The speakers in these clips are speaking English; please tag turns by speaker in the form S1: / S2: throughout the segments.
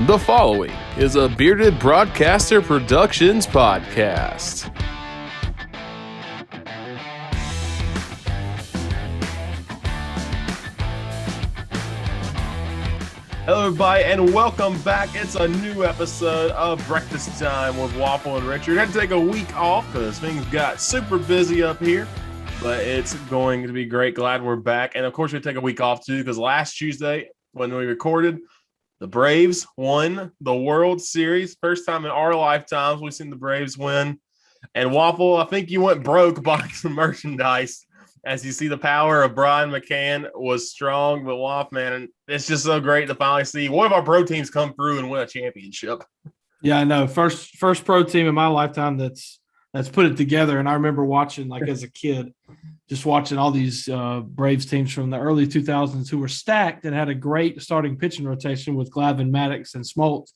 S1: The following is a Bearded Broadcaster Productions podcast. Hello, everybody, and welcome back. It's a new episode of Breakfast Time with Waffle and Richard. Had to take a week off because things got super busy up here, but it's going to be great. Glad we're back. And, of course, we take a week off, too, because last Tuesday when we recorded, the Braves won the World Series. First time in our lifetimes we've seen the Braves win. And Waffle, I think you went broke buying some merchandise. As you see, the power of Brian McCann was strong. But Waffle, man, it's just so great to finally see one of our pro teams come through and win a championship.
S2: Yeah, I know. First pro team in my lifetime that's put it together. And I remember watching, like as a kid, just watching all these Braves teams from the early 2000s who were stacked and had a great starting pitching rotation with Glavine, Maddox, and Smoltz.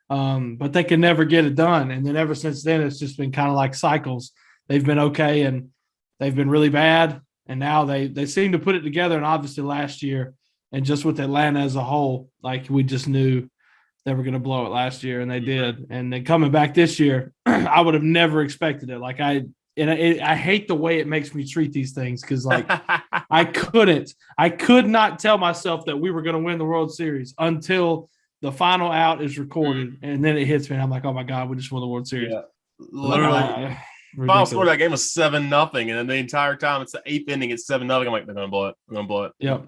S2: But they could never get it done. And then ever since then, it's just been kind of like cycles. They've been okay and they've been really bad. And now they seem to put it together. And obviously last year, and just with Atlanta as a whole, like we just knew they were going to blow it last year, and they did. And then coming back this year, I would have never expected it. Like I hate the way it makes me treat these things because, like, I could not tell myself that we were going to win the World Series until the final out is recorded, and then it hits me, and I'm like, oh my God, we just won the World Series. Yeah.
S1: Literally. Final score of that game was 7-0, and then the entire time it's the eighth inning, it's 7-0. I'm like, they're gonna blow it. We're gonna blow it.
S2: Yep.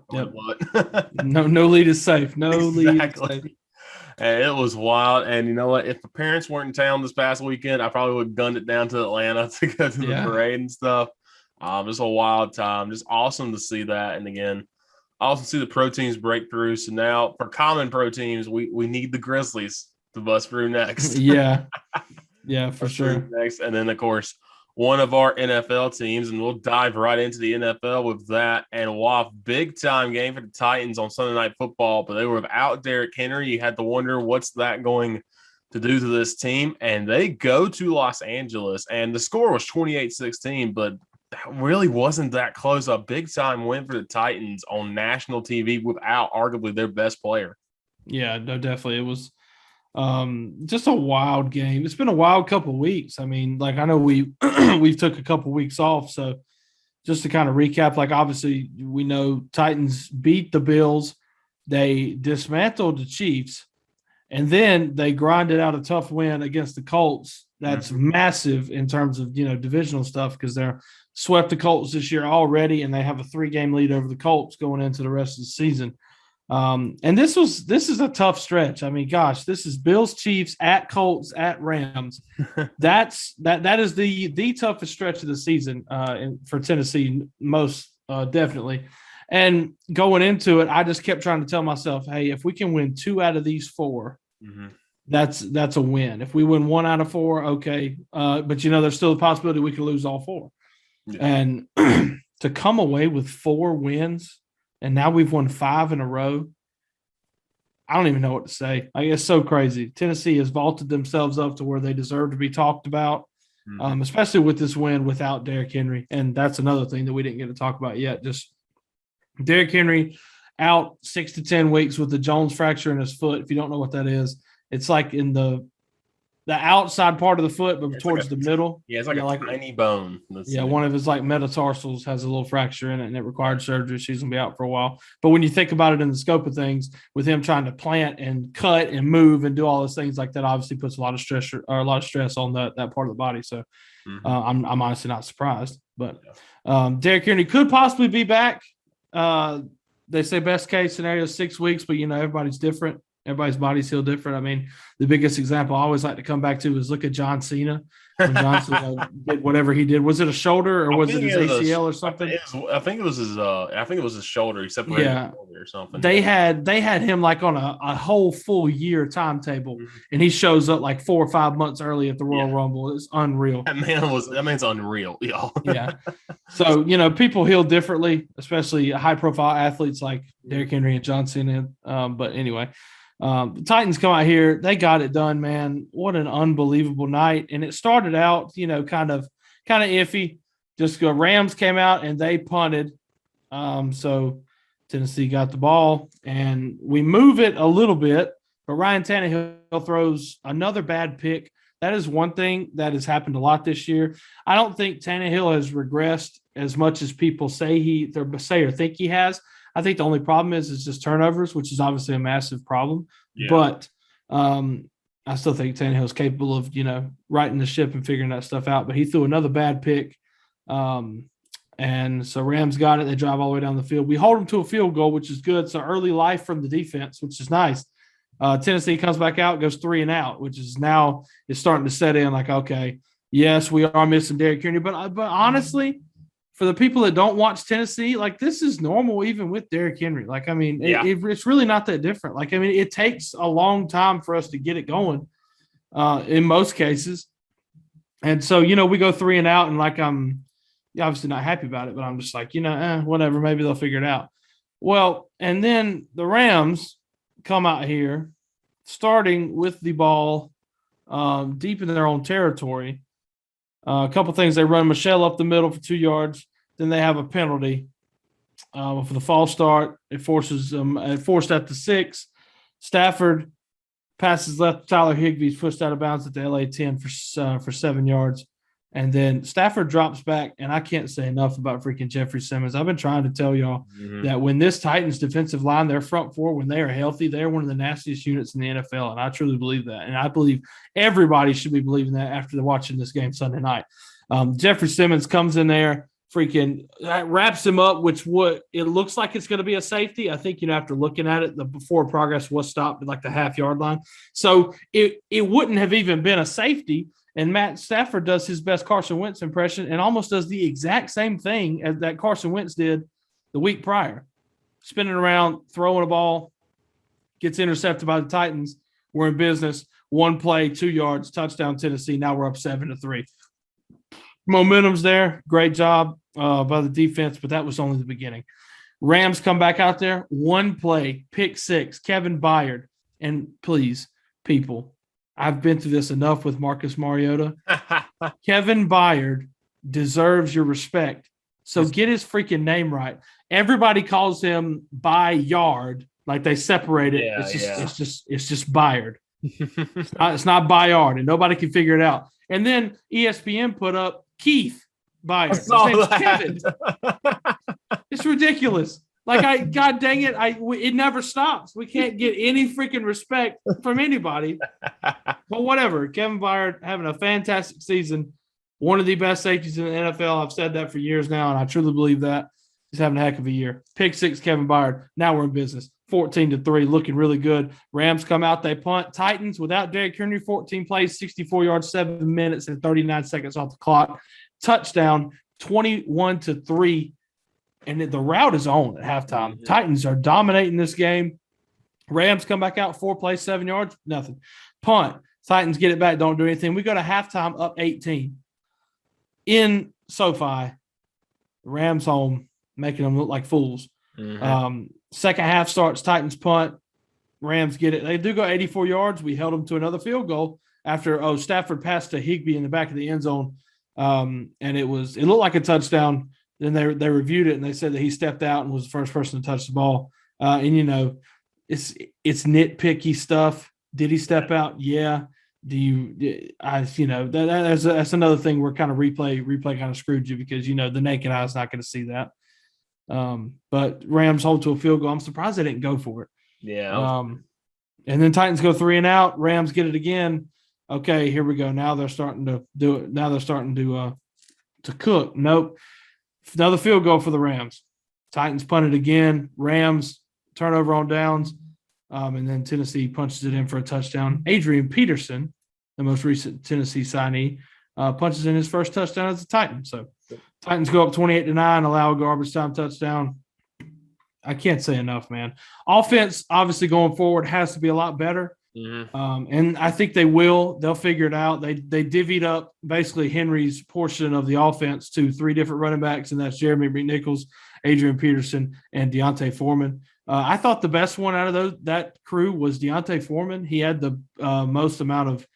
S2: No lead is safe. No lead is safe.
S1: And it was wild. And you know what? If the parents weren't in town this past weekend, I probably would have gunned it down to Atlanta to go to the parade and stuff. It's a wild time. Just awesome to see that. And again, awesome to see the pro teams break through. So now for common pro teams, we need the Grizzlies to bust through next.
S2: Yeah, for sure.
S1: Next. And then, of course, one of our NFL teams, and we'll dive right into the NFL with that. And big-time game for the Titans on Sunday Night Football, but they were without Derrick Henry. You had to wonder what's that going to do to this team. And they go to Los Angeles, and the score was 28-16, but that really wasn't that close. A big-time win for the Titans on national TV without arguably their best player.
S2: Yeah, no, definitely. It was just a wild game. It's been a wild couple of weeks. I mean, like I know we've took a couple of weeks off. So just to kind of recap, like obviously we know Titans beat the Bills. They dismantled the Chiefs, and then they grinded out a tough win against the Colts. That's massive in terms of, divisional stuff because they're swept the Colts this year already, and they have a 3-game lead over the Colts going into the rest of the season. And this is a tough stretch. I mean, gosh, this is Bills, Chiefs, at Colts, at Rams. That is the toughest stretch of the season for Tennessee, most definitely. And going into it, I just kept trying to tell myself, hey, if we can win 2 out of these 4, that's a win. If we win 1 out of 4, okay. But there's still a possibility we could lose all 4. Yeah. And to come away with 4 wins. And now we've won 5 in a row. I don't even know what to say. It's so crazy. Tennessee has vaulted themselves up to where they deserve to be talked about, especially with this win without Derrick Henry. And that's another thing that we didn't get to talk about yet. Just Derrick Henry out 6 to 10 weeks with the Jones fracture in his foot. If you don't know what that is, it's like in the outside part of the foot, but towards the middle.
S1: Yeah, it's like a tiny bone.
S2: One of his metatarsals has a little fracture in it, and it required surgery. She's going to be out for a while. But when you think about it in the scope of things, with him trying to plant and cut and move and do all those things like that, obviously puts a lot of stress on that part of the body. So I'm honestly not surprised. But Derrick Henry could possibly be back. They say best case scenario is 6 weeks, but everybody's different. Everybody's body's healed different. I mean, the biggest example I always like to come back to is look at John Cena. When John Cena did whatever he did. Was it a shoulder or was it his ACL or something?
S1: I think it was his shoulder. He separated his shoulder or something.
S2: They had him like on a whole full year timetable, and he shows up like 4 or 5 months early at the Royal Rumble. It's unreal.
S1: That man's unreal, y'all.
S2: Yeah. So people heal differently, especially high profile athletes like Derrick Henry and John Cena. But anyway. The Titans come out here. They got it done, man. What an unbelievable night. And it started out, kind of iffy. Just Rams came out and they punted. So Tennessee got the ball and we move it a little bit, But Ryan Tannehill throws another bad pick. That is one thing that has happened a lot this year. I don't think Tannehill has regressed as much as people say or think he has. I think the only problem is just turnovers, which is obviously a massive problem. Yeah. But I still think Tannehill is capable of, righting the ship and figuring that stuff out. But he threw another bad pick. And so Rams got it. They drive all the way down the field. We hold them to a field goal, which is good. So early life from the defense, which is nice. Tennessee comes back out, goes 3 and out, which is now it's starting to set in like, okay, yes, we are missing Derrick Henry. But honestly, for the people that don't watch Tennessee, like this is normal even with Derrick Henry. Like, I mean, it's really not that different. Like, I mean, it takes a long time for us to get it going in most cases. And so, we go 3 and out and like I'm obviously not happy about it, but I'm just like, whatever, maybe they'll figure it out. Well, and then the Rams come out here starting with the ball deep in their own territory. A couple things. They run Michelle up the middle for 2 yards. Then they have a penalty for the false start. It forced at the 6. Stafford passes left. Tyler Higbee's pushed out of bounds at the LA 10 for 7 yards. And then Stafford drops back, and I can't say enough about freaking Jeffrey Simmons. I've been trying to tell y'all that when this Titans defensive line, their front four, when they are healthy, they're one of the nastiest units in the NFL, and I truly believe that. And I believe everybody should be believing that after watching this game Sunday night. Jeffrey Simmons comes in there, freaking wraps him up, which it looks like it's going to be a safety. I think, after looking at it, the before progress was stopped at like the half-yard line. So it wouldn't have even been a safety. And Matt Stafford does his best Carson Wentz impression and almost does the exact same thing as that Carson Wentz did the week prior. Spinning around, throwing a ball, gets intercepted by the Titans. We're in business. 1 play, 2 yards, touchdown Tennessee. Now we're up 7-3. Momentum's there. Great job by the defense, but that was only the beginning. Rams come back out there. 1 play, pick 6, Kevin Byard. And please, people, I've been through this enough with Marcus Mariota. Kevin Byard deserves your respect. So get his freaking name right. Everybody calls him Byard, like they separate it.
S1: Yeah,
S2: it's just Byard. It's not Byard, and nobody can figure it out. And then ESPN put up Keith Byard. His name's Kevin. It's ridiculous. Like, God dang it, it never stops. We can't get any freaking respect from anybody. But whatever. Kevin Byard having a fantastic season. One of the best safeties in the NFL. I've said that for years now, and I truly believe that. He's having a heck of a year. Pick 6, Kevin Byard. Now we're in business. 14-3, looking really good. Rams come out, they punt. Titans, without Derrick Henry, 14 plays, 64 yards, 7 minutes, and 39 seconds off the clock. Touchdown, 21-3. And the route is on at halftime. Mm-hmm. Titans are dominating this game. Rams come back out, 4 plays, 7 yards, nothing. Punt. Titans get it back, don't do anything. We go to halftime up 18. In SoFi, Rams home, making them look like fools. Mm-hmm. Second half starts, Titans punt. Rams get it. They do go 84 yards. We held them to another field goal after Stafford passed to Higbee in the back of the end zone. And it looked like a touchdown. Then they reviewed it and they said that he stepped out and was the first person to touch the ball. It's nitpicky stuff. Did he step out? Yeah. That's another thing where kind of replay kind of screwed you because the naked eye is not going to see that. But Rams hold to a field goal. I'm surprised they didn't go for it.
S1: Yeah.
S2: And then Titans go 3 and out. Rams get it again. Okay, here we go. Now they're starting to do it. Now they're starting to cook. Nope. Another field goal for the Rams. Titans punt it again. Rams turnover on downs. And then Tennessee punches it in for a touchdown. Adrian Peterson, the most recent Tennessee signee, punches in his first touchdown as a Titan. So Titans go up 28-9, allow a garbage time touchdown. I can't say enough, man. Offense, obviously, going forward has to be a lot better. Mm-hmm. And I think they will. They'll figure it out. They divvied up basically Henry's portion of the offense to 3 different running backs, and that's Jeremy McNichols, Adrian Peterson, and Deontay Foreman. I thought the best one out of that crew was Deontay Foreman. He had the most amount of,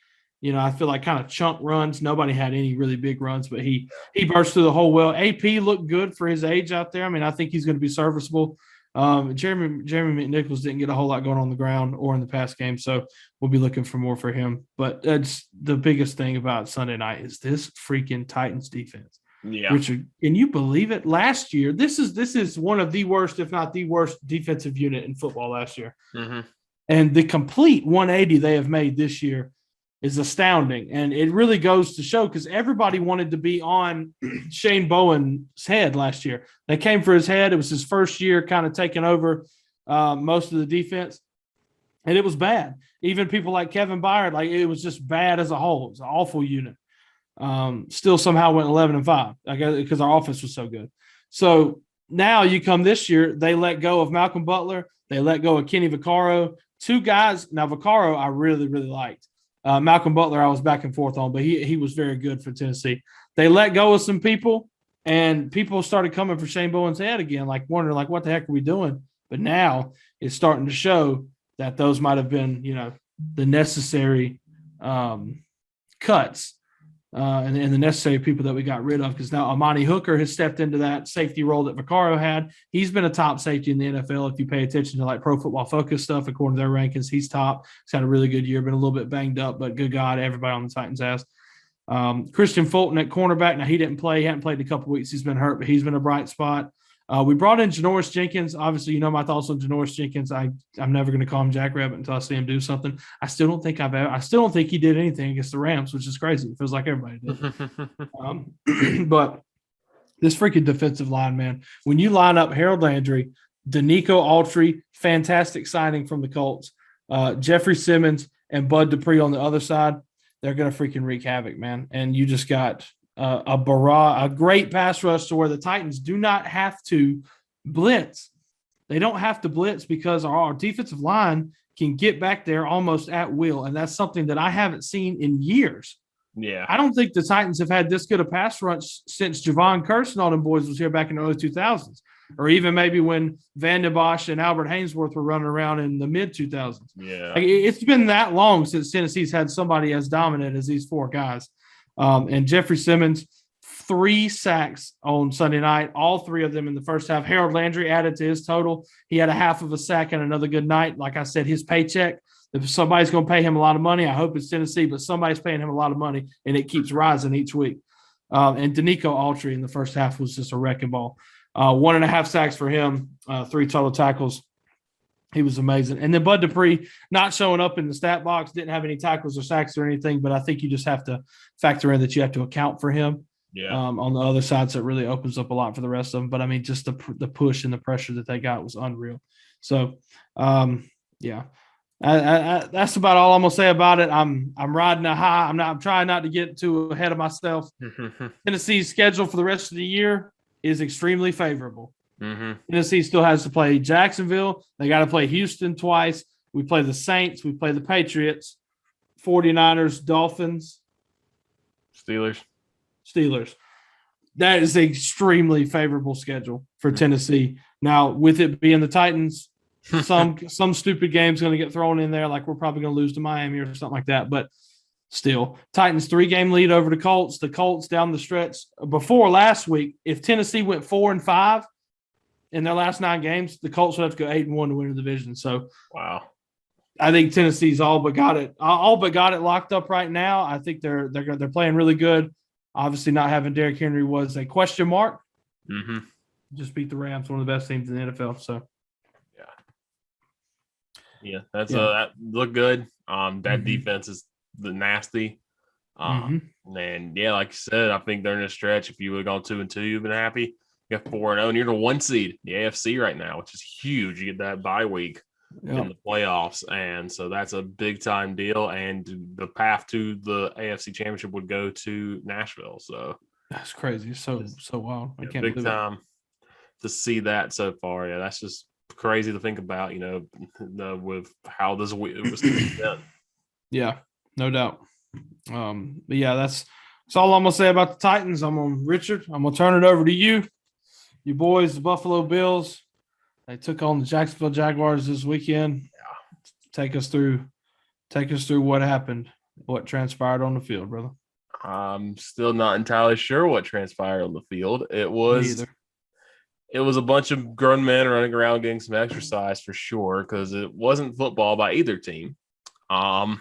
S2: I feel like kind of chunk runs. Nobody had any really big runs, but he burst through the hole well. AP looked good for his age out there. I mean, I think he's going to be serviceable. Jeremy McNichols didn't get a whole lot going on the ground or in the pass game, so we'll be looking for more for him. But it's the biggest thing about Sunday night is this freaking Titans defense.
S1: Yeah.
S2: Richard, can you believe it? Last year, this is one of the worst, if not the worst, defensive unit in football last year.
S1: Mm-hmm.
S2: And the complete 180 they have made this year is astounding. And it really goes to show because everybody wanted to be on Shane Bowen's head last year. They came for his head. It was his first year kind of taking over most of the defense. And it was bad. Even people like Kevin Byard, like it was just bad as a whole. It was an awful unit. Still somehow went 11-5, I guess, because our offense was so good. So now you come this year, they let go of Malcolm Butler. They let go of Kenny Vaccaro. Two guys. Now, Vaccaro, I really, really liked. Malcolm Butler, I was back and forth on, but he was very good for Tennessee. They let go of some people, and people started coming for Shane Bowen's head again, like wondering, like, what the heck are we doing? But now it's starting to show that those might have been, the necessary cuts and the necessary people that we got rid of, because now Amani Hooker has stepped into that safety role that Vaccaro had. He's been a top safety in the NFL. If you pay attention to like Pro Football Focus stuff, according to their rankings, he's top. He's had a really good year, been a little bit banged up, but good God, everybody on the Titans has. Christian Fulton at cornerback. Now, he didn't play. He hadn't played in a couple of weeks. He's been hurt, but he's been a bright spot. We brought in Janoris Jenkins. Obviously, my thoughts on Janoris Jenkins. I'm never going to call him Jackrabbit until I see him do something. I still don't think he did anything against the Rams, which is crazy. It feels like everybody did. But this freaking defensive line, man, when you line up Harold Landry, Danico Autry, fantastic signing from the Colts, Jeffrey Simmons, and Bud Dupree on the other side, they're going to freaking wreak havoc, man. And you just got a great pass rush to where the Titans do not have to blitz. They don't have to blitz because our defensive line can get back there almost at will, and that's something that I haven't seen in years.
S1: Yeah.
S2: I don't think the Titans have had this good a pass rush since Javon Curse and all them boys was here back in the early 2000s, or even maybe when Van Den Bosch and Albert Haynesworth were running around in the mid-2000s.
S1: Yeah.
S2: It's been that long since Tennessee's had somebody as dominant as these four guys. And Jeffrey Simmons, 3 sacks on Sunday night, all 3 of them in the first half. Harold Landry added to his total. He had a half of a sack and another good night. Like I said, his paycheck, if somebody's going to pay him a lot of money, I hope it's Tennessee, but somebody's paying him a lot of money, and it keeps rising each week. And Danico Autry in the first half was just a wrecking ball. 1.5 sacks for him, 3 total tackles. He was amazing. And then Bud Dupree not showing up in the stat box, didn't have any tackles or sacks or anything, but I think you just have to factor in that you have to account for him on the other side, so it really opens up a lot for the rest of them. But, I mean, just the push and the pressure that they got was unreal. So, yeah. That's about all I'm going to say about it. I'm riding a high. I'm trying not to get too ahead of myself. Tennessee's schedule for the rest of the year is extremely favorable. Tennessee still has to play Jacksonville. They got to play Houston twice. We play the Saints. We play the Patriots, 49ers, Dolphins, Steelers. That is an extremely favorable schedule for Tennessee. Now, with it being the Titans, some stupid game's going to get thrown in there, like we're probably going to lose to Miami or something like that. But still, Titans 3-game lead over the Colts. The Colts down the stretch before last week, if Tennessee went 4-5 in their last 9 games, the Colts would have to go 8-1 to win the division. So,
S1: wow,
S2: I think Tennessee's all but got it locked up right now. I think they're playing really good. Obviously, not having Derrick Henry was a question mark. Just beat the Rams, one of the best teams in the NFL. So,
S1: yeah, that looked good. That defense is nasty. And like you said, I think during this stretch, if you would have gone 2-2, you've been happy. You got 4-0, and you're the 1 seed, the AFC right now, which is huge. You get that bye week in the playoffs, and so that's a big time deal. And the path to the AFC Championship would go to Nashville. So
S2: that's crazy. It's so wild. I can't
S1: big
S2: believe
S1: time to see that so far. Yeah, that's just crazy to think about. With how this was done.
S2: Yeah, no doubt. But yeah, that's all I'm gonna say about the Titans. Richard. I'm gonna turn it over to you. You boys, the Buffalo Bills, they took on the Jacksonville Jaguars this weekend. Take us through what happened, what transpired on the field, brother.
S1: I'm still not entirely sure what transpired on the field. It was It was a bunch of grown men running around getting some exercise for sure because it wasn't football by either team. Um,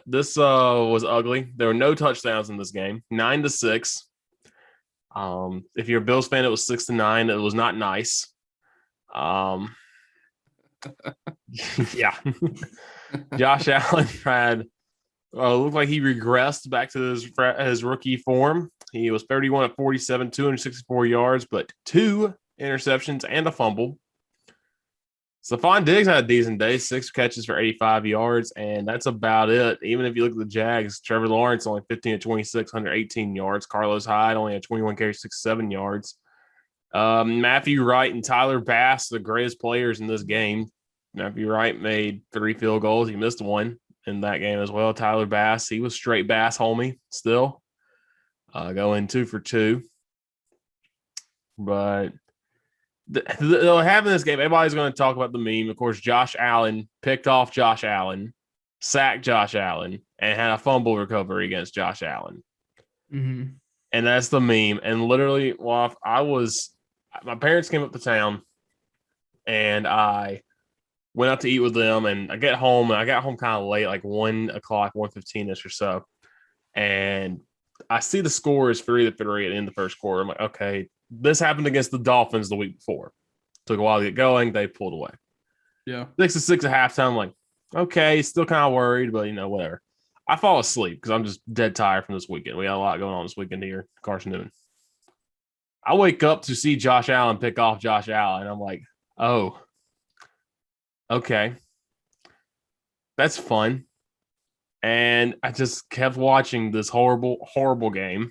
S1: this was ugly. There were no touchdowns in this game. 9-6. If you're a Bills fan, it was 6-9. It was not nice. Yeah. Josh Allen had looked like he regressed back to his rookie form. He was 31 of 47, 264 yards, but 2 interceptions and a fumble. Stephon Diggs had a decent day, 6 catches for 85 yards, and that's about it. Even if you look at the Jags, Trevor Lawrence only 15 of 26, 118 yards. Carlos Hyde only had 21 carries, 67 yards. Matthew Wright and Tyler Bass, the greatest players in this game. Matthew Wright made 3 field goals. He missed one in that game as well. Tyler Bass, he was straight Bass homie still. Going 2 for 2. But having this game, everybody's going to talk about the meme. Of course, Josh Allen picked off Josh Allen, sacked Josh Allen, and had a fumble recovery against Josh Allen.
S2: Mm-hmm.
S1: And that's the meme. And literally, my parents came up to town, and I went out to eat with them, and I got home kind of late, like 1 o'clock, 1:15-ish or so. And I see the score is 3-3 at the end of the first quarter. I'm like, okay, this happened against the Dolphins the week before. Took a while to get going. They pulled away.
S2: Yeah.
S1: 6-6 at halftime. I'm like, okay, still kind of worried, but whatever. I fall asleep because I'm just dead tired from this weekend. We got a lot going on this weekend here. Carson Newman. I wake up to see Josh Allen pick off Josh Allen. I'm like, oh, okay. That's fun. And I just kept watching this horrible, horrible game.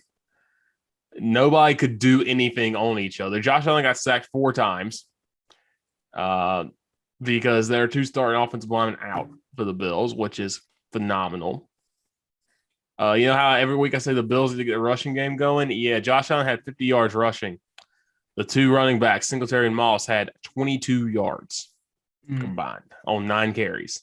S1: Nobody could do anything on each other. Josh Allen got sacked 4 times because there are 2 starting offensive linemen out for the Bills, which is phenomenal. You know how every week I say the Bills need to get a rushing game going? Yeah, Josh Allen had 50 yards rushing. The 2 running backs, Singletary and Moss, had 22 yards combined on 9 carries.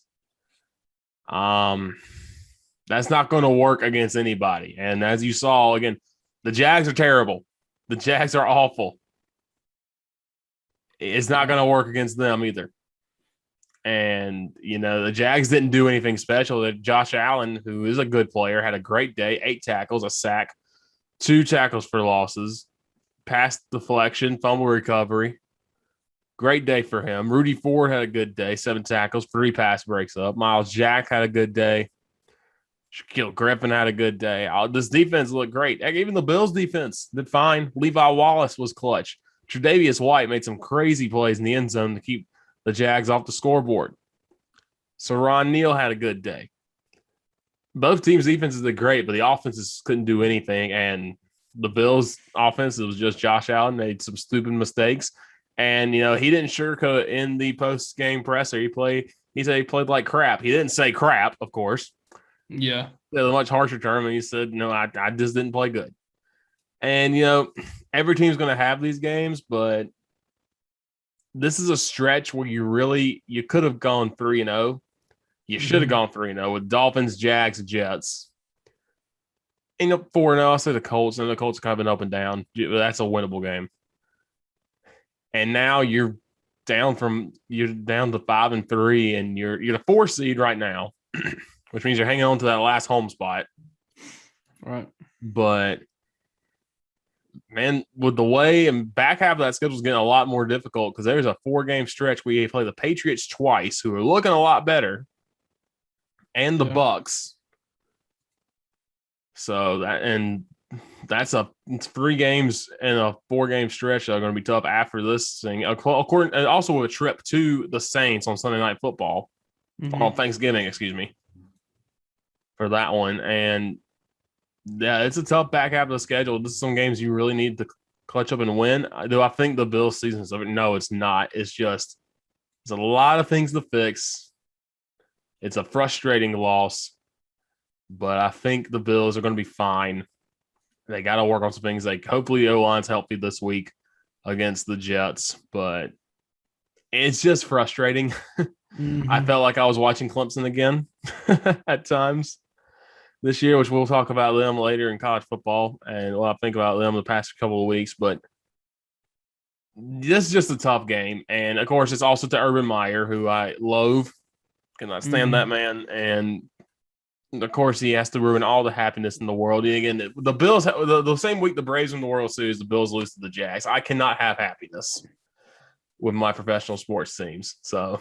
S1: That's not going to work against anybody. And as you saw, again, the Jags are terrible. The Jags are awful. It's not going to work against them either. And, the Jags didn't do anything special. Josh Allen, who is a good player, had a great day, 8 tackles, a sack, 2 tackles for losses, pass deflection, fumble recovery. Great day for him. Rudy Ford had a good day, 7 tackles, 3 pass breaks up. Miles Jack had a good day. Shaquille Griffin had a good day. This defense looked great. Even the Bills defense did fine. Levi Wallace was clutch. Tre'Davious White made some crazy plays in the end zone to keep the Jags off the scoreboard. Saron Neal had a good day. Both teams' defenses did great, but the offenses couldn't do anything. And the Bills' offense, it was just Josh Allen made some stupid mistakes. And, he didn't sugarcoat in the post-game presser. He said he played like crap. He didn't say crap, of course.
S2: Yeah.
S1: A much harsher term. And he said, no, I just didn't play good. And, every team's going to have these games, but this is a stretch where you could have gone 3-0. You should have gone 3-0 with Dolphins, Jags, Jets. And 4-0, I'll say the Colts. And the Colts kind of been up and down. That's a winnable game. And now you're down to 5-3, and you're the 4 seed right now, which means you're hanging on to that last home spot.
S2: Right.
S1: But man, with the way and back half of that schedule is getting a lot more difficult because there's a 4-game stretch where you play the Patriots twice, who are looking a lot better, and the Bucks. So that's 3 games in a 4-game stretch that are going to be tough after this thing. According, and also a trip to the Saints on Sunday Night Football, on Thanksgiving, excuse me, for that one. And yeah, it's a tough back half of the schedule. This is some games you really need to clutch up and win. Do I think the Bills' season is over? No, it's not. It's just there's a lot of things to fix. It's a frustrating loss, but I think the Bills are going to be fine. They got to work on some things. Like hopefully O-line's healthy this week against the Jets, but it's just frustrating. I felt like I was watching Clemson again at times this year, which we'll talk about them later in college football and what I think about them the past couple of weeks. But this is just a tough game. And, of course, it's also to Urban Meyer, who I loathe. Cannot stand that man. And, of course, he has to ruin all the happiness in the world. Again, the Bills, the same week the Braves win the World Series, the Bills lose to the Jags. I cannot have happiness with my professional sports teams. So,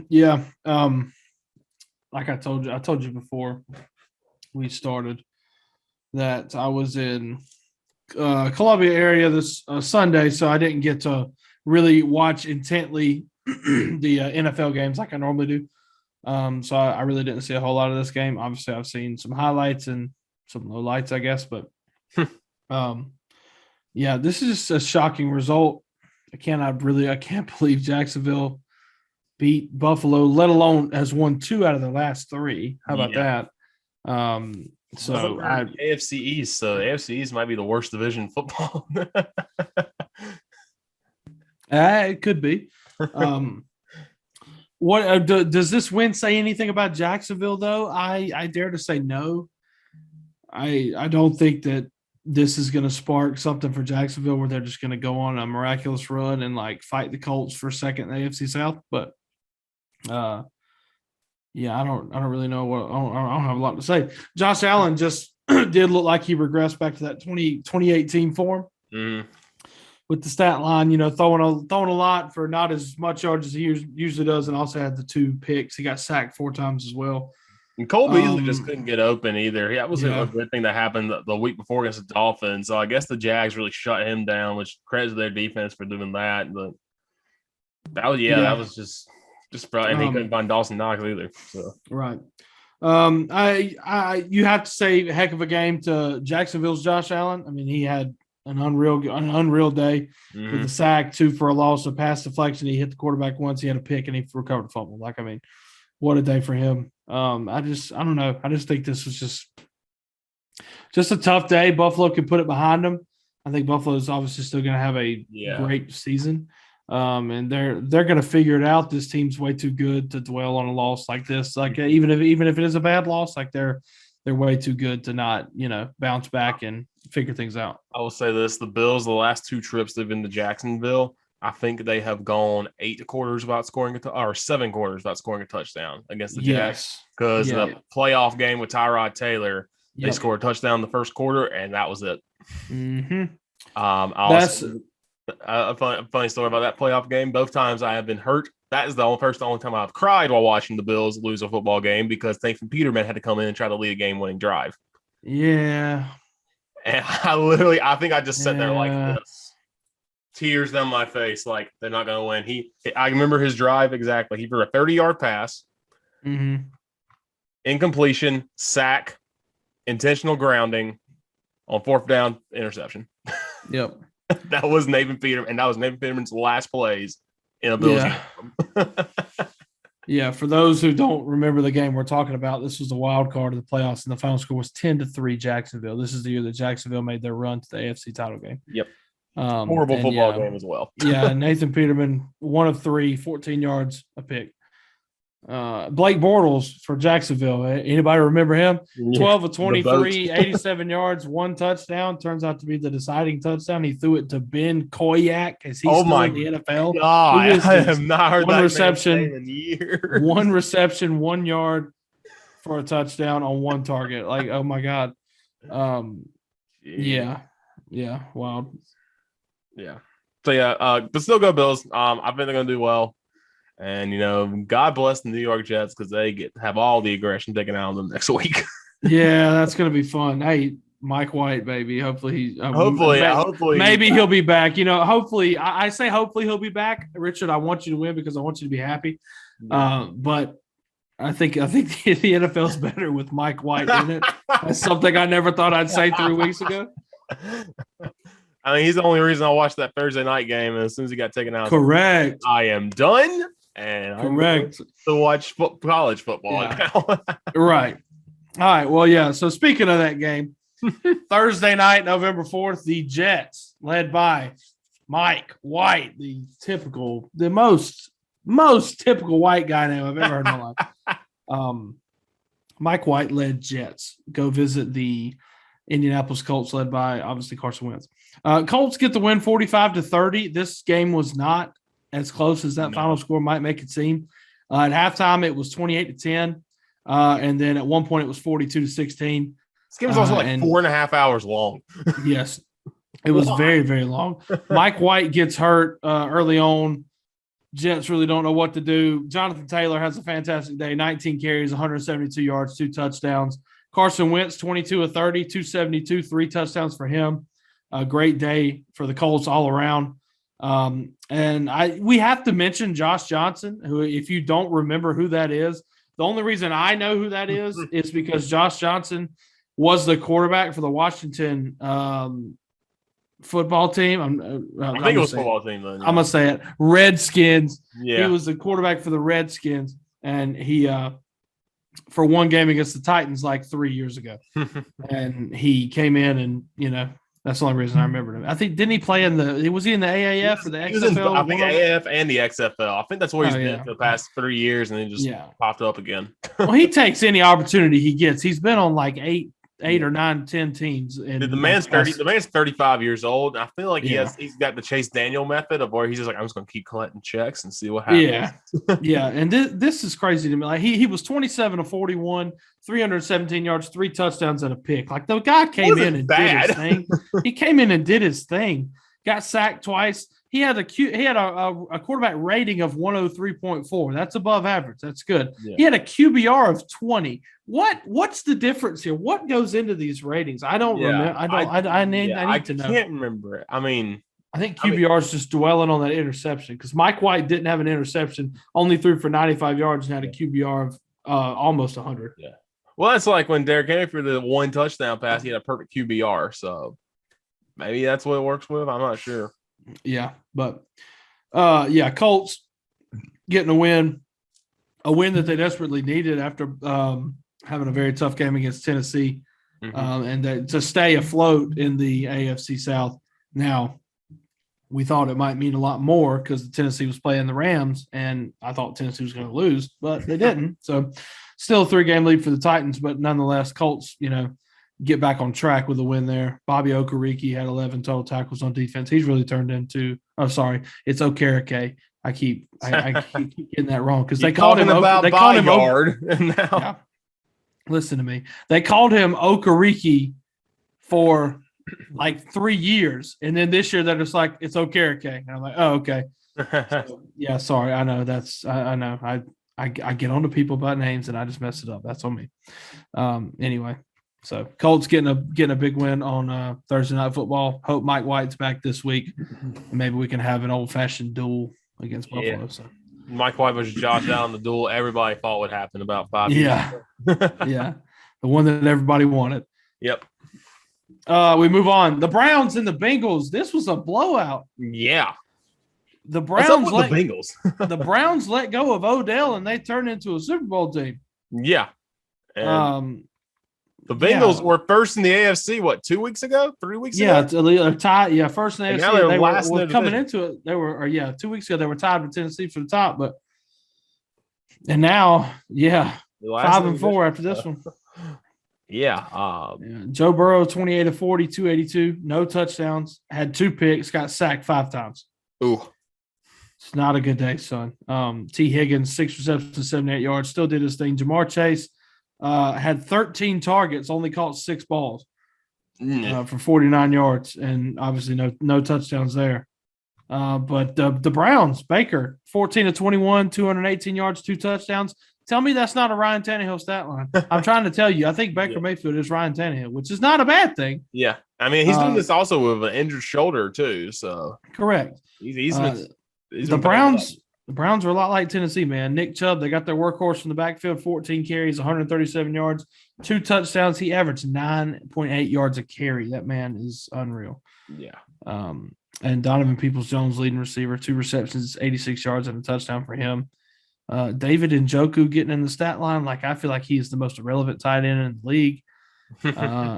S2: yeah. Like I told you before we started that I was in Columbia area this Sunday, so I didn't get to really watch intently the NFL games like I normally do. So I really didn't see a whole lot of this game. Obviously, I've seen some highlights and some lowlights, I guess, but yeah, this is just a shocking result. I can't believe Jacksonville beat Buffalo, let alone has won 2 out of the last 3. How about that? So
S1: AFC East. So AFC East might be the worst division in football.
S2: It could be. What does this win say anything about Jacksonville, though? I dare to say no. I don't think that this is going to spark something for Jacksonville where they're just going to go on a miraculous run and like fight the Colts for second in the AFC South. But yeah, I don't really know what I don't have a lot to say. Josh Allen just did look like he regressed back to that 2018 form.
S1: Mm.
S2: With the stat line, throwing a lot for not as much yards as he usually does, and also had the 2 picks. He got sacked 4 times as well.
S1: And Cole Beasley just couldn't get open either. That was a good thing that happened the week before against the Dolphins. So I guess the Jags really shut him down, which credits their defense for doing that. But that was just probably, and he couldn't find Dawson Knox either. So
S2: right. You have to say a heck of a game to Jacksonville's Josh Allen. I mean, he had an unreal day with a sack, 2 for a loss, a pass deflection. He hit the quarterback once. He had a pick and he recovered a fumble. What a day for him. I don't know. I just think this was just a tough day. Buffalo could put it behind them. I think Buffalo is obviously still going to have a great season. And they're going to figure it out. This team's way too good to dwell on a loss like this. Even if it is a bad loss, they're way too good to not, bounce back and figure things out.
S1: I will say this: the Bills, the last 2 trips they've been to Jacksonville, I think they have gone 8 quarters without scoring or 7 quarters without scoring a touchdown against the Jags. Because the playoff game with Tyrod Taylor, they scored a touchdown in the first quarter, and that was it.
S2: Mm-hmm.
S1: A funny story about that playoff game. Both times I have been hurt. That is the only time I've cried while watching the Bills lose a football game because Nathan Peterman had to come in and try to lead a game-winning drive.
S2: Yeah.
S1: And I think I just sat there like this, tears down my face, like they're not going to win. I remember his drive exactly. He threw a 30-yard pass, incompletion, sack, intentional grounding on 4th down, interception.
S2: Yep.
S1: That was Nathan Peterman, and that was Nathan Peterman's last plays in a Bills game.
S2: Yeah, for those who don't remember the game we're talking about, this was the wild card of the playoffs, and the final score was 10-3 Jacksonville. This is the year that Jacksonville made their run to the AFC title game.
S1: Yep. Horrible football game as well.
S2: Yeah, Nathan Peterman, 1 of 3, 14 yards, a pick. Blake Bortles for Jacksonville. Anybody remember him? 12 of 23, 87 yards, 1 touchdown. Turns out to be the deciding touchdown. He threw it to Ben Koyak as he's still in the NFL.
S1: God, I have not heard that
S2: reception
S1: in years.
S2: 1 reception, 1 yard for a touchdown on 1 target. Oh my God. Yeah, wild.
S1: Yeah. So but still go Bills. I think they're gonna do well. And, God bless the New York Jets because they have all the aggression taken out of them next week.
S2: Yeah, that's going to be fun. Hey, Mike White, baby. Hopefully, maybe he'll be back. Hopefully, I say hopefully he'll be back. Richard, I want you to win because I want you to be happy. But I think the NFL's better with Mike White in it. That's something I never thought I'd say 3 weeks ago.
S1: I mean, he's the only reason I watched that Thursday night game. And as soon as he got taken out,
S2: correct.
S1: I am done. And
S2: correct.
S1: I'm to watch college football now.
S2: Right. All right. Well, yeah. So speaking of that game, Thursday night, November 4th, the Jets, led by Mike White, the most typical white guy name I've ever heard in my life. Mike White led Jets go visit the Indianapolis Colts led by obviously Carson Wentz. Colts get the win 45-30. This game was not as close as that final score might make it seem. At halftime, it was 28-10. And then at one point it was 42-16.
S1: This game was also like 4.5 hours long.
S2: Yes. It was very, very long. Mike White gets hurt early on. Jets really don't know what to do. Jonathan Taylor has a fantastic day. 19 carries, 172 yards, 2 touchdowns. Carson Wentz, 22 of 30, 272, 3 touchdowns for him. A great day for the Colts all around. We have to mention Josh Johnson, who, if you don't remember who that is, the only reason I know who that is because Josh Johnson was the quarterback for the Washington football team.
S1: I think it was football team. Then, yeah.
S2: I'm going to say it. Redskins.
S1: Yeah.
S2: He was the quarterback for the Redskins, and he for one game against the Titans like 3 years ago. And he came in and, that's the only reason I remember him. I think, didn't he play was he in the AAF or the XFL?
S1: I think AAF and the XFL. I think that's where he's been for the past 3 years, and then just popped up again.
S2: Well, he takes any opportunity he gets. He's been on like 8 or 9, 10 teams.
S1: The man's 30. The man's 35 years old. I feel like he's got the Chase Daniel method of where he's just like, I'm just going to keep collecting checks and see what happens.
S2: Yeah. And this is crazy to me. Like he was 27 of 41, 317 yards, 3 touchdowns and a pick. Like the guy came in and did his thing. He came in and did his thing. Got sacked twice. He had a quarterback rating of 103.4. That's above average. That's good. Yeah. He had a QBR of 20. What's the difference here? What goes into these ratings? I don't remember. I need to know.
S1: I can't remember it. I mean,
S2: I think QBR is just dwelling on that interception because Mike White didn't have an interception, only threw for 95 yards and had a QBR of almost 100.
S1: Yeah. Well, that's like when Derrick Henry for the 1 touchdown pass, he had a perfect QBR. So maybe that's what it works with. I'm not sure.
S2: Yeah, but Colts getting a win that they desperately needed after having a very tough game against Tennessee, and to stay afloat in the AFC South. Now, we thought it might mean a lot more because Tennessee was playing the Rams, and I thought Tennessee was going to lose, but they didn't. So, still a 3-game lead for the Titans, but nonetheless, Colts, get back on track with a win there. Bobby Okereke had 11 total tackles on defense. He's really turned into – it's Okereke. I keep getting that wrong because they called him
S1: now.
S2: Listen to me. They called him Okereke for like 3 years, and then this year they're just like, it's Okereke. And I'm like, oh, okay. So, sorry. I know that's – I know. I get on to people about names, and I just mess it up. That's on me. Anyway. So Colts getting a big win on Thursday Night Football. Hope Mike White's back this week. Maybe we can have an old-fashioned duel against Buffalo. So.
S1: Mike White versus Josh Allen, the duel everybody thought would happen about 5 years ago.
S2: Yeah. The one that everybody wanted.
S1: Yep.
S2: We move on. The Browns and the Bengals. This was a blowout.
S1: Yeah.
S2: The Browns
S1: the Bengals.
S2: The Browns let go of Odell, and they turned into a Super Bowl team.
S1: Yeah. And the Bengals were first in the AFC, 2 weeks ago? 3 weeks ago?
S2: Yeah, they're tied. Yeah, first in the AFC. They were coming into it. They were, 2 weeks ago, they were tied with Tennessee for the top. And now, 5-4 after this one.
S1: Yeah.
S2: Joe Burrow, 28 of 40, 282, no touchdowns, had 2 picks, got sacked 5 times.
S1: Ooh.
S2: It's not a good day, son. T. Higgins, 6 receptions, 78 yards, still did his thing. Jamar Chase had 13 targets, only caught 6 balls for 49 yards, and obviously no touchdowns there. But the Browns, Baker, 14 of 21, 218 yards, 2 touchdowns. Tell me that's not a Ryan Tannehill stat line. I'm trying to tell you. I think Baker Mayfield is Ryan Tannehill, which is not a bad thing.
S1: Yeah. I mean, he's doing this also with an injured shoulder too. So
S2: correct. The Browns are a lot like Tennessee, man. Nick Chubb, they got their workhorse from the backfield, 14 carries, 137 yards, 2 touchdowns. He averaged 9.8 yards a carry. That man is unreal.
S1: Yeah.
S2: And Donovan Peoples-Jones, leading receiver, 2 receptions, 86 yards, and a touchdown for him. David Njoku getting in the stat line. Like, I feel like he is the most irrelevant tight end in the league.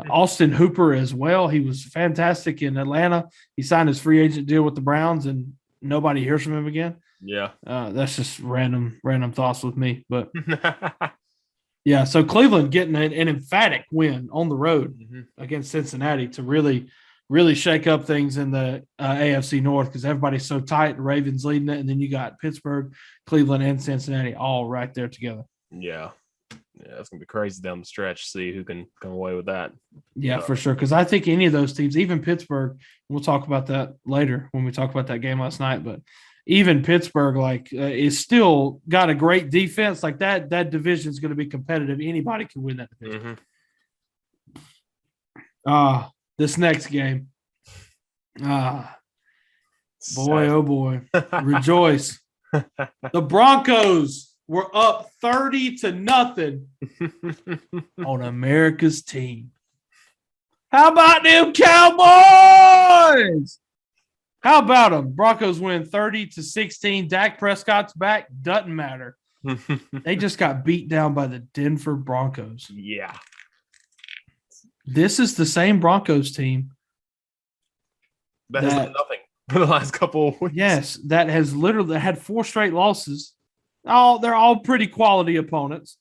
S2: Austin Hooper as well. He was fantastic in Atlanta. He signed his free agent deal with the Browns, and nobody hears from him again.
S1: Yeah.
S2: That's just random thoughts with me. But Yeah, so Cleveland getting an emphatic win on the road against Cincinnati to really, really shake up things in the AFC North because everybody's so tight. The Ravens leading it, and then you got Pittsburgh, Cleveland, and Cincinnati all right there together.
S1: Yeah. Yeah, it's going to be crazy down the stretch. See who can come away with that.
S2: Yeah, for sure. Because I think any of those teams, even Pittsburgh, we'll talk about that later when we talk about that game last night, but even Pittsburgh, is still got a great defense. Like that division is going to be competitive. Anybody can win that division. This next game. Boy, oh boy. Rejoice. The Broncos were up 30-0 on America's team. How about them Cowboys? How about them? Broncos win 30-16. Dak Prescott's back. Doesn't matter. They just got beat down by the Denver Broncos.
S1: Yeah.
S2: This is the same Broncos team
S1: that has done nothing for the last couple of weeks.
S2: Yes, that has literally had 4 straight losses. They're all pretty quality opponents.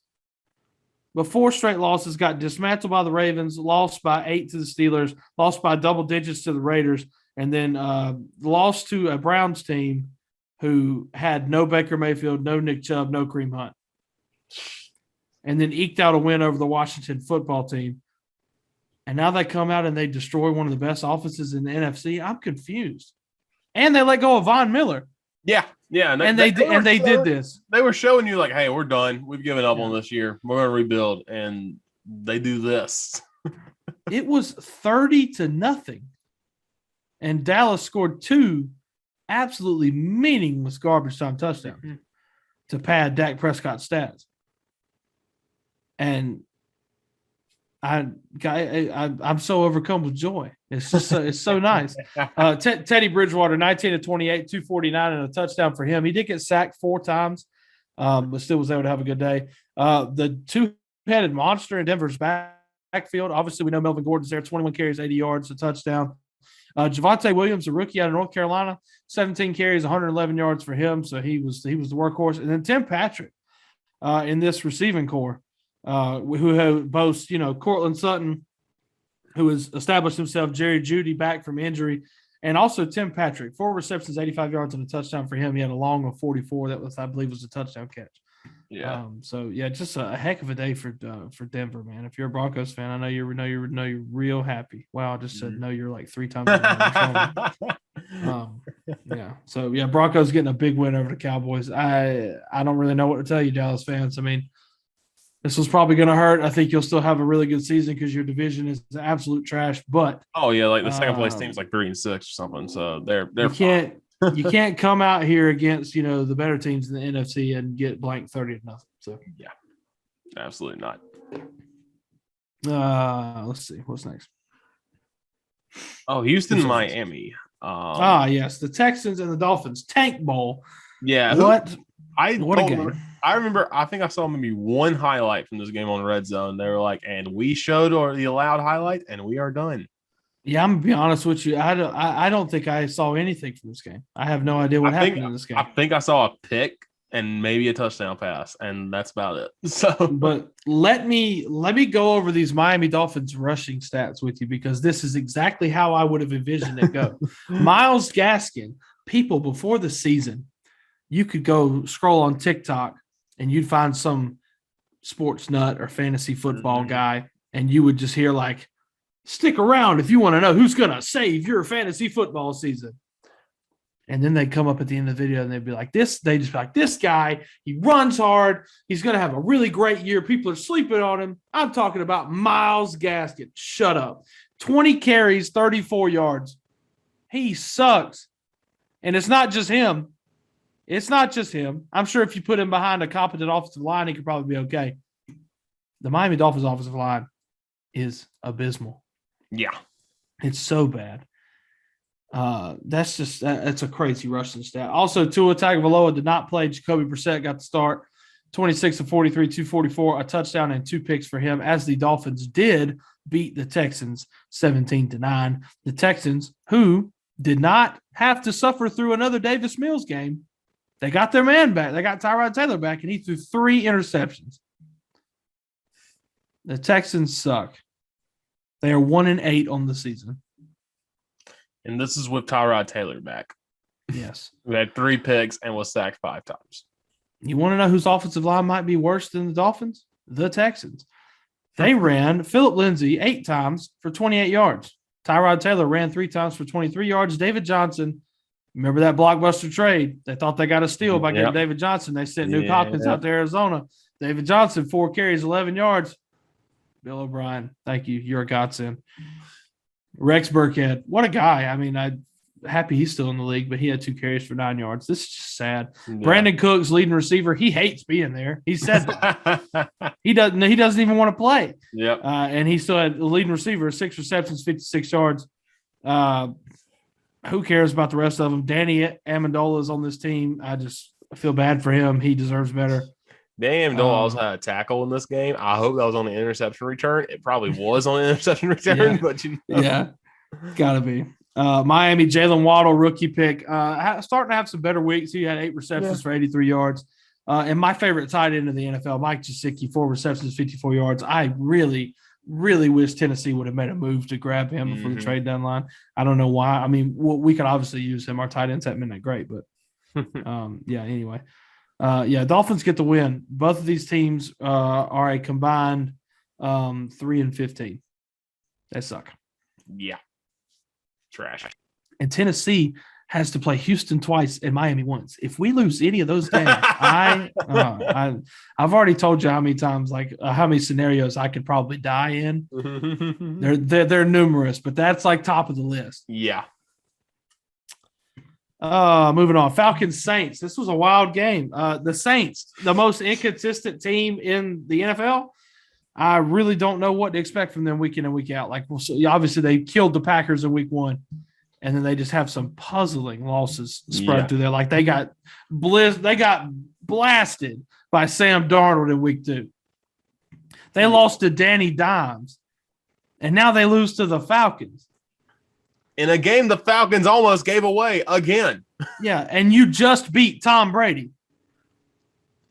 S2: But 4 straight losses, got dismantled by the Ravens, lost by 8 to the Steelers, lost by double digits to the Raiders, and then lost to a Browns team who had no Baker Mayfield, no Nick Chubb, no Kareem Hunt. And then eked out a win over the Washington football team. And now they come out and they destroy one of the best offenses in the NFC. I'm confused. And they let go of Von Miller.
S1: Yeah. Yeah.
S2: They did this.
S1: They were showing you like, hey, we're done. We've given up on this year. We're going to rebuild. And they do this.
S2: It was 30-0. And Dallas scored 2 absolutely meaningless garbage time touchdowns to pad Dak Prescott's stats. And I'm so overcome with joy. It's just it's so nice. Teddy Bridgewater, 19-28, 249, and a touchdown for him. He did get sacked 4 times, but still was able to have a good day. The two-headed monster in Denver's backfield. Obviously, we know Melvin Gordon's there. 21 carries, 80 yards, a touchdown. Javonte Williams, a rookie out of North Carolina, 17 carries, 111 yards for him. So he was the workhorse. And then Tim Patrick in this receiving core. Who boasts, Cortland Sutton, who has established himself, Jerry Jeudy back from injury, and also Tim Patrick, 4 receptions, 85 yards, and a touchdown for him. He had a long of 44. That was, I believe, was a touchdown catch.
S1: Yeah.
S2: Just a heck of a day for Denver, man. If you're a Broncos fan, I know you're real happy. Wow, I just said no. You're like 3 times. So Broncos getting a big win over the Cowboys. I don't really know what to tell you, Dallas fans. I mean, this was probably going to hurt. I think you'll still have a really good season because your division is absolute trash. But
S1: the second place team's like 3-6 or something. So they're
S2: you can't come out here against the better teams in the NFC and get blank 30-0. So
S1: yeah, absolutely not.
S2: Let's see what's next.
S1: Oh, Houston, Miami.
S2: Yes, the Texans and the Dolphins tank bowl.
S1: Yeah,
S2: what
S1: a
S2: game.
S1: I remember, I think I saw maybe one highlight from this game on Red Zone. They were like, and we showed the allowed highlight, and we are done.
S2: Yeah, I'm going to be honest with you. I don't think I saw anything from this game. I have no idea what happened in this game.
S1: I think I saw a pick and maybe a touchdown pass, and that's about it. So,
S2: but let me go over these Miami Dolphins rushing stats with you because this is exactly how I would have envisioned it go. Myles Gaskin, people before the season, you could go scroll on TikTok and you'd find some sports nut or fantasy football guy, and you would just hear like, stick around if you want to know who's going to save your fantasy football season. And then they'd come up at the end of the video and they'd be like, this guy, he runs hard. He's going to have a really great year. People are sleeping on him. I'm talking about Myles Gaskin. Shut up. 20 carries, 34 yards. He sucks. And it's not just him. I'm sure if you put him behind a competent offensive line, he could probably be okay. The Miami Dolphins offensive line is abysmal.
S1: Yeah.
S2: It's so bad. That's a crazy rushing stat. Also, Tua Tagovailoa did not play. Jacoby Brissett got the start. 26 of 43, 244, a touchdown and 2 picks for him, as the Dolphins did beat the Texans 17-9. The Texans, who did not have to suffer through another Davis Mills game, they got their man back. They got Tyrod Taylor back, and he threw 3 interceptions. The Texans suck. They are 1-8 on the season.
S1: And this is with Tyrod Taylor back.
S2: Yes.
S1: Who had 3 picks and was sacked 5 times.
S2: You want to know whose offensive line might be worse than the Dolphins? The Texans. They ran Phillip Lindsay 8 times for 28 yards. Tyrod Taylor ran 3 times for 23 yards. David Johnson, remember that blockbuster trade? They thought they got a steal by getting David Johnson. They sent Nuke Hopkins out to Arizona. David Johnson, 4 carries, 11 yards. Bill O'Brien, thank you. You're a godsend. Rex Burkhead, what a guy. I mean, I'm happy he's still in the league, but he had 2 carries for 9 yards. This is just sad. Yeah. Brandon Cooks, leading receiver, he hates being there. He said that. He doesn't even want to play.
S1: Yep.
S2: And he still had the leading receiver, 6 receptions, 56 yards. Who cares about the rest of them? Danny Amendola is on this team. I feel bad for him. He deserves better.
S1: Danny Amendola also had a tackle in this game. I hope that was on the interception return. It probably was on the interception return, but
S2: yeah, gotta be. Miami, Jalen Waddle, rookie pick, starting to have some better weeks. He had 8 receptions for 83 yards. And my favorite tight end in the NFL, Mike Gesicki, 4 receptions, 54 yards. I really, really wish Tennessee would have made a move to grab him before the trade deadline. I don't know why. I mean, we could obviously use him. Our tight ends haven't been that great, but anyway. Dolphins get the win. Both of these teams are a combined 3-15. They suck.
S1: Yeah. Trash.
S2: And Tennessee has to play Houston twice and Miami once. If we lose any of those games, I've already told you how many times, how many scenarios I could probably die in. They're numerous, but that's like top of the list.
S1: Yeah.
S2: Moving on. Falcons Saints. This was a wild game. The Saints, the most inconsistent team in the NFL. I really don't know what to expect from them week in and week out. Obviously they killed the Packers in week 1, and then they just have some puzzling losses spread through there. Like they got blasted by Sam Darnold in week 2. They lost to Danny Dimes, and now they lose to the Falcons.
S1: In a game the Falcons almost gave away again.
S2: Yeah, and you just beat Tom Brady.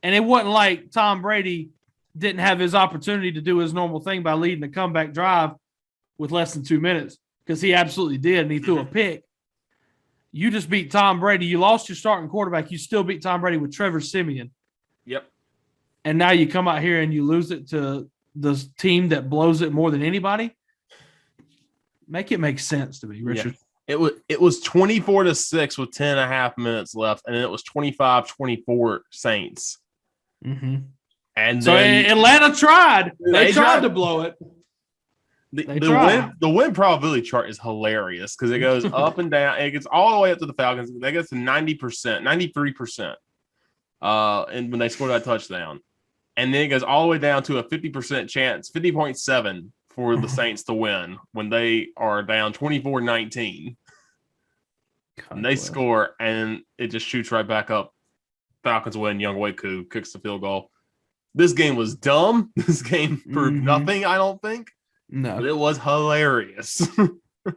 S2: And it wasn't like Tom Brady didn't have his opportunity to do his normal thing by leading a comeback drive with less than 2 minutes, because he absolutely did, and he threw a pick. You just beat Tom Brady. You lost your starting quarterback. You still beat Tom Brady with Trevor Siemian.
S1: Yep.
S2: And now you come out here and you lose it to the team that blows it more than anybody. Make it make sense to me, Richard.
S1: Yeah. It was 24-6 with 10.5 minutes left, and then it was 25-24 Saints.
S2: Mm-hmm.
S1: And
S2: so
S1: then
S2: Atlanta tried. They tried to blow it.
S1: The win probability chart is hilarious because it goes up and down. It gets all the way up to the Falcons. They get to 90%, 93%. And when they score that touchdown, and then it goes all the way down to a 50% chance, 50.7 for the Saints to win when they are down 24-19. And they score, and it just shoots right back up. Falcons win. Young Waku kicks the field goal. This game was dumb. This game proved nothing, I don't think.
S2: No.
S1: But it was hilarious.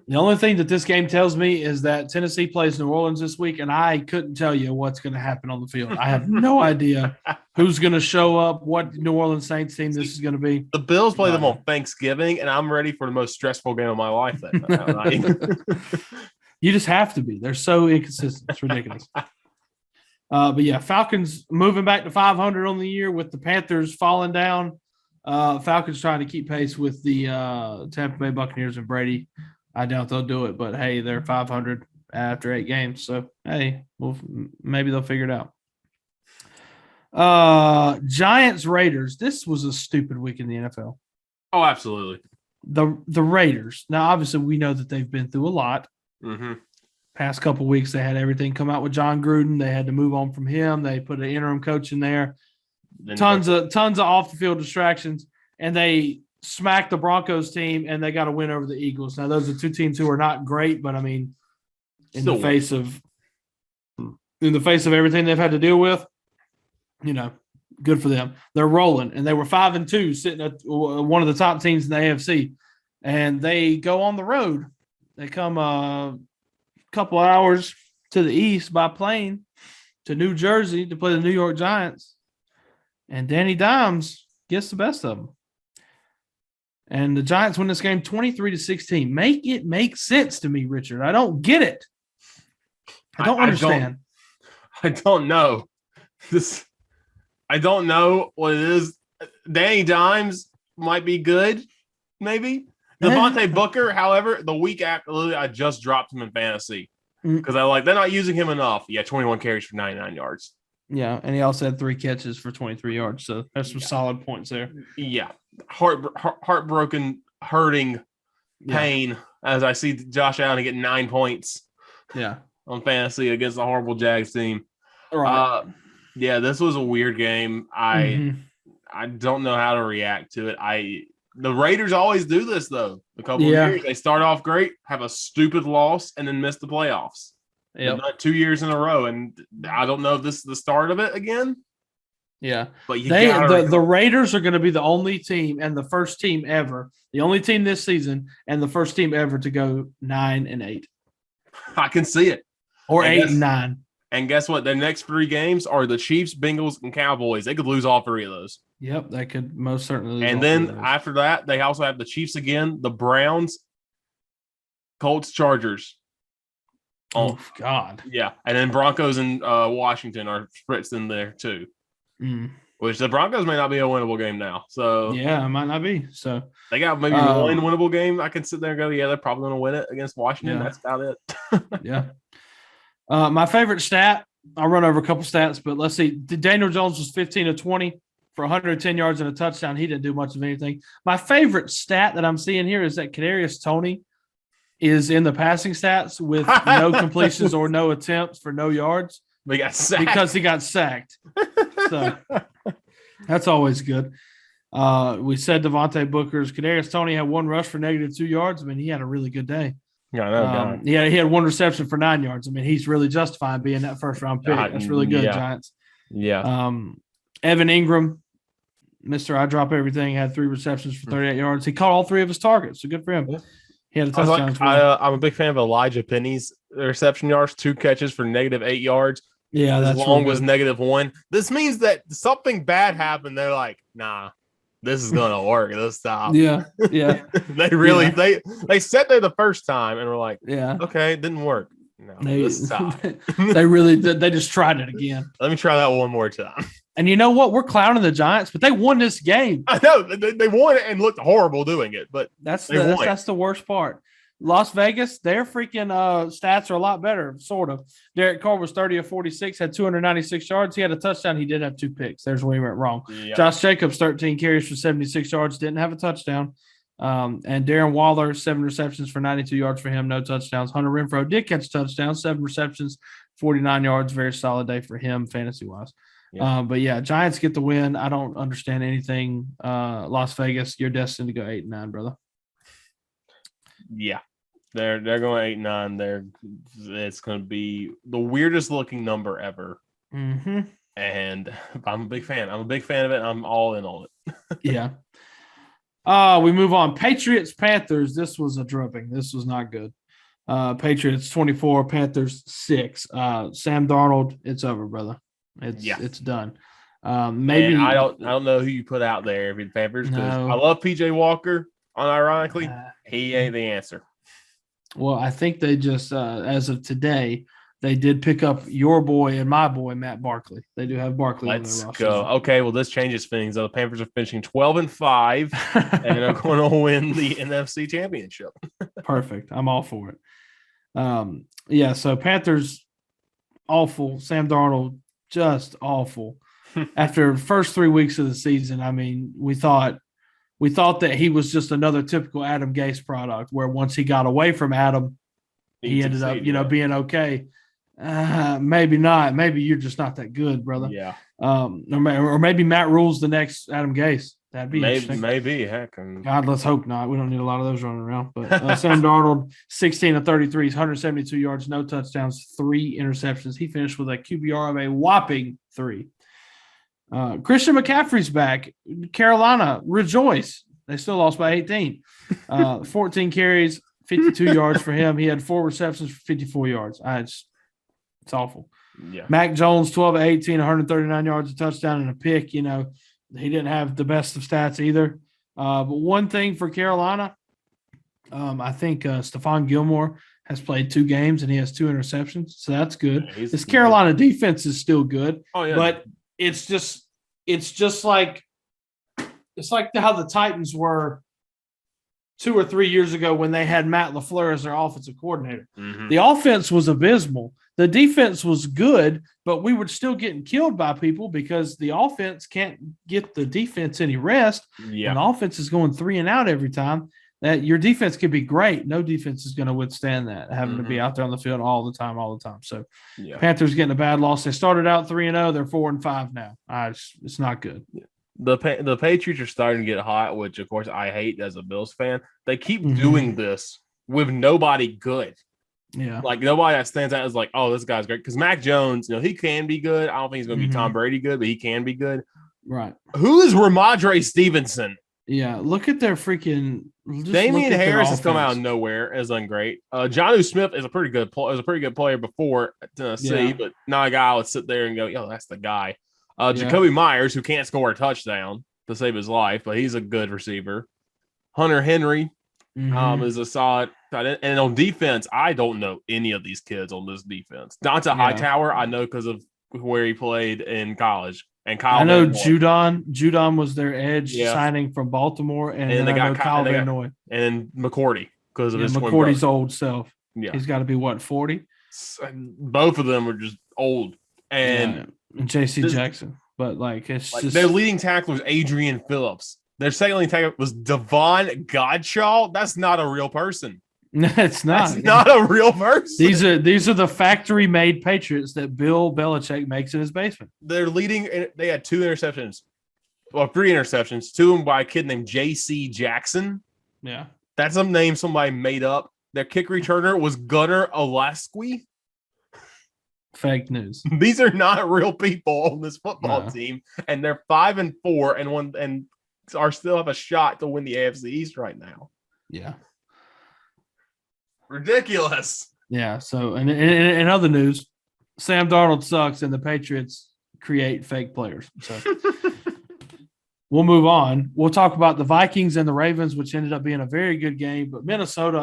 S2: The only thing that this game tells me is that Tennessee plays New Orleans this week, and I couldn't tell you what's going to happen on the field. I have no idea who's going to show up, what New Orleans Saints team this is going to be.
S1: The Bills play them on Thanksgiving, and I'm ready for the most stressful game of my life that night.
S2: You just have to be. They're so inconsistent. It's ridiculous. But yeah, Falcons moving back to 500 on the year with the Panthers falling down. Falcons trying to keep pace with the Tampa Bay Buccaneers and Brady. I doubt they'll do it, but hey, they're 500 after 8 games. So, hey, maybe they'll figure it out. Giants Raiders. This was a stupid week in the NFL.
S1: Oh, absolutely.
S2: The Raiders. Now, obviously, we know that they've been through a lot.
S1: Mm-hmm.
S2: Past couple of weeks, they had everything come out with John Gruden. They had to move on from him. They put an interim coach in there. Tons of off the field distractions, and they smacked the Broncos team, and they got a win over the Eagles. Now, those are 2 teams who are not great, but I mean, in the face of everything they've had to deal with, good for them. They're rolling, and they were 5-2, sitting at one of the top teams in the AFC, and they go on the road. They come a couple hours to the east by plane to New Jersey to play the New York Giants. And Danny Dimes gets the best of them. And the Giants win this game 23-16. Make it make sense to me, Richard. I don't get it. I don't understand.
S1: I don't know. I don't know what it is. Danny Dimes might be good, maybe. Devontae Booker, however, the week after, I just dropped him in fantasy because they're not using him enough. Yeah, 21 carries for 99 yards.
S2: Yeah, and he also had 3 catches for 23 yards. So there's some solid points there.
S1: Yeah, heartbroken, hurting pain as I see Josh Allen get 9 points.
S2: Yeah,
S1: on fantasy against a horrible Jags team.
S2: Right.
S1: This was a weird game. I don't know how to react to it. The Raiders always do this though. A couple of years they start off great, have a stupid loss, and then miss the playoffs.
S2: Yep.
S1: Not 2 years in a row, and I don't know if this is the start of it again.
S2: Yeah,
S1: but
S2: the Raiders are going to be the only team and the first team ever, the only team this season, and the first team ever to go 9-8.
S1: I can see it.
S2: Or 8-9.
S1: And guess what? Their next 3 games are the Chiefs, Bengals, and Cowboys. They could lose all 3 of those.
S2: Yep, they could most certainly lose.
S1: And then after that, they also have the Chiefs again, the Browns, Colts, Chargers.
S2: Oh, God.
S1: Yeah. And then Broncos and Washington are spritzed in there too. Which the Broncos may not be a winnable game now. So
S2: yeah, it might not be. So
S1: they got maybe one winnable game. I can sit there and go, yeah, they're probably going to win it against Washington. Yeah. That's about it.
S2: Yeah. My favorite stat, I'll run over a couple stats, but let's see. Daniel Jones was 15 of 20 for 110 yards and a touchdown. He didn't do much of anything. My favorite stat that I'm seeing here is that Kadarius Toney is in the passing stats with no completions or no attempts for no yards.
S1: But he got sacked.
S2: Because he got sacked. So that's always good. We said Devontae Booker's Kadarius Toney had 1 rush for -2 yards. I mean, he had a really good day.
S1: Yeah, I know.
S2: He had 1 reception for 9 yards. I mean, he's really justified being that first-round pick. That's really good, Giants.
S1: Yeah.
S2: Evan Ingram, Mr. I Drop Everything, had 3 receptions for 38 yards. He caught all 3 of his targets, so good for him. Yeah. He had a touchdown as well.
S1: I'm a big fan of Elijah Penny's reception yards, 2 catches for -8 yards.
S2: Yeah, that's
S1: long was -1. This means that something bad happened. They're like, nah, this is gonna work. Let's stop.
S2: Yeah.
S1: They sat there the first time and were like,
S2: yeah,
S1: okay, it didn't work. No, let's stop.
S2: They really did. They just tried it again.
S1: Let me try that one more time.
S2: And you know what? We're clowning the Giants, but they won this game.
S1: I know they won it and looked horrible doing it, but
S2: that's the worst part. Las Vegas, their freaking stats are a lot better, sort of. Derek Carr was 30 of 46, had 296 yards. He had a touchdown. He did have 2 picks. There's where he went wrong. Yep. Josh Jacobs, 13 carries for 76 yards, didn't have a touchdown. And Darren Waller, 7 receptions for 92 yards for him, no touchdowns. Hunter Renfrow did catch a touchdown, 7 receptions, 49 yards. Very solid day for him, fantasy-wise. Yeah. But, yeah, Giants get the win. I don't understand anything. Las Vegas, you're destined to go 8-9, brother.
S1: Yeah, they're going 8-9. It's going to be the weirdest looking number ever.
S2: Mm-hmm.
S1: And I'm a big fan. I'm a big fan of it. I'm all in on it.
S2: Yeah. We move on. Patriots, Panthers. This was a drubbing. This was not good. Patriots 24, Panthers 6. Sam Darnold, it's over, brother. It's done. Maybe
S1: and I don't know who you put out there if you're the Panthers because I love PJ Walker. Unironically, he ain't the answer.
S2: Well, I think they just, as of today, they did pick up your boy and my boy, Matt Barkley. They do have Barkley on their roster.
S1: Let's go. Okay, well, this changes things. The Panthers are finishing 12-5, and they're going to win the NFC Championship.
S2: Perfect. I'm all for it. So Panthers, awful. Sam Darnold, just awful. After the first 3 weeks of the season, I mean, we thought that he was just another typical Adam Gase product where once he got away from Adam, he ended up, being okay. Maybe not. Maybe you're just not that good, brother.
S1: Yeah.
S2: Or maybe Matt Rule's the next Adam Gase. That'd be interesting.
S1: Maybe. Heck.
S2: God, let's hope not. We don't need a lot of those running around. But Sam Darnold, 16 of 33, 172 yards, no touchdowns, 3 interceptions. He finished with a QBR of a whopping 3. Christian McCaffrey's back. Carolina, rejoice. They still lost by 18. 14 carries, 52 yards for him. He had 4 receptions for 54 yards. It's awful.
S1: Yeah.
S2: Mac Jones, 12 of 18, 139 yards, a touchdown and a pick. He didn't have the best of stats either. But one thing for Carolina, I think Stephon Gilmore has played 2 games and he has 2 interceptions, so that's good.
S1: Yeah,
S2: This Carolina defense is still good,
S1: yeah.
S2: but it's just like how the Titans were 2 or 3 years ago when they had Matt LaFleur as their offensive coordinator.
S1: Mm-hmm.
S2: The offense was abysmal. The defense was good, but we were still getting killed by people because the offense can't get the defense any rest.
S1: Yeah.
S2: When the offense is going 3 and out every time, that your defense could be great. No defense is going to withstand that, having to be out there on the field all the time. So Panthers getting a bad loss. They started out 3-0. They're 4-5 now. It's not good.
S1: The Patriots are starting to get hot, which of course I hate as a Bills fan. They keep doing this with nobody good.
S2: Yeah.
S1: Like nobody that stands out as like, oh, this guy's great. Because Mac Jones, he can be good. I don't think he's going to be Tom Brady good, but he can be good.
S2: Right.
S1: Who is Ramondre Stevenson?
S2: Yeah. Look at their freaking.
S1: Damian Harris has come out of nowhere as ungreat. Jonnu Smith is a pretty good player before at Tennessee, but now a guy would sit there and go, yo, that's the guy. Jacoby Myers, who can't score a touchdown to save his life, but he's a good receiver. Hunter Henry is a solid. And on defense, I don't know any of these kids on this defense. Dante Hightower, I know because of where he played in college. And Kyle
S2: I know
S1: Van
S2: Judon was their edge signing from Baltimore, and then I know Kyle Van Noy.
S1: And McCourty because of his
S2: McCourty's old self.
S1: Yeah.
S2: He's got to be, 40?
S1: Both of them are just old. And
S2: J.C. Jackson. But, it's just...
S1: Their leading tackler was Adrian Phillips. Their second leading tackler was Devon Godshaw. That's not a real person.
S2: No, it's not.
S1: That's not a real person.
S2: These are the factory-made Patriots that Bill Belichick makes in his basement.
S1: Their leading... They had 2 interceptions. Well, 3 interceptions. 2 of them by a kid named J.C. Jackson.
S2: Yeah.
S1: That's some name somebody made up. Their kick returner was Gunnar Olasky.
S2: Fake news.
S1: These are not real people on this football team, and they're 5-4 and are still have a shot to win the AFC East right now.
S2: Yeah,
S1: ridiculous.
S2: Yeah. So, and in other news, Sam Darnold sucks, and the Patriots create fake players. So we'll move on. We'll talk about the Vikings and the Ravens, which ended up being a very good game. But Minnesota,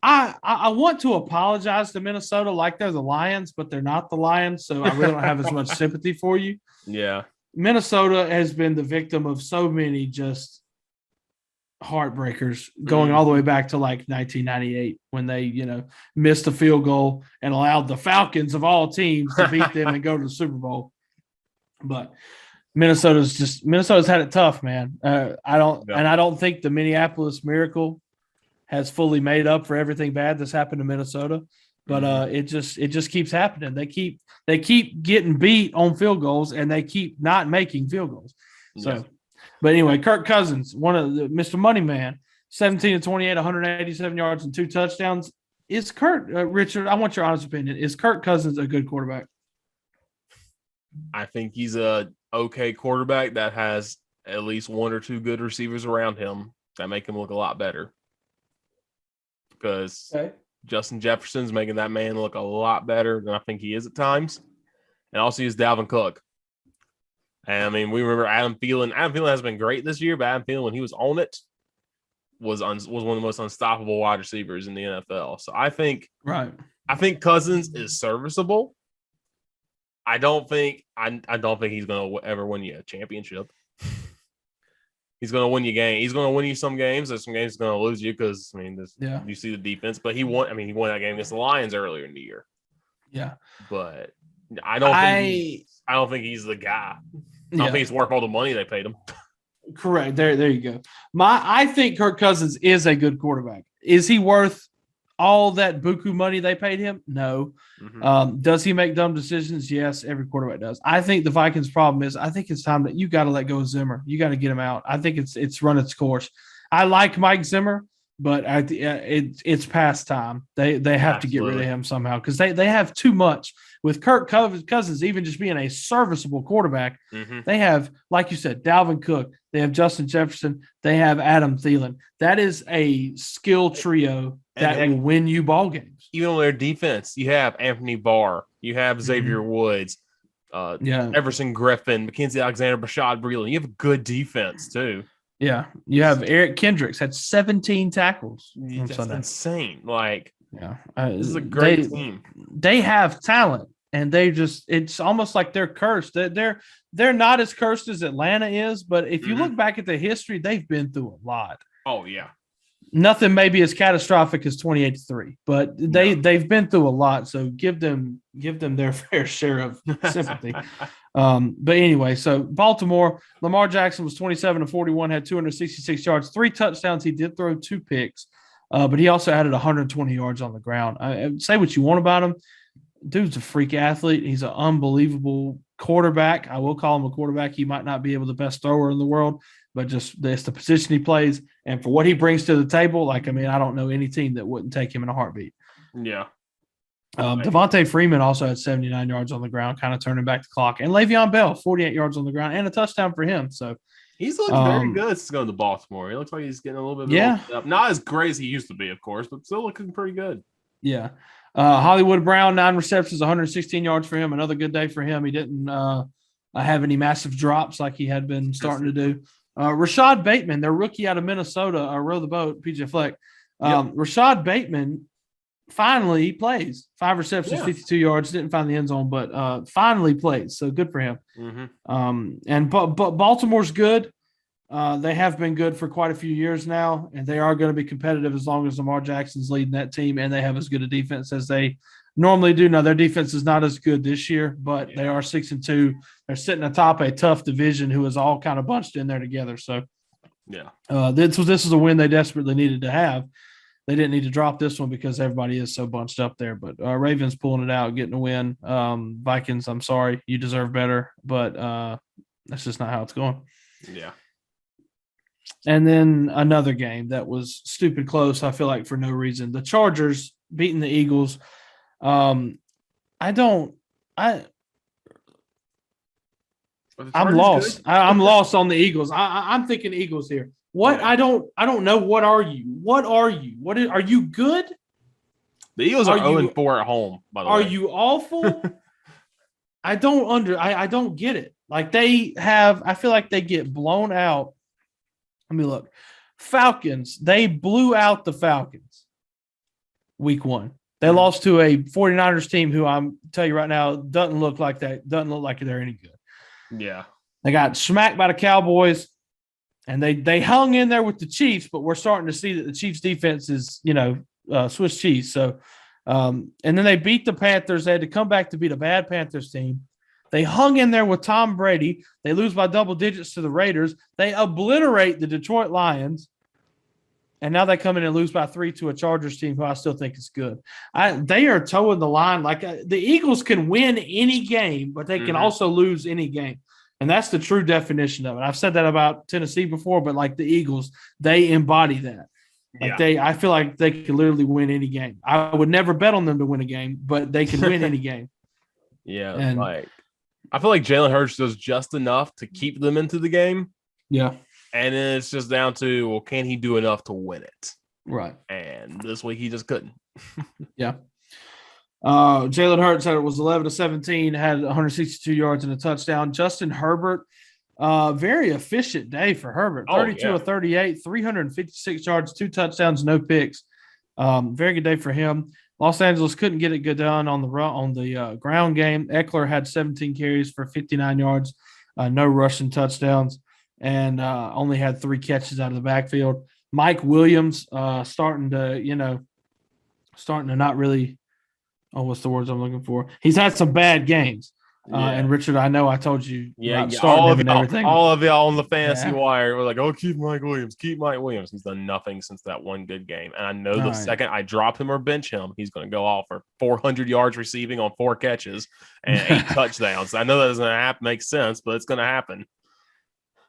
S2: I want to apologize to Minnesota like they're the Lions, but they're not the Lions, so I really don't have as much sympathy for you.
S1: Yeah.
S2: Minnesota has been the victim of so many just heartbreakers going all the way back to 1998 when they, missed a field goal and allowed the Falcons of all teams to beat them and go to the Super Bowl. But Minnesota's had it tough, man. I don't think the Minneapolis Miracle has fully made up for everything bad that's happened to Minnesota, but it just keeps happening. They keep getting beat on field goals and they keep not making field goals. So, but anyway, Kirk Cousins, one of the Mr. Money Man, 17-28, 187 yards and 2 touchdowns. Is Kirk Richard? I want your honest opinion. Is Kirk Cousins a good quarterback?
S1: I think he's a okay quarterback that has at least 1 or 2 good receivers around him that make him look a lot better. Because Justin Jefferson's making that man look a lot better than I think he is at times. And also he's Dalvin Cook. And I mean, we remember Adam Thielen. Adam Thielen has been great this year, but Adam Thielen, when he was on it, was one of the most unstoppable wide receivers in the NFL. So I think Cousins is serviceable. I don't think he's going to ever win you a championship. He's going to win you game. He's going to win you some games. There's some games he's going to lose you because, you see the defense. But he won that game against the Lions earlier in the year. Yeah. But I don't think he's the guy. I don't think he's worth all the money they paid him.
S2: Correct. There you go. I think Kirk Cousins is a good quarterback. Is he worth all that buku money they paid him? No. Mm-hmm. Does he make dumb decisions? Yes, every quarterback does. I think the Vikings' problem is I think it's time that you got to let go of Zimmer. You got to get him out. I think it's run its course. I like Mike Zimmer, but it's past time. They have to get rid of him somehow because they have too much. With Kirk Cousins even just being a serviceable quarterback, they have, like you said, Dalvin Cook. They have Justin Jefferson. They have Adam Thielen. That is a skill trio that will win you ball games.
S1: Even on their defense, you have Anthony Barr. You have Xavier Woods. Everson Griffin, Mackenzie Alexander, Bashad Breeland. You have a good defense, too.
S2: Yeah. You have Eric Kendricks had 17 tackles.
S1: That's insane. Like,
S2: yeah,
S1: this is a great team.
S2: They have talent, and it's almost like they're cursed. They're not as cursed as Atlanta is, but if you look back at the history, they've been through a lot.
S1: Oh, yeah.
S2: Nothing maybe as catastrophic as 28-3, but they've been through a lot. So give them their fair share of sympathy. But anyway, so Baltimore, Lamar Jackson was 27-41, had 266 yards, 3 touchdowns. He did throw 2 picks, but he also added 120 yards on the ground. I say what you want about him. Dude's a freak athlete. He's an unbelievable quarterback. I will call him a quarterback. He might not be able the best thrower in the world, but just it's the position he plays. And for what he brings to the table, I don't know any team that wouldn't take him in a heartbeat.
S1: Yeah.
S2: Devontae Freeman also had 79 yards on the ground, kind of turning back the clock. And Le'Veon Bell, 48 yards on the ground and a touchdown for him. So
S1: he's looking very good since going to Baltimore. He looks like he's getting a little bit up. Not as great as he used to be, of course, but still looking pretty good.
S2: Yeah. Hollywood Brown, 9 receptions, 116 yards for him. Another good day for him. He didn't have any massive drops like he had been starting to do. Rashad Bateman, their rookie out of Minnesota, row the boat, PJ Fleck. Rashad Bateman finally plays. 5 receptions, 52 yards. Didn't find the end zone, but finally plays. So good for him. And but Baltimore's good. They have been good for quite a few years now, and they are going to be competitive as long as Lamar Jackson's leading that team, and they have as good a defense as they normally do. Now, their defense is not as good this year, but they are 6-2. They're sitting atop a tough division who is all kind of bunched in there together. So, this is a win they desperately needed to have. They didn't need to drop this one because everybody is so bunched up there. But Ravens pulling it out, getting a win. Vikings, I'm sorry, you deserve better, but that's just not how it's going.
S1: Yeah.
S2: And then another game that was stupid close, I feel like, for no reason. The Chargers beating the Eagles. I'm lost. I'm lost on the Eagles. I'm thinking Eagles here. What? I don't know. What are you? Are you good?
S1: The Eagles are 0-4 at home, by the way.
S2: Are you awful? I don't get it. Like I feel like they get blown out. Let me look. Falcons, they blew out the Falcons week 1. They lost to a 49ers team who I'm tell you right now doesn't look like they're any good.
S1: Yeah.
S2: They got smacked by the Cowboys, and they hung in there with the Chiefs, but we're starting to see that the Chiefs defense is, Swiss cheese. So and then they beat the Panthers. They had to come back to beat a bad Panthers team. They hung in there with Tom Brady. They lose by double digits to the Raiders. They obliterate the Detroit Lions. And now they come in and lose by 3 to a Chargers team who I still think is good. They are towing the line. Like the Eagles can win any game, but they can also lose any game. And that's the true definition of it. I've said that about Tennessee before, but like the Eagles, they embody that. Like I feel like they can literally win any game. I would never bet on them to win a game, but they can win any game.
S1: Yeah, and I feel like Jalen Hurts does just enough to keep them into the game.
S2: Yeah.
S1: And then it's just down to, well, can he do enough to win it?
S2: Right.
S1: And this week he just couldn't.
S2: Yeah. Jalen Hurts was 11-17, had 162 yards and a touchdown. Justin Herbert, very efficient day for Herbert. 32 of 38, 356 yards, 2 touchdowns, no picks. Very good day for him. Los Angeles couldn't get it good done on the ground game. Eckler had 17 carries for 59 yards, no rushing touchdowns, and only had 3 catches out of the backfield. Mike Williams starting to not really – what's the words I'm looking for? He's had some bad games. And Richard, I know I told you
S1: all of y'all on the fantasy wire were like, "Oh, keep Mike Williams. He's done nothing since that one good game, and I know the second I drop him or bench him, he's going to go off for 400 yards receiving on 4 catches and 8 touchdowns. I know that doesn't make sense, but it's going to happen.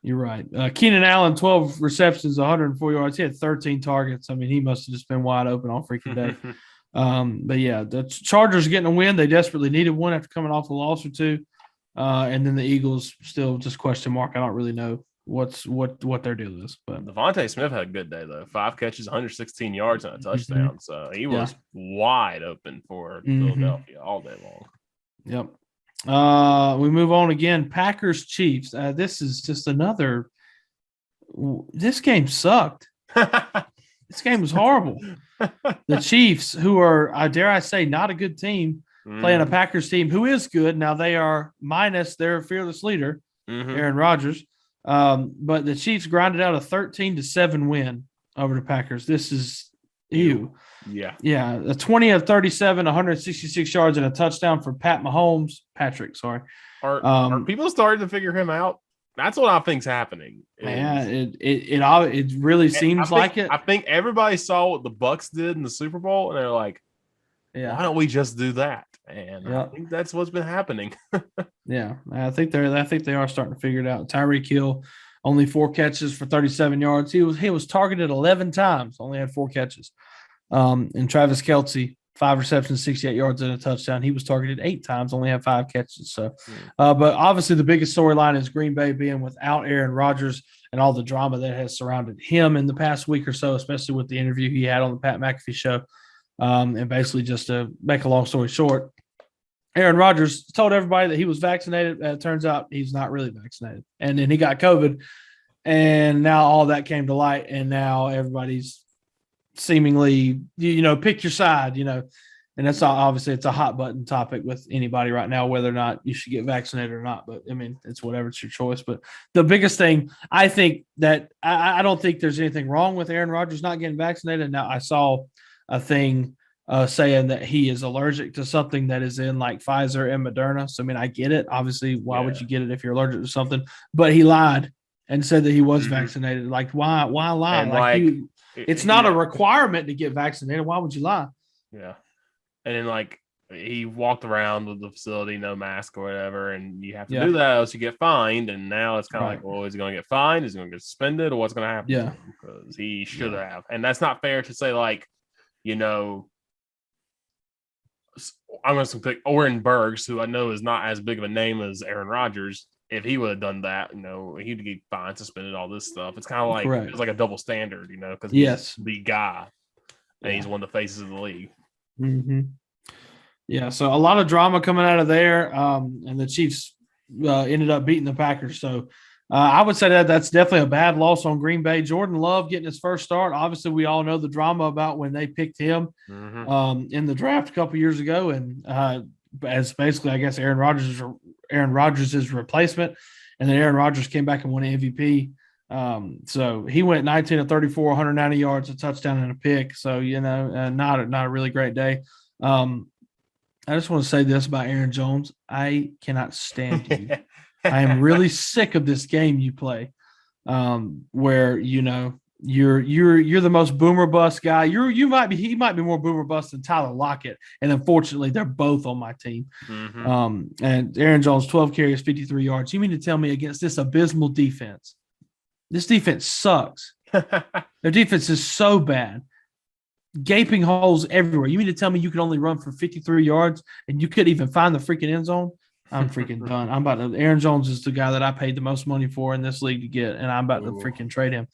S2: You're right. Keenan Allen, 12 receptions, 104 yards. He had 13 targets. I mean, he must have just been wide open all freaking day. But yeah, the Chargers getting a win. They desperately needed one after coming off a loss or 2. And then the Eagles still just question mark. I don't really know what their deal is. But
S1: Devontae Smith had a good day though. 5 catches, 116 yards and a touchdown. So he was wide open for Philadelphia all day long.
S2: Yep. We move on again. Packers Chiefs. This is just another this game sucked. This game was horrible. The Chiefs, who are, dare I say, not a good team, playing a Packers team who is good. Now they are minus their fearless leader, Aaron Rodgers. But the Chiefs grinded out a 13-7 win over the Packers. This is ew.
S1: Yeah.
S2: A 20 of 37, 166 yards and a touchdown for Patrick.
S1: Are people starting to figure him out? That's what I think's happening.
S2: It really seems like it.
S1: I think everybody saw what the Bucs did in the Super Bowl, and they're like, why don't we just do that? And I think that's what's been happening.
S2: I think they are starting to figure it out. Tyreek Hill, only 4 catches for 37 yards. He was targeted 11 times, only had 4 catches. And Travis Kelce, 5 receptions, 68 yards and a touchdown. He was targeted 8 times, only had 5 catches. So, but obviously the biggest storyline is Green Bay being without Aaron Rodgers and all the drama that has surrounded him in the past week or so, especially with the interview he had on the Pat McAfee show. And basically, just to make a long story short, Aaron Rodgers told everybody that he was vaccinated. It turns out he's not really vaccinated. And then he got COVID. And now all that came to light. And now everybody's seemingly, pick your side, and that's obviously it's a hot button topic with anybody right now, whether or not you should get vaccinated or not. But I mean, it's whatever, it's your choice. But the biggest thing, I think that I don't think there's anything wrong with Aaron Rodgers not getting vaccinated. Now I saw a thing saying that he is allergic to something that is in like Pfizer and Moderna. So I mean, I get it. Obviously, why would you get it if you're allergic to something? But he lied and said that he was vaccinated. Like, why lie?
S1: And
S2: it's not a requirement to get vaccinated. Why would you lie?
S1: Yeah. And then he walked around with the facility, no mask or whatever, and you have to do that else you get fined. And now it's kind of like, well, is he going to get fined? Is he going to get suspended, or what's going to happen?
S2: Yeah.
S1: Because he should have. And that's not fair to say, I'm going to pick Oren Burks, who I know is not as big of a name as Aaron Rodgers. If he would have done that, he'd get fined, suspended, all this stuff. It's kind of like it's like a double standard, because he's the guy and he's one of the faces of the league.
S2: Mm-hmm. Yeah, so a lot of drama coming out of there, and the Chiefs ended up beating the Packers. So I would say that's definitely a bad loss on Green Bay. Jordan Love getting his first start. Obviously, we all know the drama about when they picked him in the draft a couple years ago, and as basically, I guess, Aaron Rodgers' replacement, and then Aaron Rodgers came back and won an MVP. So he went 19 of 34, 190 yards, a touchdown and a pick. So, not a really great day. I just want to say this about Aaron Jones. I cannot stand you. I am really sick of this game you play, where you're the most boomer bust guy. He might be more boomer bust than Tyler Lockett, and unfortunately, they're both on my team. And Aaron Jones, 12 carries, 53 yards. You mean to tell me against this abysmal defense? This defense sucks. Their defense is so bad. Gaping holes everywhere. You mean to tell me you can only run for 53 yards and you couldn't even find the freaking end zone? I'm freaking done. Aaron Jones is the guy that I paid the most money for in this league to get, and I'm about to freaking trade him.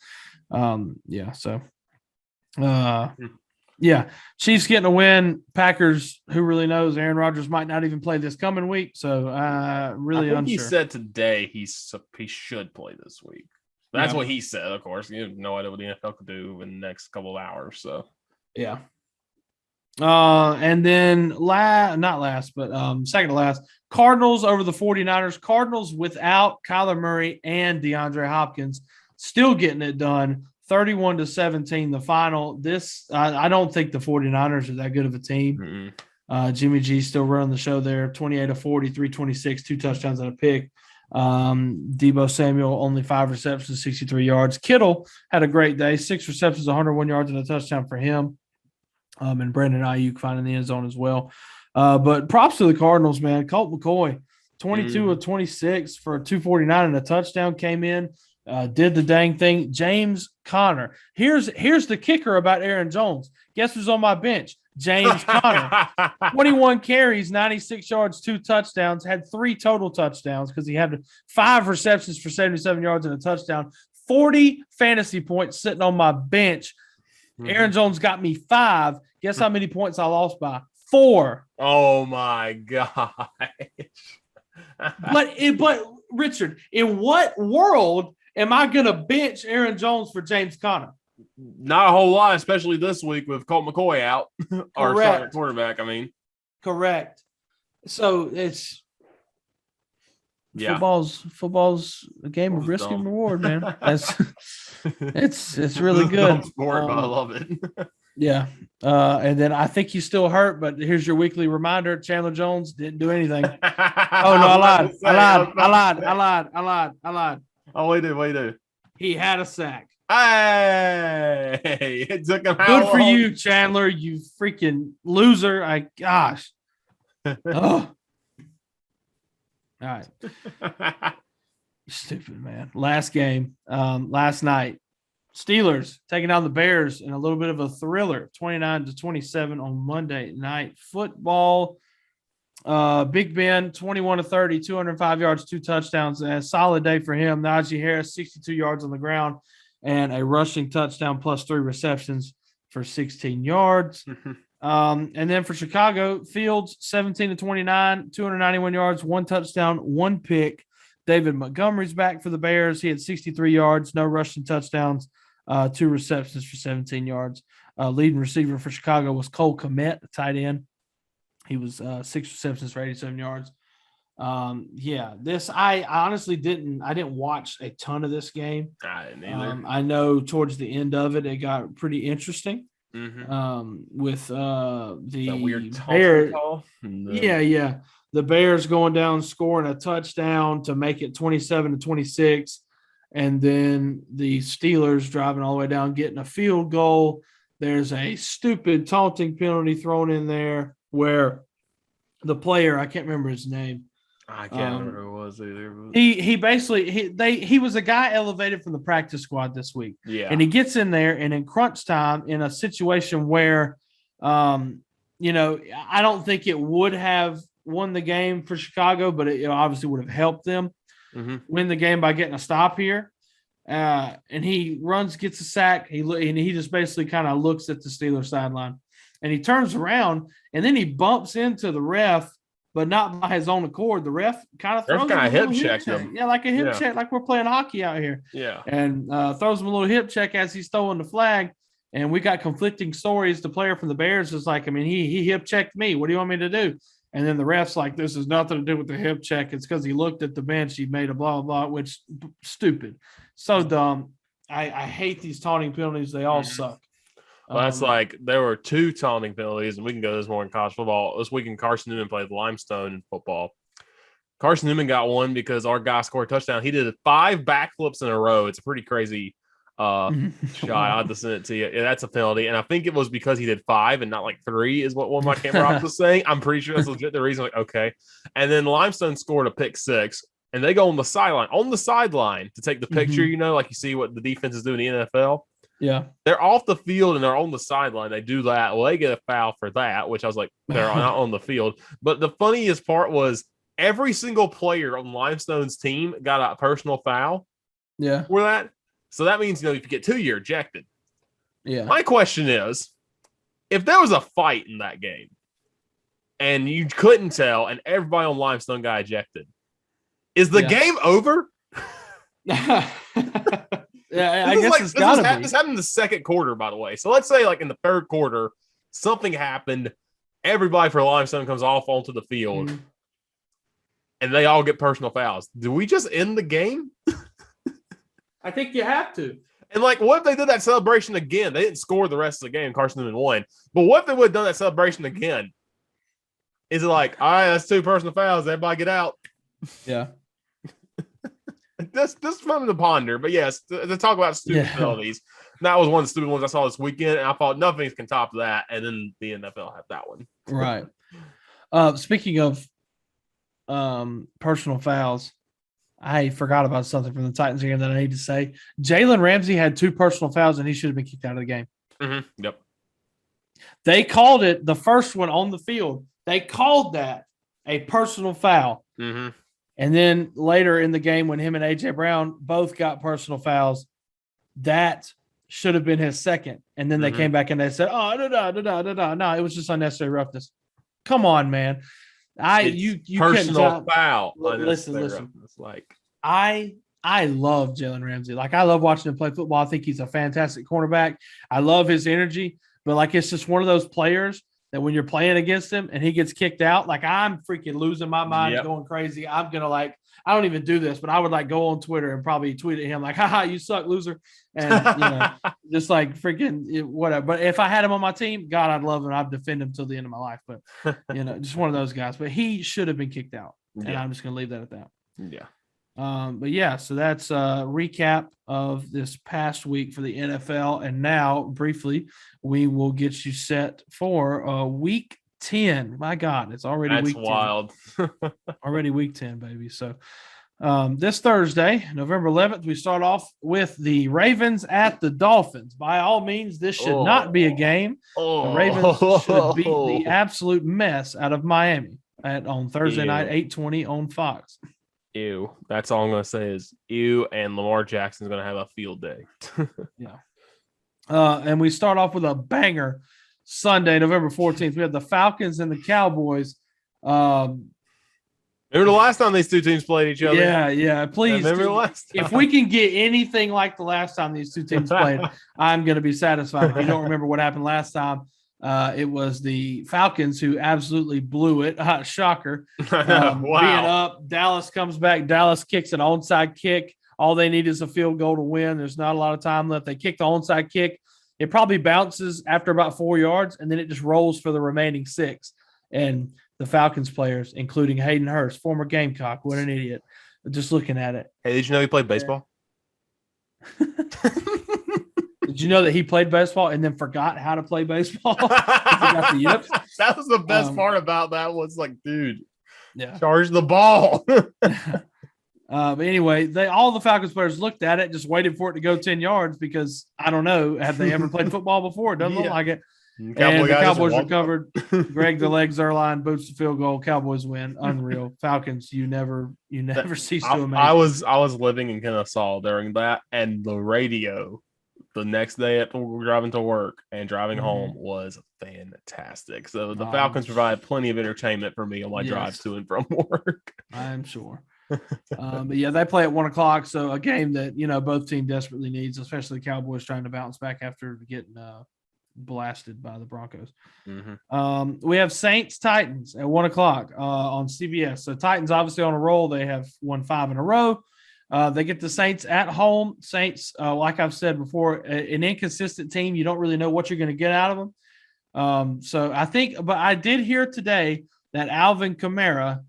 S2: Chiefs getting a win. Packers, who really knows? Aaron Rodgers might not even play this coming week, so really unsure.
S1: He said today he should play this week. That's what he said, of course. You have no idea what the NFL could do in the next couple of hours, so.
S2: Yeah. And then second to last, Cardinals over the 49ers. Cardinals without Kyler Murray and DeAndre Hopkins still getting it done. 31-17, the final. I don't think the 49ers are that good of a team. Jimmy G still running the show there. 28 of 40, 326, 2 touchdowns and a pick. Deebo Samuel, only 5 receptions, 63 yards. Kittle had a great day, 6 receptions, 101 yards and a touchdown for him. And Brandon Ayuk finding the end zone as well. But props to the Cardinals, man. Colt McCoy, 22 of 26 for 249 and a touchdown, came in, did the dang thing. James Conner. Here's the kicker about Aaron Jones. Guess who's on my bench? James Conner. 21 carries, 96 yards, 2 touchdowns, had 3 total touchdowns because he had 5 receptions for 77 yards and a touchdown. 40 fantasy points sitting on my bench. Aaron Jones got me 5. Guess how many points I lost by? 4.
S1: Oh my gosh.
S2: But Richard, in what world Am I going to bench Aaron Jones for James Conner?
S1: Not a whole lot, especially this week with Colt McCoy out. Or starting quarterback, I mean.
S2: Correct. So it's football's a game of risk and reward, man. That's it's really good.
S1: Dumb sport, but I love it.
S2: Yeah. And then I think he's still hurt, but here's your weekly reminder. Chandler Jones didn't do anything. Oh, no, I lied.
S1: Oh, what do you do?
S2: He had a sack.
S1: Hey, it took him
S2: Good for you, Chandler, you freaking loser. Gosh. Oh. All right. Stupid, man. Last game, last night. Steelers taking down the Bears in a little bit of a thriller, 29-27 on Monday Night Football. Big Ben, 21-30, 205 yards, 2 touchdowns. A solid day for him. Najee Harris, 62 yards on the ground and a rushing touchdown plus 3 receptions for 16 yards. And then for Chicago, Fields, 17-29, 291 yards, 1 touchdown, 1 pick. David Montgomery's back for the Bears. He had 63 yards, no rushing touchdowns. 2 receptions for 17 yards. Leading receiver for Chicago was Cole Kmet, the tight end. He was 6 receptions for 87 yards. I honestly didn't watch a ton of this game.
S1: I didn't either.
S2: I know towards the end of it got pretty interesting. With the
S1: weird
S2: Bears.
S1: call.
S2: Yeah. The Bears going down, scoring a touchdown to make it 27-26. And then the Steelers driving all the way down, getting a field goal. There's a stupid taunting penalty thrown in there where the player, I can't remember his name.
S1: I can't remember who it was either. But...
S2: He was a guy elevated from the practice squad this week.
S1: Yeah.
S2: And he gets in there and in crunch time in a situation where, I don't think it would have won the game for Chicago, but it obviously would have helped them win the game by getting a stop here. And he gets a sack. He just basically kind of looks at the Steelers sideline and he turns around and then he bumps into the ref, but not by his own accord. The ref kind of throws him a hip check. Yeah, like a hip check, like we're playing hockey out here.
S1: Yeah.
S2: And throws him a little hip check as he's throwing the flag. And we got conflicting stories. The player from the Bears is like, he hip checked me. What do you want me to do? And then the ref's like, this has nothing to do with the hip check. It's because he looked at the bench. He made a blah, blah, which stupid. So dumb. I hate these taunting penalties. They all suck.
S1: Well, that's there were 2 taunting penalties, and we can go this more in college football. This weekend, Carson Newman played Limestone in football. Carson Newman got one because our guy scored a touchdown. He did 5 backflips in a row. It's a pretty crazy shot. I have to send it to you. Yeah, that's a penalty. And I think it was because he did 5 and not 3 is what one of my camera ops was saying. I'm pretty sure that's legit the reason. Okay. And then Limestone scored a pick 6. And they go on the sideline to take the picture, like you see what the defense is doing in the NFL.
S2: Yeah.
S1: They're off the field and they're on the sideline. They do that. Well, they get a foul for that, which I was like, they're not on the field. But the funniest part was every single player on Limestone's team got a personal foul.
S2: Yeah.
S1: For that. So that means, if you get 2, you're ejected.
S2: Yeah.
S1: My question is, if there was a fight in that game and you couldn't tell and everybody on Limestone got ejected, is the game over?
S2: Yeah, I guess it's got to be.
S1: This happened in the second quarter, by the way. So let's say in the third quarter, something happened. Everybody for Limestone comes off onto the field, and they all get personal fouls. Do we just end the game?
S2: I think you have to.
S1: And what if they did that celebration again? They didn't score the rest of the game. Carson Newman won. But what if they would have done that celebration again? Is it all right, that's 2 personal fouls. Everybody get out.
S2: Yeah.
S1: That's fun to ponder, but yes, to talk about stupid penalties. That was one of the stupid ones I saw this weekend, and I thought nothing can top that. And then the NFL had that one.
S2: Right. Speaking of personal fouls, I forgot about something from the Titans game that I need to say. Jaylen Ramsey had 2 personal fouls, and he should have been kicked out of the game.
S1: Yep.
S2: They called it, the first one on the field, they called that a personal foul. And then later in the game, when him and A.J. Brown both got personal fouls, that should have been his second. And then they came back and they said, no, it was just unnecessary roughness. Come on, man. You
S1: personal foul.
S2: Listen. I I love Jaylen Ramsey. Like, I love watching him play football. I think he's a fantastic cornerback. I love his energy, but like, it's just one of those players that when you're playing against him and he gets kicked out, like, I'm freaking losing my mind, going crazy. I'm going to I don't even do this, but I would go on Twitter and probably tweet at him like, haha, you suck, loser. And, just like freaking whatever. But if I had him on my team, God, I'd love him. I'd defend him till the end of my life. But, just one of those guys. But he should have been kicked out. And I'm just going to leave that at that.
S1: Yeah.
S2: But yeah, so that's a recap of this past week for the NFL. And now, briefly, we will get you set for week 10. My God, it's already week 10.
S1: That's wild.
S2: Already week 10, baby. So this Thursday, November 11th, we start off with the Ravens at the Dolphins. By all means, this should not be a game. The Ravens should beat the absolute mess out of Miami on Thursday night, 8:20 on Fox.
S1: Ew. That's all I'm going to say is ew, and Lamar Jackson's going to have a field day.
S2: Yeah. And we start off with a banger Sunday, November 14th. We have the Falcons and the Cowboys.
S1: Remember the last time these two teams played each other?
S2: Yeah. Please.
S1: Remember the last time?
S2: If we can get anything like the last time these two teams played, I'm going to be satisfied. If you don't remember what happened last time, it was the Falcons who absolutely blew it. Shocker.
S1: Wow.
S2: Being up, Dallas comes back. Dallas kicks an onside kick. All they need is a field goal to win. There's not a lot of time left. They kick the onside kick. It probably bounces after about 4 yards, and then it just rolls for the remaining 6. And the Falcons players, including Hayden Hurst, former Gamecock, what an idiot, just looking at it.
S1: Hey, did you know he played baseball?
S2: Did you know that he played baseball and then forgot how to play baseball? Forgot the yips?
S1: That was the best part about that was dude, charge the ball.
S2: But anyway, all the Falcons players looked at it, just waited for it to go 10 yards because I don't know, have they ever played football before? It doesn't look like it. And the Cowboys recovered. Greg the Leg Zerline boots the field goal. Cowboys win. Unreal. Falcons, you never cease to amaze.
S1: I was living in Kennesaw during that, and the radio the next day driving to work and driving home was fantastic. So the Falcons provide plenty of entertainment for me on my drives to and from work.
S2: I'm sure. But yeah, they play at 1:00. So a game that, both teams desperately needs, especially the Cowboys trying to bounce back after getting blasted by the Broncos. We have Saints Titans at 1:00 on CBS. So Titans obviously on a roll. They have won 5 in a row. They get the Saints at home. Saints, like I've said before, an inconsistent team. You don't really know what you're going to get out of them. So I think, but I did hear today that Alvin Kamara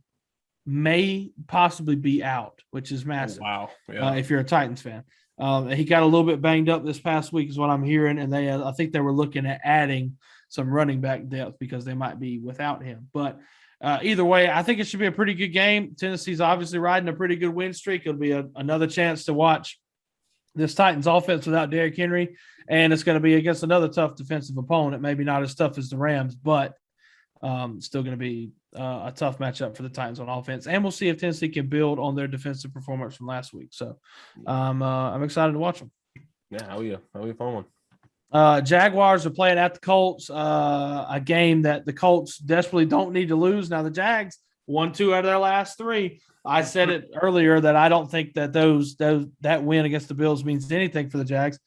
S2: may possibly be out, which is massive.
S1: Wow. Yeah.
S2: If you're a Titans fan. He got a little bit banged up this past week is what I'm hearing. And I think they were looking at adding some running back depth because they might be without him. But either way, I think it should be a pretty good game. Tennessee's obviously riding a pretty good win streak. It'll be another chance to watch this Titans offense without Derrick Henry. And it's going to be against another tough defensive opponent, maybe not as tough as the Rams, but still going to be a tough matchup for the Titans on offense. And we'll see if Tennessee can build on their defensive performance from last week. So I'm excited to watch them.
S1: Yeah, that'll be a fun one.
S2: Jaguars are playing at the Colts, a game that the Colts desperately don't need to lose. Now the Jags won 2 out of their last 3. I said it earlier that I don't think that that win against the Bills means anything for the Jags,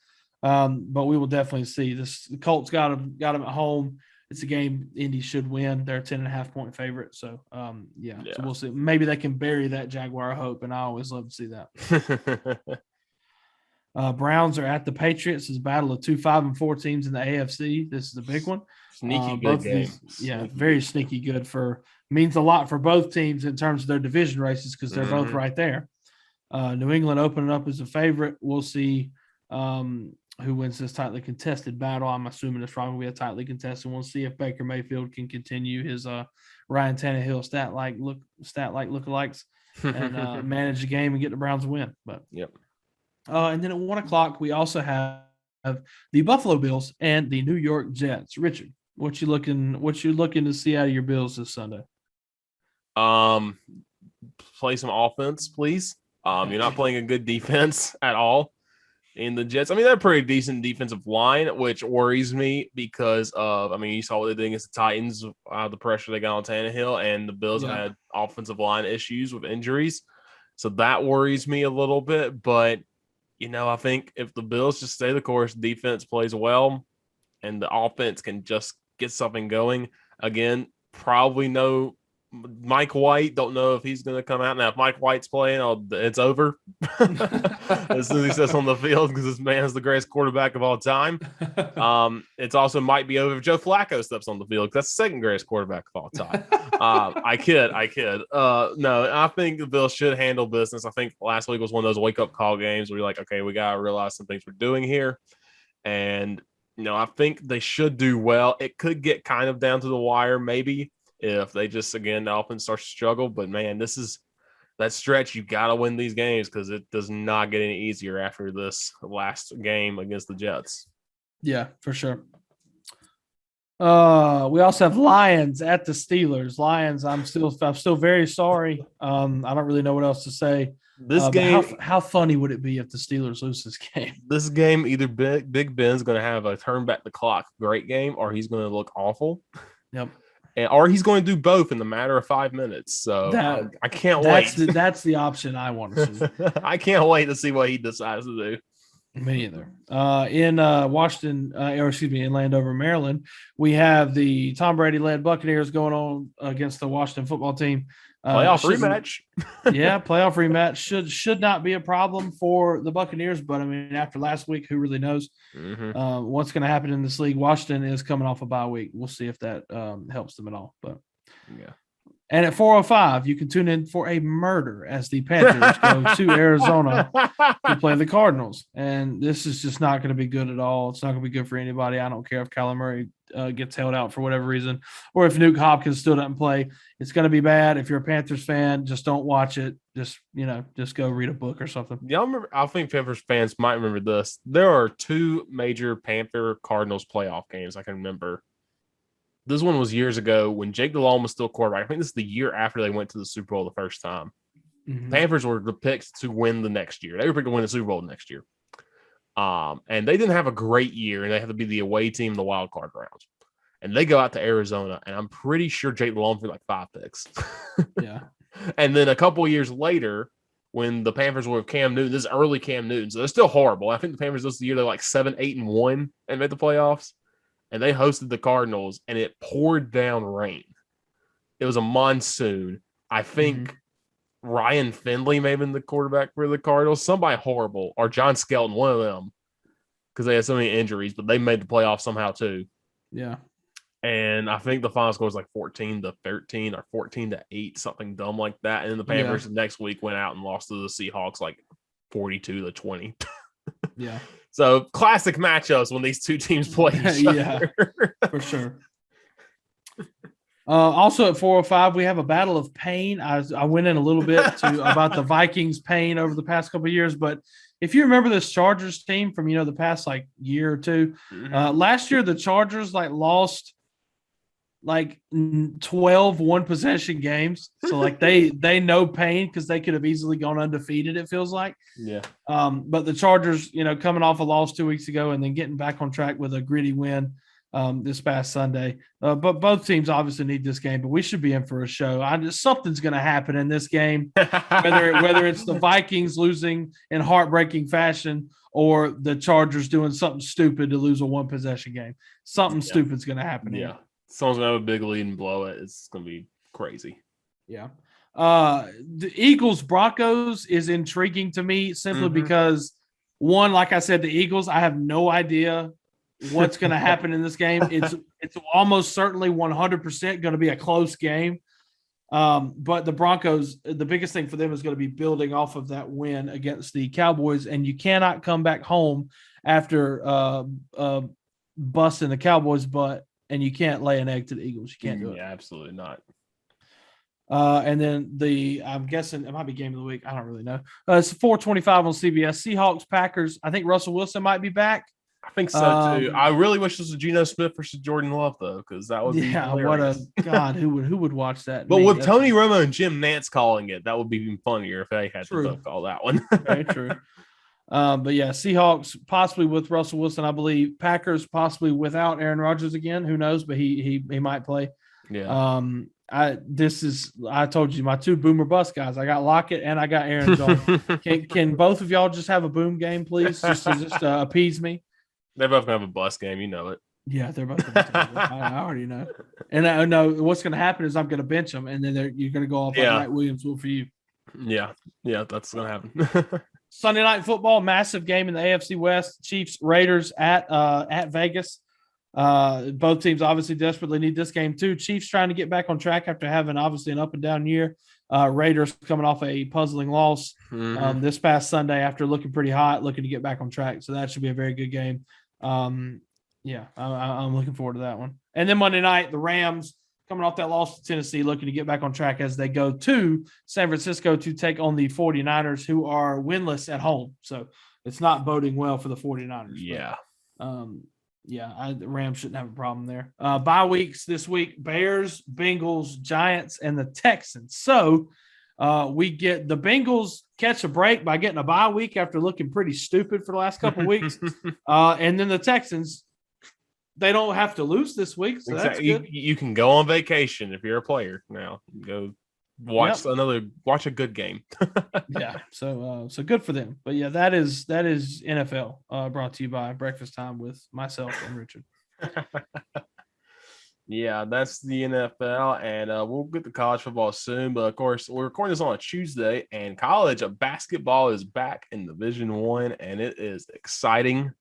S2: but we will definitely see. The Colts got them at home. It's a game Indy should win. They're a 10.5-point favorite. So, so we'll see. Maybe they can bury that Jaguar hope, and I always love to see that. Browns are at the Patriots. It's a battle of 2 5-4 teams in the AFC. This is a big one.
S1: Sneaky good game.
S2: Very sneaky good means a lot for both teams in terms of their division races because they're both right there. New England opening up as a favorite. We'll see who wins this tightly contested battle. I'm assuming it's probably going to be a tightly contested. We'll see if Baker Mayfield can continue his Ryan Tannehill stat-like lookalikes and manage the game and get the Browns a win. But and then at 1:00, we also have the Buffalo Bills and the New York Jets. Richard, what you looking to see out of your Bills this Sunday?
S1: Play some offense, please. You're not playing a good defense at all. In the Jets, they're a pretty decent defensive line, which worries me because of, you saw what they did against the Titans, the pressure they got on Tannehill, and the Bills had offensive line issues with injuries. So that worries me a little bit. But, I think if the Bills just stay the course, defense plays well, and the offense can just get something going, again, probably no Mike White. Don't know if he's going to come out. Now, if Mike White's playing, it's over as soon as he steps on the field, because this man is the greatest quarterback of all time. It's also might be over if Joe Flacco steps on the field, because that's the second greatest quarterback of all time. I kid. No, I think the Bills should handle business. I think last week was one of those wake-up call games where you're like, okay, we got to realize some things we're doing here. And, I think they should do well. It could get kind of down to the wire, maybe, if they just, again, the offense starts to struggle. But, man, this is that stretch. You got to win these games, because it does not get any easier after this last game against the Jets.
S2: Yeah, for sure. We also have Lions at the Steelers. Lions, I'm still very sorry. I don't really know what else to say.
S1: This game,
S2: how funny would it be if the Steelers lose this game?
S1: This game, either Big Ben's going to have a turn back the clock great game, or he's going to look awful.
S2: Yep.
S1: Or he's going to do both in the matter of 5 minutes. So I can't wait.
S2: That's the option I want to see.
S1: I can't wait to see what he decides to do.
S2: Me either. In Washington, in Landover, Maryland, we have the Tom Brady-led Buccaneers going on against the Washington football team.
S1: Playoff rematch.
S2: Playoff rematch should not be a problem for the Buccaneers, but I mean, after last week, who really knows what's going to happen in this league? Washington is coming off a bye week. We'll see if that helps them at all. But
S1: yeah.
S2: And at 4:05, you can tune in for a murder as the Panthers go to Arizona to play the Cardinals. And this is just not going to be good at all. It's not going to be good for anybody. I don't care if Kyler Murray gets held out for whatever reason, or if Nuke Hopkins still doesn't play. It's going to be bad. If you're a Panthers fan, just don't watch it. Just go read a book or something.
S1: Y'all remember? I think Panthers fans might remember this. There are 2 major Panther Cardinals playoff games I can remember. This one was years ago when Jake Delhomme was still quarterback. I think this is the year after they went to the Super Bowl the first time. Mm-hmm. Panthers were the picks to win the next year. They were picked to win the Super Bowl next year. And they didn't have a great year, and they had to be the away team in the wild card round. And they go out to Arizona, and I'm pretty sure Jake Delhomme threw like 5 picks.
S2: Yeah.
S1: And then a couple of years later, when the Panthers were with Cam Newton, this is early Cam Newton, so they're still horrible. I think the Panthers this year they're like 7-8-1 and made the playoffs. And they hosted the Cardinals, and it poured down rain. It was a monsoon. I think Ryan Finley may have been the quarterback for the Cardinals. Somebody horrible, or John Skelton, one of them, because they had so many injuries, but they made the playoffs somehow too.
S2: Yeah.
S1: And I think the final score was like 14-13 or 14-8, something dumb like that. And then the Panthers next week went out and lost to the Seahawks like 42-20.
S2: Yeah.
S1: So classic matchups when these 2 teams play each other.
S2: For sure. Also at 4:05, we have a battle of pain. I went in a little bit about the Vikings' pain over the past couple of years, but if you remember this Chargers team from the past like year or two, last year the Chargers lost 12 one-possession games. So they know pain because they could have easily gone undefeated, it feels like.
S1: Yeah.
S2: But the Chargers, coming off a loss 2 weeks ago and then getting back on track with a gritty win this past Sunday. But both teams obviously need this game, but we should be in for a show. Something's going to happen in this game, whether it's the Vikings losing in heartbreaking fashion or the Chargers doing something stupid to lose a one-possession game. Something stupid's going to happen.
S1: Yeah. Someone's going to have a big lead and blow it. It's going to be crazy.
S2: Yeah. The Eagles-Broncos is intriguing to me simply because, one, like I said, the Eagles, I have no idea what's going to happen in this game. It's almost certainly 100% going to be a close game. But the Broncos, the biggest thing for them is going to be building off of that win against the Cowboys, and you cannot come back home after busting the Cowboys' butt. And you can't lay an egg to the Eagles. You can't do it.
S1: Yeah, absolutely not.
S2: And then I'm guessing it might be game of the week. I don't really know. It's 4:25 on CBS. Seahawks, Packers. I think Russell Wilson might be back.
S1: I think so too. I really wish this was Geno Smith versus Jordan Love though, because that would be hilarious.
S2: What a God. Who would watch that?
S1: But with Tony Romo and Jim Nantz calling it, that would be even funnier if they had to call that one.
S2: Very true. But yeah, Seahawks possibly with Russell Wilson, I believe. Packers possibly without Aaron Rodgers again. Who knows? But he might play.
S1: Yeah.
S2: I told you my two boomer bust guys. I got Lockett and I got Aaron Jones. Can both of y'all just have a boom game, please? Just to appease me.
S1: They're both gonna have a bust game, you know it.
S2: Yeah, they're both gonna be terrible. I already know. And I know what's gonna happen is I'm gonna bench them, and then you're gonna go off like Mike Williams will for you.
S1: Yeah, that's gonna happen.
S2: Sunday night football, massive game in the AFC West. Chiefs Raiders at Vegas. Both teams obviously desperately need this game too. Chiefs trying to get back on track after having obviously an up and down year. Raiders coming off a puzzling loss this past Sunday after looking pretty hot, looking to get back on track. So that should be a very good game. I'm looking forward to that one. And then Monday night, the Rams coming off that loss to Tennessee, looking to get back on track as they go to San Francisco to take on the 49ers, who are winless at home. So it's not boding well for the 49ers.
S1: Yeah.
S2: The Rams shouldn't have a problem there. Bye weeks this week: Bears, Bengals, Giants, and the Texans. So we get the Bengals catch a break by getting a bye week after looking pretty stupid for the last couple of weeks. And then the Texans, they don't have to lose this week. So
S1: exactly. That's good. You can go on vacation if you're a player now. Go watch a good game.
S2: Yeah. So good for them. But yeah, that is NFL brought to you by Breakfast Time with myself and Richard.
S1: Yeah, that's the NFL, and we'll get to college football soon. But of course, we're recording this on a Tuesday, and college basketball is back in Division I, and it is exciting.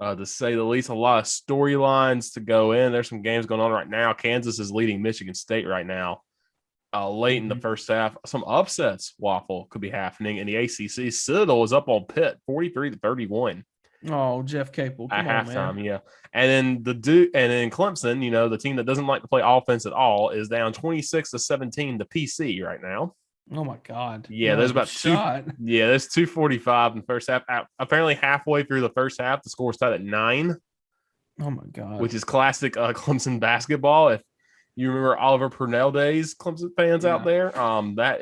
S1: To say the least. A lot of storylines to go in. There's some games going on right now. Kansas is leading Michigan State right now. Late in the first half, some upsets, Waffle, could be happening in the ACC. Citadel is up on Pitt, 43-31.
S2: Oh, Jeff Capel,
S1: at halftime, man. Yeah. And then Clemson, the team that doesn't like to play offense at all, is down 26-17 to PC right now.
S2: Oh my God!
S1: Yeah, there's about there's 2:45 in the first half. Apparently, halfway through the first half, the score started at 9.
S2: Oh my God!
S1: Which is classic Clemson basketball. If you remember Oliver Purnell days, Clemson fans out there, that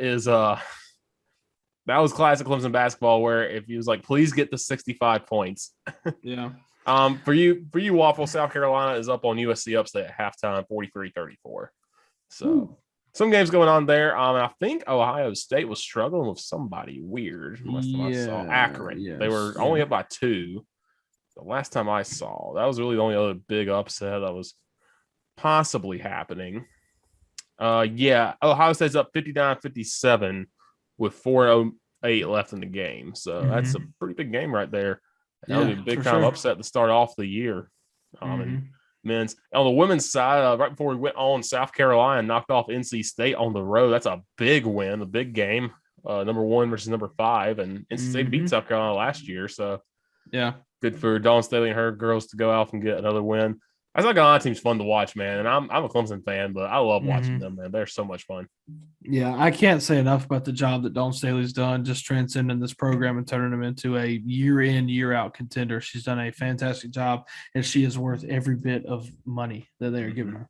S1: was classic Clemson basketball. Where if he was like, please get to 65 points.
S2: Yeah.
S1: For you, Waffle, South Carolina is up on USC upstate at halftime, 43-34. So. Ooh. Some games going on there. I think Ohio State was struggling with somebody weird. I saw Akron. Yes, they were only up by 2. The last time I saw, that was really the only other big upset that was possibly happening. Ohio State's up 59-57 with 4:08 left in the game. So that's a pretty big game right there. That would be a big time upset to start off the year. And men's on the women's side, right before we went on, South Carolina knocked off NC State on the road. That's a big win, a big game. Number 1 versus number 5, and NC State beat South Carolina last year. So
S2: yeah,
S1: good for Dawn Staley and her girls to go out and get another win. I South Carolina team's fun to watch, man, and I'm a Clemson fan, but I love watching them, man. They're so much fun.
S2: Yeah, I can't say enough about the job that Dawn Staley's done, just transcending this program and turning them into a year-in, year-out contender. She's done a fantastic job, and she is worth every bit of money that they are giving her.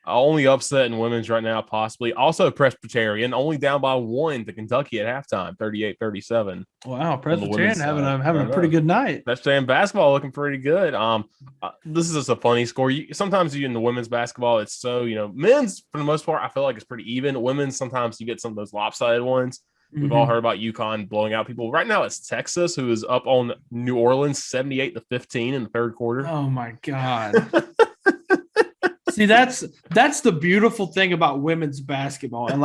S1: Only upset in women's right now, possibly. Also, Presbyterian only down by 1 to Kentucky at halftime, 38-37.
S2: Wow, Presbyterian having a pretty good night.
S1: Presbyterian basketball looking pretty good. This is just a funny score. Sometimes in the women's basketball, it's so men's for the most part, I feel like it's pretty even. Women's sometimes you get some of those lopsided ones. We've all heard about UConn blowing out people. Right now, it's Texas who is up on New Orleans 78-15 in the third quarter.
S2: Oh my God. See, that's the beautiful thing about women's basketball. And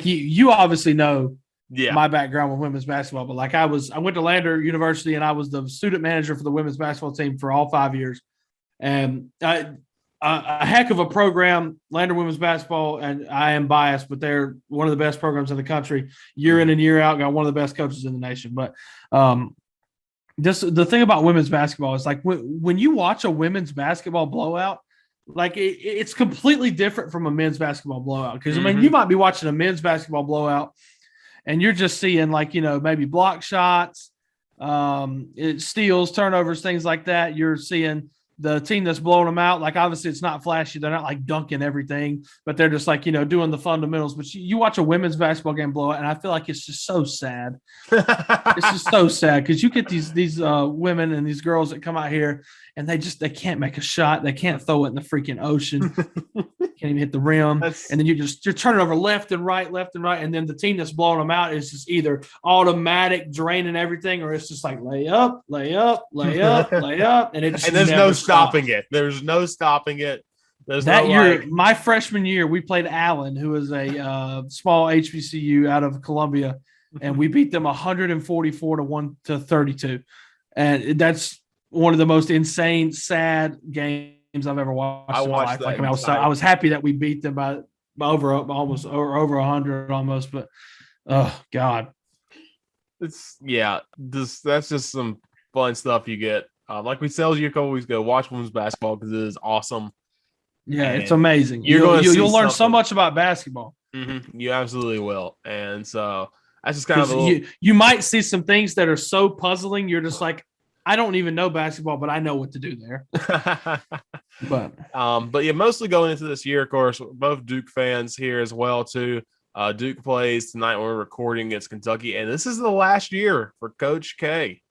S2: you obviously know my background with women's basketball, but I went to Lander University and I was the student manager for the women's basketball team for all 5 years. And a heck of a program, Lander women's basketball, and I am biased, but they're one of the best programs in the country, year in and year out, got one of the best coaches in the nation. But just the thing about women's basketball is when you watch a women's basketball blowout, it's completely different from a men's basketball blowout. Because you might be watching a men's basketball blowout and you're just seeing maybe block shots, steals, turnovers, things like that. You're seeing the team that's blowing them out. Obviously it's not flashy. They're not dunking everything, but they're just doing the fundamentals. But you watch a women's basketball game blowout, and I feel like it's just so sad. It's just so sad because you get these women and these girls that come out here and they can't make a shot. They can't throw it in the freaking ocean. can't even hit the rim.
S1: That's-
S2: And then you're turning over left and right. And then the team that's blowing them out is just either automatic draining everything, or it's just like lay up. And it just
S1: and there's
S2: never
S1: no stopping
S2: stops.
S1: it. There's no stopping it. There's
S2: That
S1: no,
S2: year,
S1: like,
S2: my freshman year, we played Allen, who is a small HBCU out of Columbia, and we beat them 144-1-32. And that's one of the most insane, sad games I've ever watched in my life.
S1: that
S2: Like, I mean, I was happy that we beat them by over 100 almost, but oh God.
S1: It's that's just some fun stuff you get. Like we tell you, always go watch women's basketball because it is awesome.
S2: Yeah,
S1: And
S2: it's amazing.
S1: You'll
S2: learn so much about basketball.
S1: Mm-hmm. You absolutely will. And so that's just kind of
S2: you might see some things that are so puzzling. You're just like, I don't even know basketball, but I know what to do there. But
S1: yeah, mostly going into this year, of course, both Duke fans here as well too. Duke plays tonight when we're recording against Kentucky, and this is the last year for Coach K.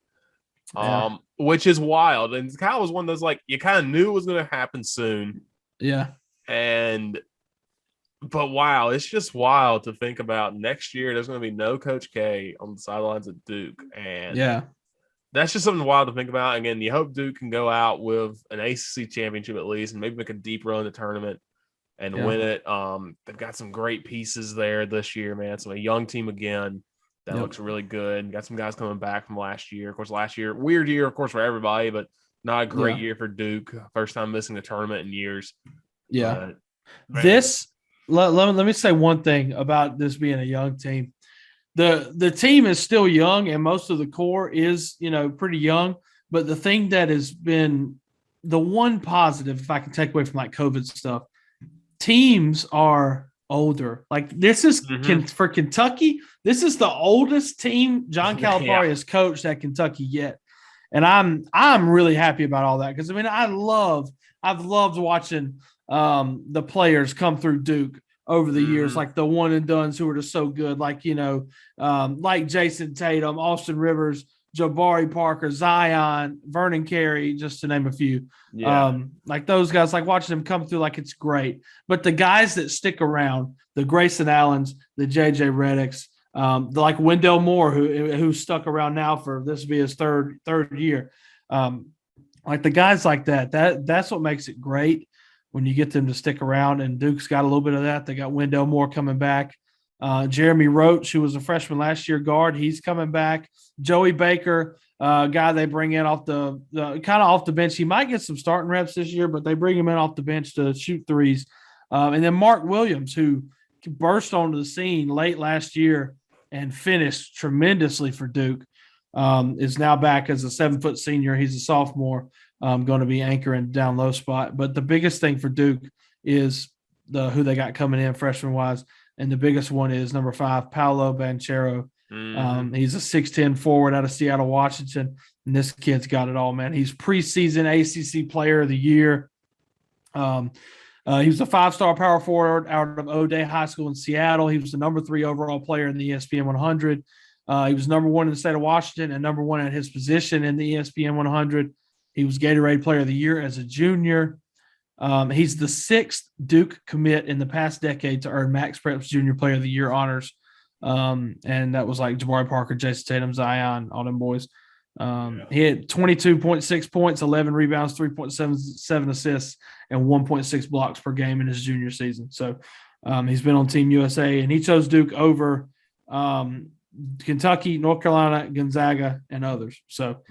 S1: Which is wild. And it kind of was one of those, like, you kind of knew it was going to happen soon.
S2: Yeah.
S1: But wow, it's just wild to think about next year. There's going to be no Coach K on the sidelines at Duke. And
S2: yeah,
S1: that's just something wild to think about. Again, you hope Duke can go out with an ACC championship at least and maybe make a deep run in the tournament and win it. They've got some great pieces there this year, man. So a young team again. That looks really good. Got some guys coming back from last year. Of course, last year, weird year, of course, for everybody, but not a great year for Duke. First time missing the tournament in years.
S2: Yeah. Let me say one thing about this being a young team. The team is still young, and most of the core is, pretty young. But the thing that has been the one positive, if I can take away from like COVID stuff, teams are older. Like this is for Kentucky. This is the oldest team John Calipari has coached at Kentucky yet, and I'm really happy about all that because I mean I've loved watching the players come through Duke over the years, like the one and dones who are just so good, like like Jason Tatum, Austin Rivers, Jabari Parker, Zion, Vernon Carey, just to name a few. Like those guys, like watching them come through, like it's great. But the guys that stick around, the Grayson Allens, the JJ Reddicks, like Wendell Moore, who stuck around now for this will be his third year. Like the guys like that's what makes it great when you get them to stick around. And Duke's got a little bit of that. They got Wendell Moore coming back. Jeremy Roach, who was a freshman last year guard, he's coming back. Joey Baker, guy they bring in off the kind of off the bench. He might get some starting reps this year, but they bring him in off the bench to shoot threes. And then Mark Williams, who burst onto the scene late last year and finished tremendously for Duke, is now back as a 7-foot senior. He's a sophomore, going to be anchoring down low spot. But the biggest thing for Duke is who they got coming in freshman wise. And the biggest one is number 5, Paolo Banchero. He's a 6'10" forward out of Seattle, Washington. And this kid's got it all, man. He's preseason ACC player of the year. He was a 5-star power forward out of O'Day High School in Seattle. He was the number 3 overall player in the ESPN 100. He was number 1 in the state of Washington and number 1 at his position in the ESPN 100. He was Gatorade Player of the Year as a junior. He's the 6th Duke commit in the past decade to earn Max Preps Junior Player of the Year honors. And that was like Jabari Parker, Jason Tatum, Zion, all them boys. He had 22.6 points, 11 rebounds, 3.77 assists, and 1.6 blocks per game in his junior season. So he's been on Team USA, and he chose Duke over Kentucky, North Carolina, Gonzaga, and others. So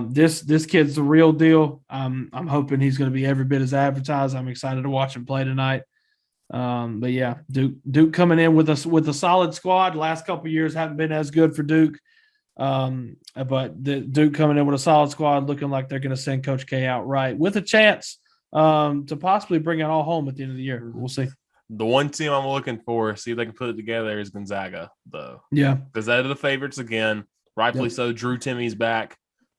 S2: this kid's the real deal. I'm hoping he's going to be every bit as advertised. I'm excited to watch him play tonight. But yeah, Duke coming in with a solid squad. The last couple of years haven't been as good for Duke. But Duke coming in with a solid squad, looking like they're going to send Coach K out right with a chance to possibly bring it all home at the end of the year. We'll see.
S1: The one team I'm looking for, see if they can put it together, is Gonzaga, though.
S2: Yeah.
S1: Because they're the favorites again. Rightfully so. Drew Timmy's back.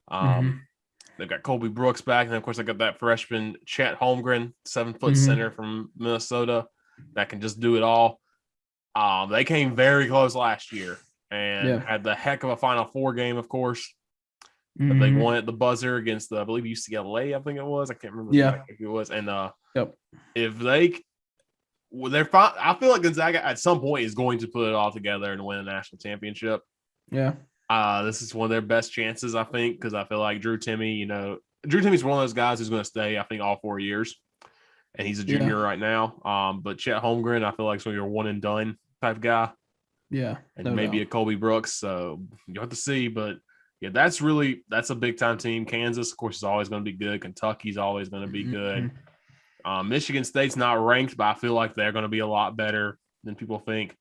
S1: They've got Colby Brooks back. And, then, of course, they got that freshman Chet Holmgren, 7-foot center from Minnesota that can just do it all. They came very close last year and had the heck of a Final Four game, of course. But they won at the buzzer against, I believe, UCLA, I think it was. I can't remember exactly who it was. And if they – well, they're fine. I feel like Gonzaga at some point is going to put it all together and win a national championship.
S2: Yeah.
S1: This is one of their best chances, I think, because I feel like Drew Timmy's one of those guys who's going to stay, I think, all 4 years. And he's a junior right now. But Chet Holmgren, I feel like, is going to be a one and done type guy.
S2: Yeah.
S1: And maybe a Colby Brooks. So you have to see. But yeah, that's a big time team. Kansas, of course, is always going to be good. Kentucky's always going to be good. Michigan State's not ranked, but I feel like they're going to be a lot better than people think.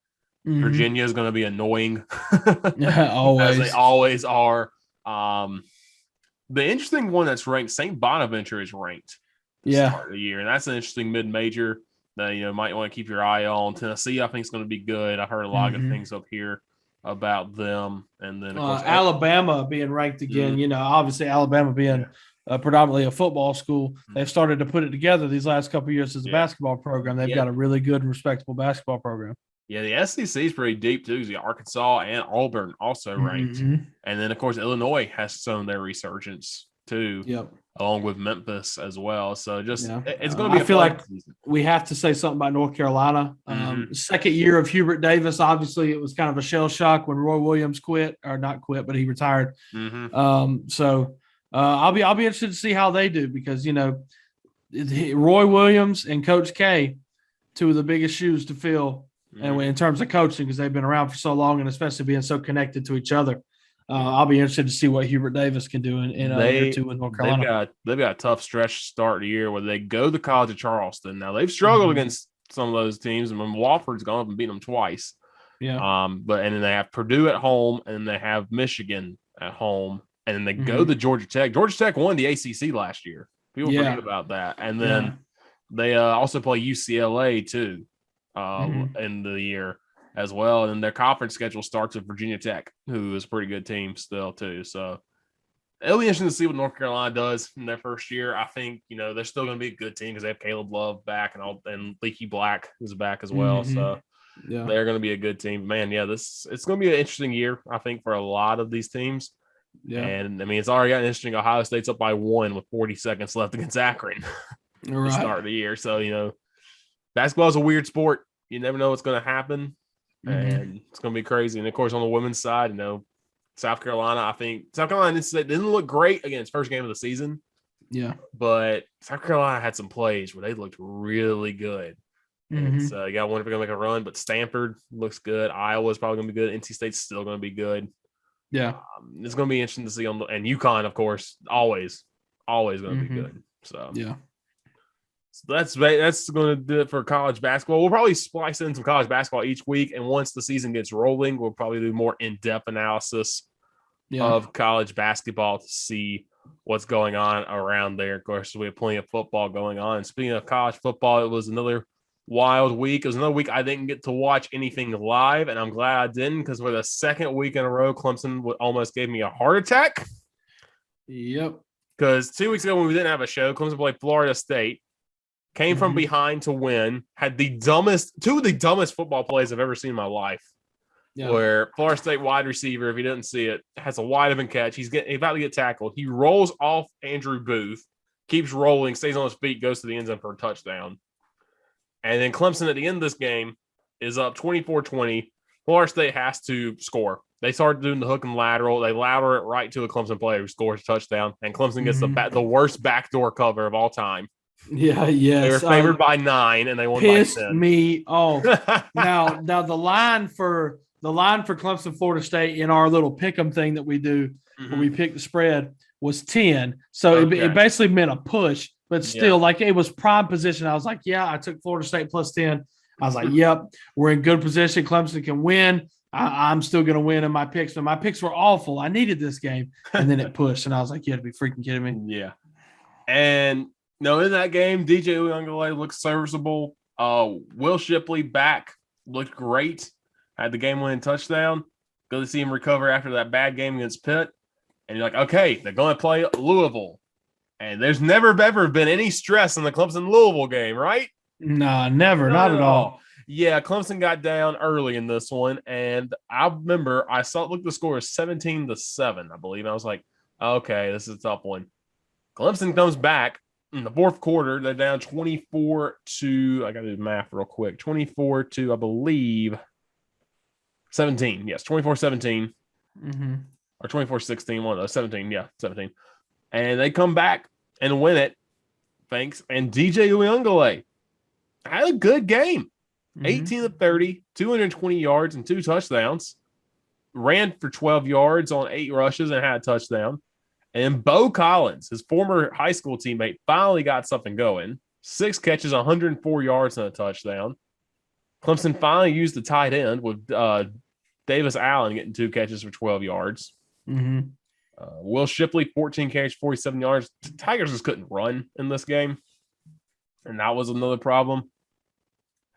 S1: Virginia is going to be annoying.
S2: Always.
S1: As they always are. The interesting one that's ranked, St. Bonaventure is ranked. Start of the year, and that's an interesting mid-major that might want to keep your eye on. Tennessee, I think, is going to be good. I've heard a lot of good things up here about them, and then of course
S2: Alabama being ranked again. Obviously Alabama being predominantly a football school, they've started to put it together these last couple of years as a basketball program. They've got a really good and respectable basketball program.
S1: Yeah, the SEC is pretty deep too. You got Arkansas and Auburn also ranked, and then of course Illinois has shown their resurgence too.
S2: Yep.
S1: Along with Memphis as well. So it's going to be
S2: I feel like we have to say something about North Carolina. Second year of Hubert Davis. Obviously, it was kind of a shell shock when Roy Williams quit, or not quit, but he retired. So I'll be interested to see how they do, because Roy Williams and Coach K, two of the biggest shoes to fill, and in terms of coaching, because they've been around for so long, and especially being so connected to each other. I'll be interested to see what Hubert Davis can do in year 2 with North Carolina.
S1: They've got a tough stretch start of the year where they go to the College of Charleston. Now, they've struggled against some of those teams, and Wofford's gone up and beaten them twice. Yeah. And then they have Purdue at home, and then they have Michigan at home, and then they go to Georgia Tech. Georgia Tech won the ACC last year. People forget about that. And then they also play UCLA too in the year as well. And their conference schedule starts with Virginia Tech, who is a pretty good team still too. So it'll be interesting to see what North Carolina does in their first year. I think, they're still going to be a good team because they have Caleb Love back and Leaky Black is back as well. So they're going to be a good team. Man, it's going to be an interesting year, I think, for a lot of these teams. Yeah. And it's already gotten interesting. Ohio State's up by 1 with 40 seconds left against Akron to start the year. So, basketball is a weird sport. You never know what's going to happen. And it's going to be crazy. And, of course, on the women's side, South Carolina didn't look great against first game of the season. Yeah. But South Carolina had some plays where they looked really good. And so you got to wonder if they're going to make a run. But Stanford looks good. Iowa's probably going to be good. NC State's still going to be good. Yeah. It's going to be interesting to see and UConn, of course, always going to be good. So, yeah. So that's going to do it for college basketball. We'll probably splice in some college basketball each week, and once the season gets rolling, we'll probably do more in-depth analysis of college basketball to see what's going on around there. Of course, we have plenty of football going on. And speaking of college football, it was another wild week. It was another week I didn't get to watch anything live, and I'm glad I didn't, because for the second week in a row, Clemson almost gave me a heart attack. Yep. Because 2 weeks ago when we didn't have a show, Clemson played Florida State. Came from behind to win, had two of the dumbest football plays I've ever seen in my life. Yeah. Where Florida State wide receiver, if you didn't see it, has a wide open catch. He's about to get tackled. He rolls off Andrew Booth, keeps rolling, stays on his feet, goes to the end zone for a touchdown. And then Clemson at the end of this game is up 24-20. Florida State has to score. They started doing the hook and lateral. They ladder it right to a Clemson player who scores a touchdown. And Clemson gets the worst backdoor cover of all time.
S2: Yeah, yes.
S1: They were favored by 9, and they won by 10.
S2: Pissed me off. Now the line for Clemson, Florida State in our little pick'em thing that we do when we pick the spread was 10. So it basically meant a push, but still, it was prime position. I was like, I took Florida State plus 10. I was like, yep, we're in good position. Clemson can win. I'm still going to win in my picks, but my picks were awful. I needed this game, and then it pushed, and I was like, you had to be freaking kidding me.
S1: Yeah, and. No, in that game, DJ Uyunglele looked serviceable. Will Shipley back looked great. Had the game-winning touchdown. Good to see him recover after that bad game against Pitt. And you're like, okay, they're going to play Louisville. And there's never ever been any stress in the Clemson-Louisville game, right?
S2: No, never. Not at all.
S1: Yeah, Clemson got down early in this one. And I remember the score is 17-7, I believe. And I was like, okay, this is a tough one. Clemson comes back. in the fourth quarter, they're down 24 to, I got to do the math real quick, 24 to, I believe, 17. Yes, 24-17.
S2: Mm-hmm.
S1: Or 24-16, one of those, 17. Yeah, 17. And they come back and win it. Thanks. And DJ Uyunglele had a good game. 18 of 30, 220 yards and 2 touchdowns. Ran for 12 yards on 8 rushes and had a touchdown. And Bo Collins, his former high school teammate, finally got something going. 6 catches, 104 yards and a touchdown. Clemson finally used the tight end with Davis Allen getting 2 catches for 12 yards.
S2: Mm-hmm.
S1: Will Shipley, 14 carries, 47 yards. Tigers just couldn't run in this game. And that was another problem.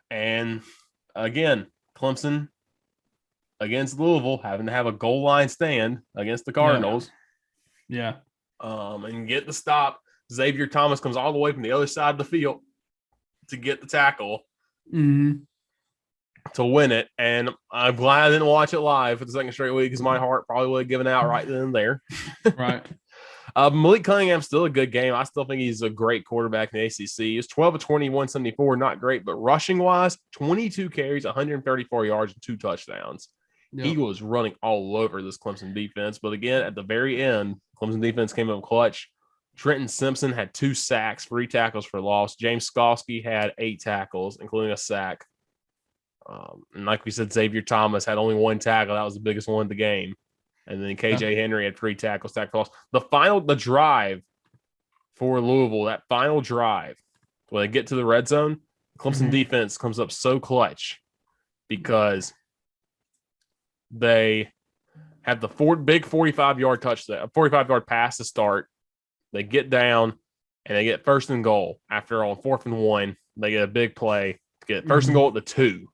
S1: And again, Clemson against Louisville having to have a goal line stand against the Cardinals.
S2: Yeah.
S1: And get the stop. Xavier Thomas comes all the way from the other side of the field to get the tackle to win it. And I'm glad I didn't watch it live for the second straight week because my heart probably would have given out right then and there.
S2: Right.
S1: Malik Cunningham's still a good game. I still think he's a great quarterback in the ACC. He's 12 of 20, 174, not great, but rushing-wise, 22 carries, 134 yards, and 2 touchdowns. Yep. He was running all over this Clemson defense. But again, at the very end, Clemson defense came up clutch. Trenton Simpson had 2 sacks, 3 tackles for loss. James Skalski had 8 tackles, including a sack. And like we said, Xavier Thomas had only 1 tackle. That was the biggest one of the game. And then KJ Henry had 3 tackles, sack for loss. The drive for Louisville, that final drive, when they get to the red zone, Clemson defense comes up so clutch because they have the big 45-yard touchdown, 45-yard pass to start. They get down and they get 1st and goal. After on 4th and 1, they get a big play to get 1st and goal at the 2.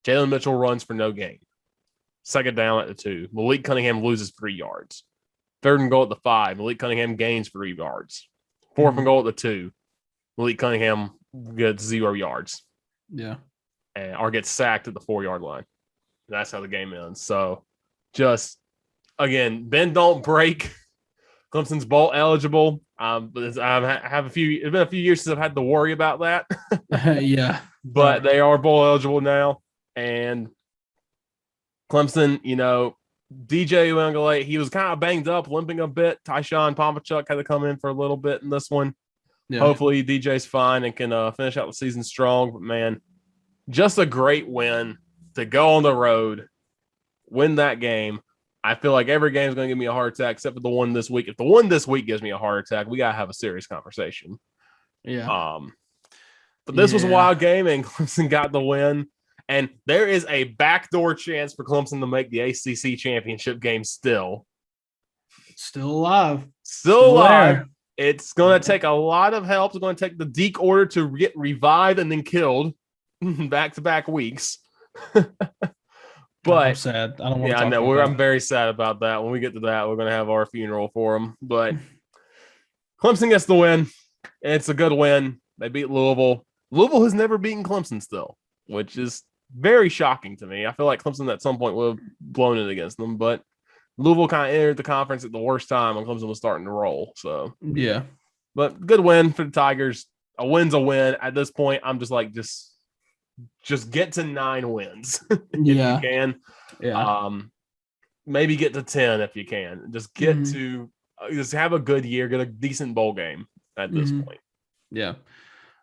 S1: Jalen Mitchell runs for no gain. 2nd down at the 2. Malik Cunningham loses 3 yards. 3rd and goal at the 5. Malik Cunningham gains 3 yards. 4th and goal at the 2. Malik Cunningham gets 0 yards.
S2: Yeah.
S1: Or gets sacked at the 4-yard line. And that's how the game ends. So just, again, bend don't break. Clemson's bowl eligible. But I have it's been a few years since I've had to worry about that.
S2: Yeah.
S1: But they are bowl eligible now. And Clemson, DJ Uyunglele, he was kind of banged up, limping a bit. Tyshawn Pomachuk had to come in for a little bit in this one. Yeah. Hopefully DJ's fine and can finish out the season strong. But, man, just a great win to go on the road, win that game. I feel like every game is going to give me a heart attack except for the one this week. If the one this week gives me a heart attack, we got to have a serious conversation.
S2: Yeah.
S1: But this was a wild game, and Clemson got the win. And there is a backdoor chance for Clemson to make the ACC championship game still.
S2: It's still alive.
S1: Still alive. There. It's going to take a lot of help. It's going to take the Deke order to get revived and then killed back-to-back weeks. But
S2: I'm sad. I don't want to talk
S1: I know.
S2: about that.
S1: I'm very sad about that. When we get to that, we're going to have our funeral for him. But Clemson gets the win. It's a good win. They beat Louisville. Louisville has never beaten Clemson still, which is very shocking to me. I feel like Clemson at some point would have blown it against them, but Louisville kind of entered the conference at the worst time when Clemson was starting to roll. So
S2: yeah,
S1: but good win for the Tigers. A win's a win. At this point, I'm just like, just get to 9 wins if you can. Yeah. Maybe get to 10 if you can. Just get to just have a good year, get a decent bowl game at this point.
S2: Yeah.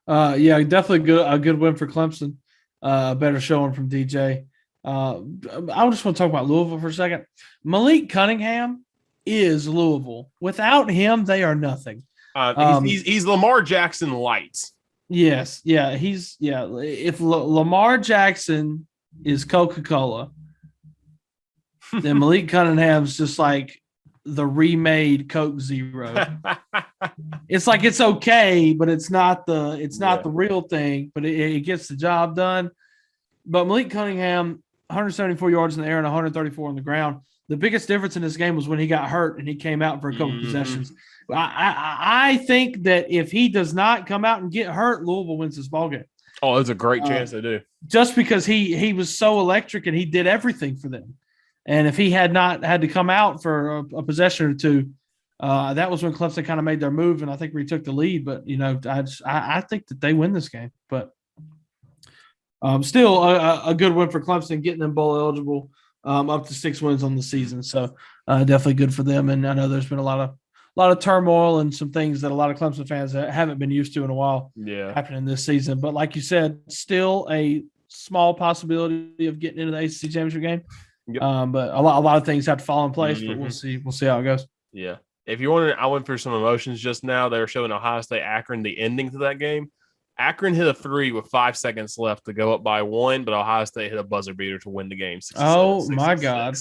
S2: Definitely a good win for Clemson. Better showing from DJ. I just want to talk about Louisville for a second. Malik Cunningham is Louisville. Without him, they are nothing.
S1: He's Lamar Jackson light.
S2: Yes. Yeah. If Lamar Jackson is Coca-Cola, then Malik Cunningham's just like the remade Coke Zero. It's like it's okay, but it's not the real thing, but it gets the job done. But Malik Cunningham, 174 yards in the air and 134 on the ground. The biggest difference in this game was when he got hurt and he came out for a couple possessions. I think that if he does not come out and get hurt, Louisville wins this ballgame.
S1: Oh, there's a great chance they do.
S2: Just because he was so electric and he did everything for them. And if he had not had to come out for a possession or two, That was when Clemson kind of made their move, and I think retook the lead. But I think that they win this game. But still a good win for Clemson, getting them bowl eligible, up to 6 wins on the season. So definitely good for them. And I know there's been a lot of turmoil and some things that a lot of Clemson fans haven't been used to in a while happening this season. But like you said, still a small possibility of getting into the ACC championship game. Yep. But a lot of things have to fall in place. But we'll see how it goes.
S1: Yeah. If you wanted, I went through some emotions just now. They were showing Ohio State Akron, the ending to that game. Akron hit a 3 with 5 seconds left to go up by 1, but Ohio State hit a buzzer beater to win the game.
S2: Oh, my God.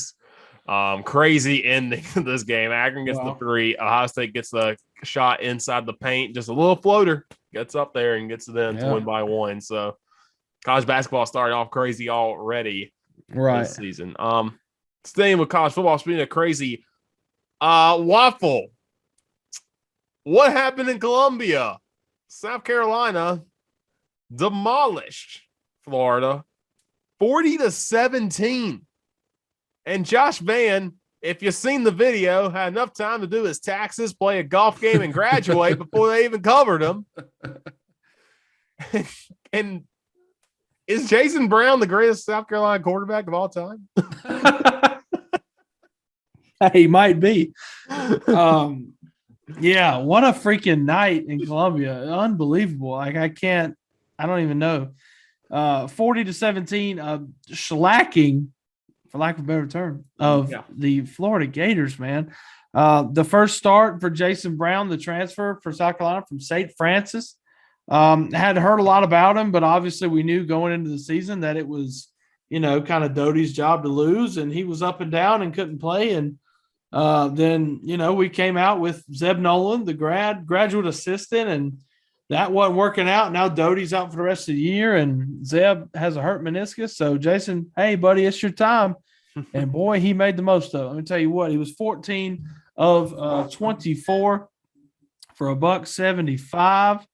S1: Crazy ending to this game. Akron gets the 3. Ohio State gets the shot inside the paint. Just a little floater. Gets up there and gets it in to win by 1. So college basketball started off crazy already this season. Staying with college football, speaking of crazy, Waffle. What happened in Columbia? South Carolina demolished Florida 40-17. And Josh Vann, if you've seen the video, had enough time to do his taxes, play a golf game, and graduate before they even covered him. And is Jason Brown the greatest South Carolina quarterback of all time?
S2: He might be. Yeah, what a freaking night in Columbia. Unbelievable. Like, I don't even know. 40-17, shellacking, for lack of a better term, of the Florida Gators, man. The first start for Jason Brown, the transfer for South Carolina from St. Francis. Had heard a lot about him, but obviously we knew going into the season that it was, kind of Doty's job to lose, and he was up and down and couldn't play. And then, we came out with Zeb Nolan, the graduate assistant, and that wasn't working out. Now Doty's out for the rest of the year, and Zeb has a hurt meniscus. So, Jason, hey, buddy, it's your time. And, boy, he made the most of it. Let me tell you what, he was 14 of 24 for $175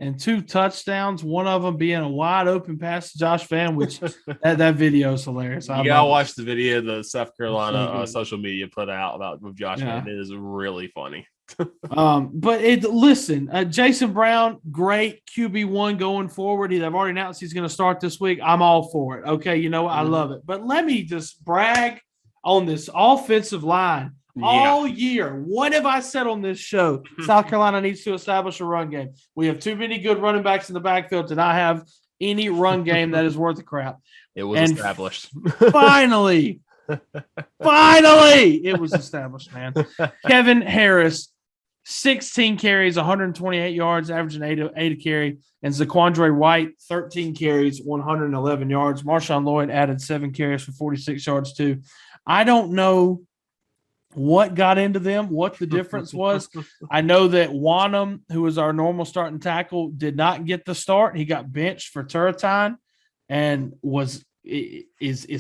S2: and 2 touchdowns, one of them being a wide-open pass to Josh Vann, which that video is hilarious.
S1: You got to watch the video the South Carolina social media put out with Josh Vann. It is really funny.
S2: But listen, Jason Brown, great QB1 going forward. They've already announced he's going to start this week. I'm all for it. Okay, you know what? I love it. But let me just brag on this offensive line. All year, what have I said on this show? South Carolina needs to establish a run game. We have too many good running backs in the backfield to not have any run game that is worth a crap.
S1: It was established.
S2: Finally, it was established, man. Kevin Harris, 16 carries, 128 yards, averaging 8 a carry. And Zaquandre White, 13 carries, 111 yards. Marshawn Lloyd added 7 carries for 46 yards, too. I don't know what got into them, what the difference was. I know that Wanham, who was our normal starting tackle, did not get the start. He got benched for Turretine, and is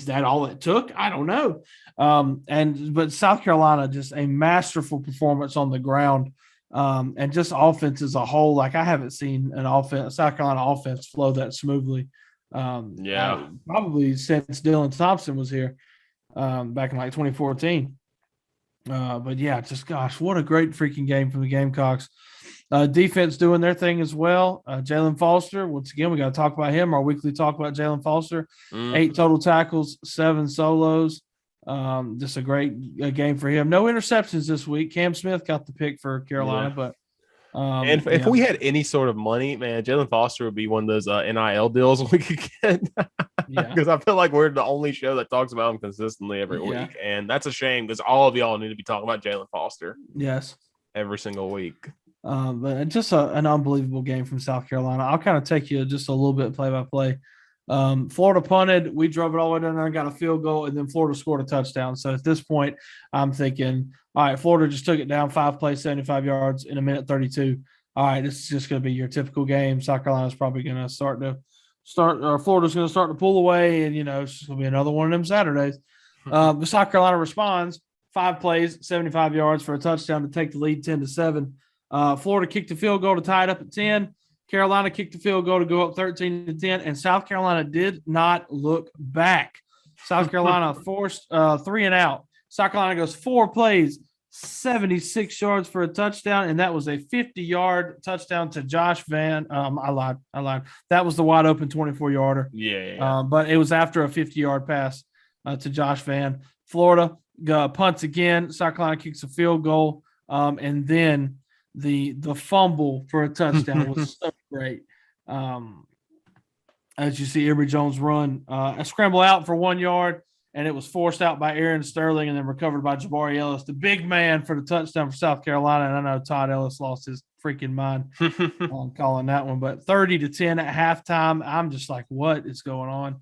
S2: that all it took? I don't know. But South Carolina, just a masterful performance on the ground, and just offense as a whole. Like, I haven't seen South Carolina offense flow that smoothly. Probably since Dylan Thompson was here back in like 2014. But yeah, just gosh, what a great freaking game from the Gamecocks. Defense doing their thing as well. Jalen Foster, once again, we got to talk about him. Our weekly talk about Jalen Foster. 8 total tackles, 7 solos. Just a great game for him. No interceptions this week. Cam Smith got the pick for Carolina, but
S1: and if we had any sort of money, man, Jalen Foster would be one of those NIL deals we could get. Because I feel like we're the only show that talks about him consistently every week, and that's a shame because all of y'all need to be talking about Jalen Foster.
S2: Yes,
S1: every single week.
S2: But just an unbelievable game from South Carolina. I'll kind of take you just a little bit play by play. Florida punted. We drove it all the way down there and got a field goal, and then Florida scored a touchdown. So at this point, I'm thinking, all right, Florida just took it down 5 plays, 75 yards in a minute 32. All right, this is just going to be your typical game. South Carolina's probably going to Florida's going to start to pull away, and, it's just going to be another one of them Saturdays. But South Carolina responds, 5 plays, 75 yards for a touchdown to take the lead 10-7. Florida kicked the field goal to tie it up at 10. Carolina kicked the field goal to go up 13-10, and South Carolina did not look back. South Carolina forced 3 and out. South Carolina goes 4 plays, 76 yards for a touchdown, and that was a 50-yard touchdown to Josh Van. I lied. That was the wide open 24-yarder.
S1: Yeah.
S2: But it was after a 50-yard pass to Josh Van. Florida punts again. South Carolina kicks a field goal, and then the fumble for a touchdown was so great. As you see, Emory Jones run a scramble out for 1 yard. And it was forced out by Aaron Sterling and then recovered by Jabari Ellis, the big man for the touchdown for South Carolina. And I know Todd Ellis lost his freaking mind on calling that one. But 30-10 at halftime, I'm just like, what is going on?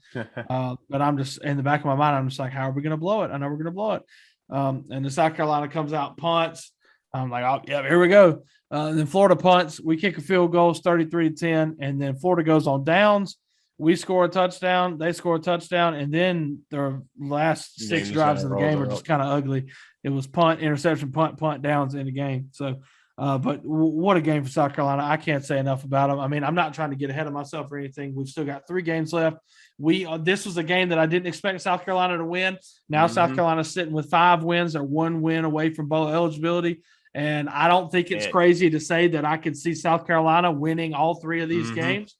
S2: But I'm just in the back of my mind, I'm just like, how are we going to blow it? I know we're going to blow it. And the South Carolina comes out, punts. I'm like, oh, yeah, here we go. And then Florida punts. We kick a field goal, 33-10. And then Florida goes on downs. We score a touchdown, they score a touchdown, and then their last 6 drives of the game are just kind of ugly. It was punt, interception, punt, downs in the game. So, but what a game for South Carolina. I can't say enough about them. I mean, I'm not trying to get ahead of myself or anything. We've still got 3 games left. This was a game that I didn't expect South Carolina to win. Now South Carolina's sitting with 5 wins. They're 1 win away from bowl eligibility. And I don't think it's crazy to say that I could see South Carolina winning all 3 of these games.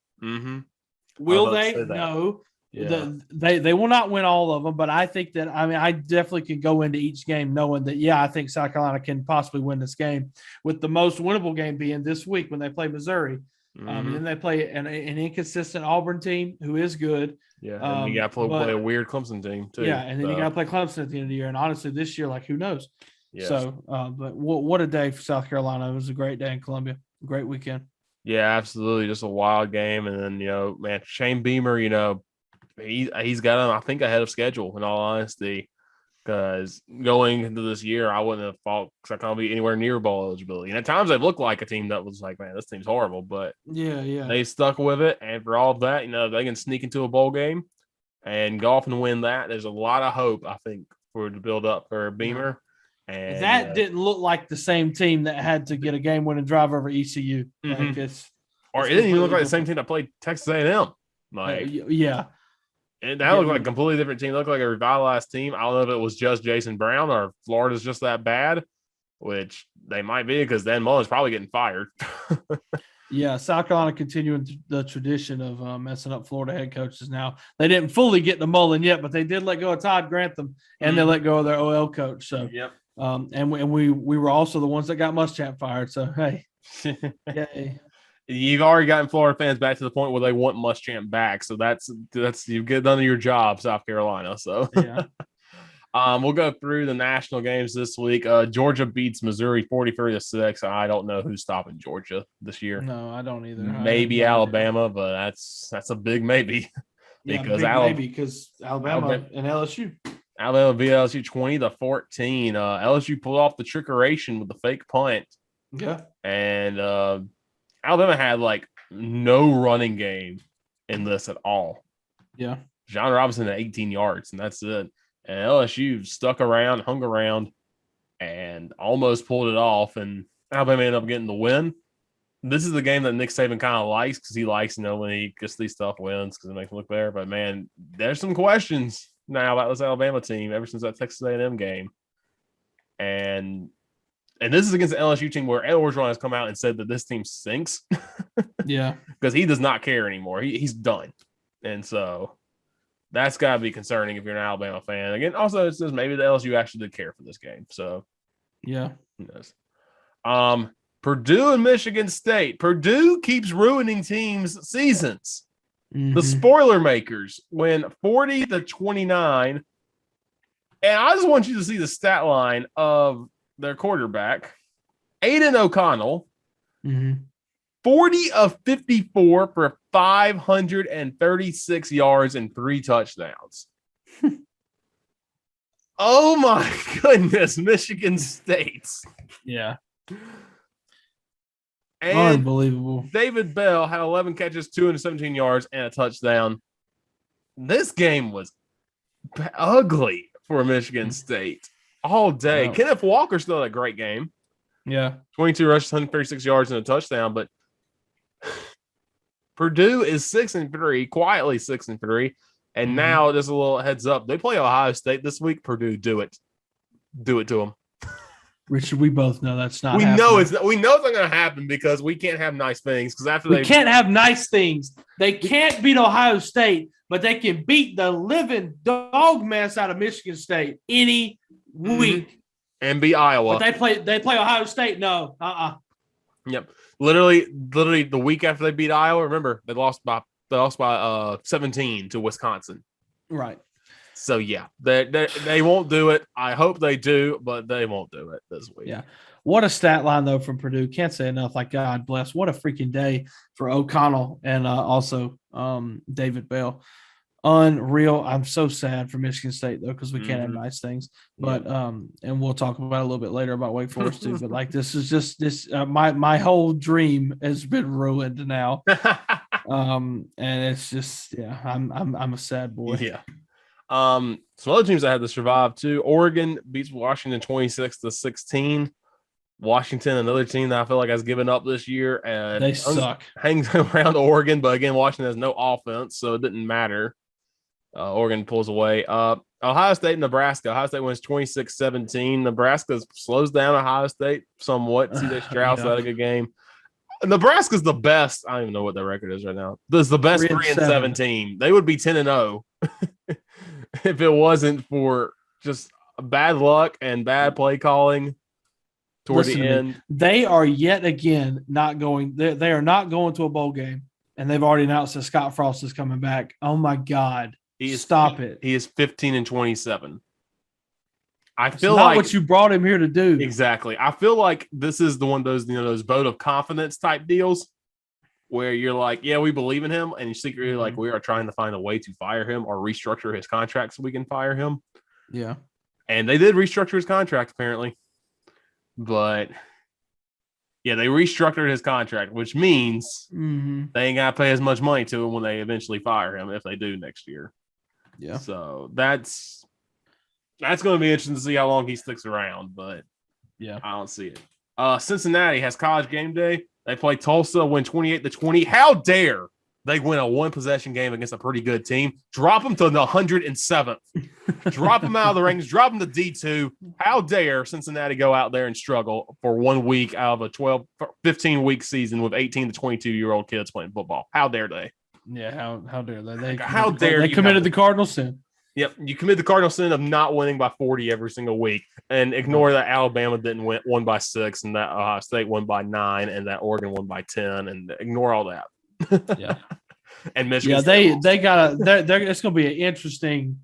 S2: Will they? No. Yeah. They will not win all of them, but I think that, I definitely can go into each game knowing that, I think South Carolina can possibly win this game, with the most winnable game being this week when they play Missouri. And then they play an inconsistent Auburn team who is good.
S1: Yeah, and you got to play a weird Clemson team too.
S2: Yeah, and then you got to play Clemson at the end of the year. And honestly, this year, who knows? Yes. So, but what a day for South Carolina. It was a great day in Columbia. Great weekend.
S1: Yeah, absolutely. Just a wild game. And then, man, Shane Beamer, he's got him, I think, ahead of schedule, in all honesty, because going into this year, I wouldn't have thought South Carolina be anywhere near bowl eligibility. And at times they've looked like a team that was like, man, this team's horrible, but they stuck with it. And for all of that, they can sneak into a bowl game and go off and win that. There's a lot of hope, I think, for the build up for Beamer. And
S2: that didn't look like the same team that had to get a game-winning drive over ECU. It
S1: didn't even look like the same team that played Texas A&M. And that looked like a completely different team. It looked like a revitalized team. I don't know if it was just Jason Brown or Florida's just that bad, which they might be, because Dan Mullen's probably getting fired.
S2: South Carolina continuing the tradition of messing up Florida head coaches now. They didn't fully get to Mullen yet, but they did let go of Todd Grantham, and they let go of their OL coach. So, and we were also the ones that got Muschamp fired. So, hey. Yay.
S1: You've already gotten Florida fans back to the point where they want Muschamp back. So that's you've done your job, South Carolina. So we'll go through the national games this week. Georgia beats Missouri 43-6. I don't know who's stopping Georgia this year.
S2: No, I don't either.
S1: Maybe Alabama, but that's a big maybe.
S2: Because Alabama and LSU.
S1: Alabama beat LSU 20-14. LSU pulled off the trickeration with the fake punt.
S2: Yeah.
S1: And Alabama had no running game in this at all.
S2: Yeah.
S1: John Robinson at 18 yards, and that's it. And LSU stuck around, hung around, and almost pulled it off. And Alabama ended up getting the win. This is the game that Nick Saban kind of likes, because he likes, when he gets these stuff wins, because it makes him look better. But, man, there's some questions now about this Alabama team ever since that Texas A&M game. And this is against the LSU team where Ed Orgeron has come out and said that this team stinks. Because he does not care anymore. He's done. And so that's got to be concerning if you're an Alabama fan. Again, also, it says maybe the LSU actually did care for this game. So,
S2: who
S1: knows? Purdue and Michigan State. Purdue keeps ruining teams' seasons. The spoiler makers win 40-29. And I just want you to see the stat line of their quarterback, Aiden O'Connell, 40 of 54 for 536 yards and 3 touchdowns. Oh my goodness, Michigan State.
S2: Yeah.
S1: And
S2: unbelievable.
S1: David Bell had 11 catches, 217 yards, and a touchdown. This game was ugly for Michigan State all day. Wow. Kenneth Walker still had a great game.
S2: Yeah.
S1: 22 rushes, 136 yards, and a touchdown. But Purdue is 6-3, quietly 6-3. And now, just a little heads up, they play Ohio State this week. Purdue, do it. Do it to them.
S2: Richard, we both know that's not.
S1: We
S2: happening.
S1: know it's not going to happen because we can't have nice things. Because after
S2: we can't have nice things. They can't beat Ohio State, but they can beat the living dog mess out of Michigan State any week
S1: and beat Iowa.
S2: But they play Ohio State. No,
S1: Yep, literally the week after they beat Iowa. Remember, they lost by 17 to Wisconsin.
S2: Right.
S1: So yeah, they won't do it. I hope they do, but they won't do it this week.
S2: Yeah. What a stat line though from Purdue. Can't say enough. Like, God bless. What a freaking day for O'Connell and also David Bell. Unreal. I'm so sad for Michigan State though, because we can't have nice things. But and we'll talk about it a little bit later about Wake Forest too. But like, this is just my whole dream has been ruined now. And it's just I'm a sad boy.
S1: Yeah. Some other teams that had to survive too. Oregon beats Washington 26-16. Washington, another team that I feel like has given up this year, and
S2: they suck.
S1: Hangs around Oregon, but again, Washington has no offense, so it didn't matter. Oregon pulls away. Ohio State, Nebraska. Ohio State wins 26-17. Nebraska slows down Ohio State somewhat. CJ Stroud had a good game. Nebraska's the best. I don't even know what their record is right now. This is the best 3-7 team. They would be 10-0 if it wasn't for just bad luck and bad play calling toward the end.
S2: They are yet again not going. They are not going to a bowl game, and they've already announced that Scott Frost is coming back. Oh my God! Stop it.
S1: He is 15-27. I
S2: it's
S1: feel
S2: not
S1: like
S2: what you brought him here to do.
S1: Exactly. I feel like this is the one of those, those vote of confidence type deals where you're like, yeah, we believe in him. And you're secretly like, we are trying to find a way to fire him or restructure his contract so we can fire him.
S2: Yeah.
S1: And they did restructure his contract apparently. But yeah, they restructured his contract, which means they ain't got to pay as much money to him when they eventually fire him if they do next year.
S2: Yeah.
S1: So that's going to be interesting to see how long he sticks around, but
S2: yeah,
S1: I don't see it. Cincinnati has college game day. They play Tulsa, win 28-20. How dare they win a one-possession game against a pretty good team? Drop them to the 107th. Drop them out of the ranks. Drop them to D2. How dare Cincinnati go out there and struggle for 1 week out of a 15-week season with 18 to 22-year-old kids playing football? How dare they?
S2: Yeah, how dare they?
S1: They
S2: committed the cardinal sin.
S1: Yep, you commit the cardinal sin of not winning by 40 every single week, and ignore that Alabama didn't won by 6, and that Ohio State won by 9, and that Oregon won by 10, and ignore all that.
S2: Yeah,
S1: and Michigan.
S2: Yeah, they got it's going to be an interesting.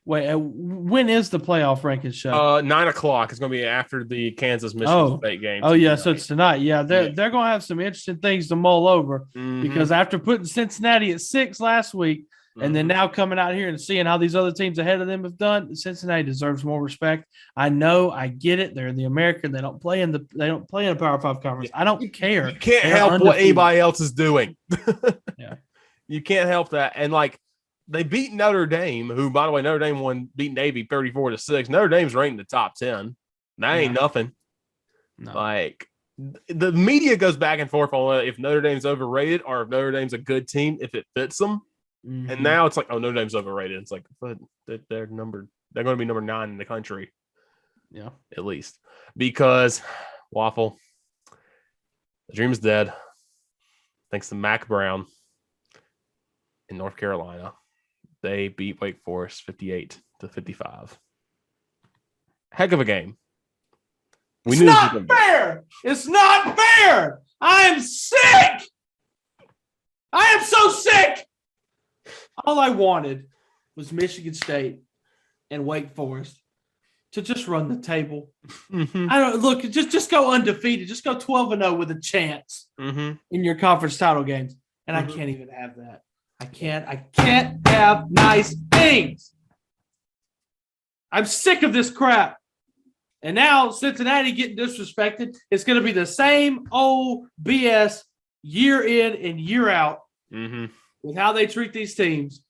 S2: Wait, when is the playoff ranking show?
S1: 9 o'clock. It's going to be after the Kansas-Michigan State game.
S2: Oh yeah, so it's tonight. Yeah, they're going to have some interesting things to mull over because after putting Cincinnati at 6 last week. And then now coming out here and seeing how these other teams ahead of them have done, Cincinnati deserves more respect. I know, I get it. They're in the American. They don't play in a Power 5 conference. I don't care.
S1: You can't help what anybody else is doing.
S2: Yeah,
S1: you can't help that. And like they beat Notre Dame, who by the way, Notre Dame beat Navy 34-6. Notre Dame's ranked in the top 10. That ain't nothing.
S2: No.
S1: Like the media goes back and forth on if Notre Dame's overrated or if Notre Dame's a good team if it fits them. And now it's like, oh, Notre Dame's overrated. It's like, but they're going to be number 9 in the country.
S2: Yeah.
S1: At least. Because, Waffle, the dream is dead. Thanks to Mac Brown in North Carolina. They beat Wake Forest 58-55. Heck of a game.
S2: It's not fair. It's not fair. I am sick. I am so sick. All I wanted was Michigan State and Wake Forest to just run the table. I don't look, just go undefeated. Just go 12-0 with a chance in your conference title games. And I can't even have that. I can't have nice things. I'm sick of this crap. And now Cincinnati getting disrespected. It's going to be the same old BS year in and year out. With how they treat these teams.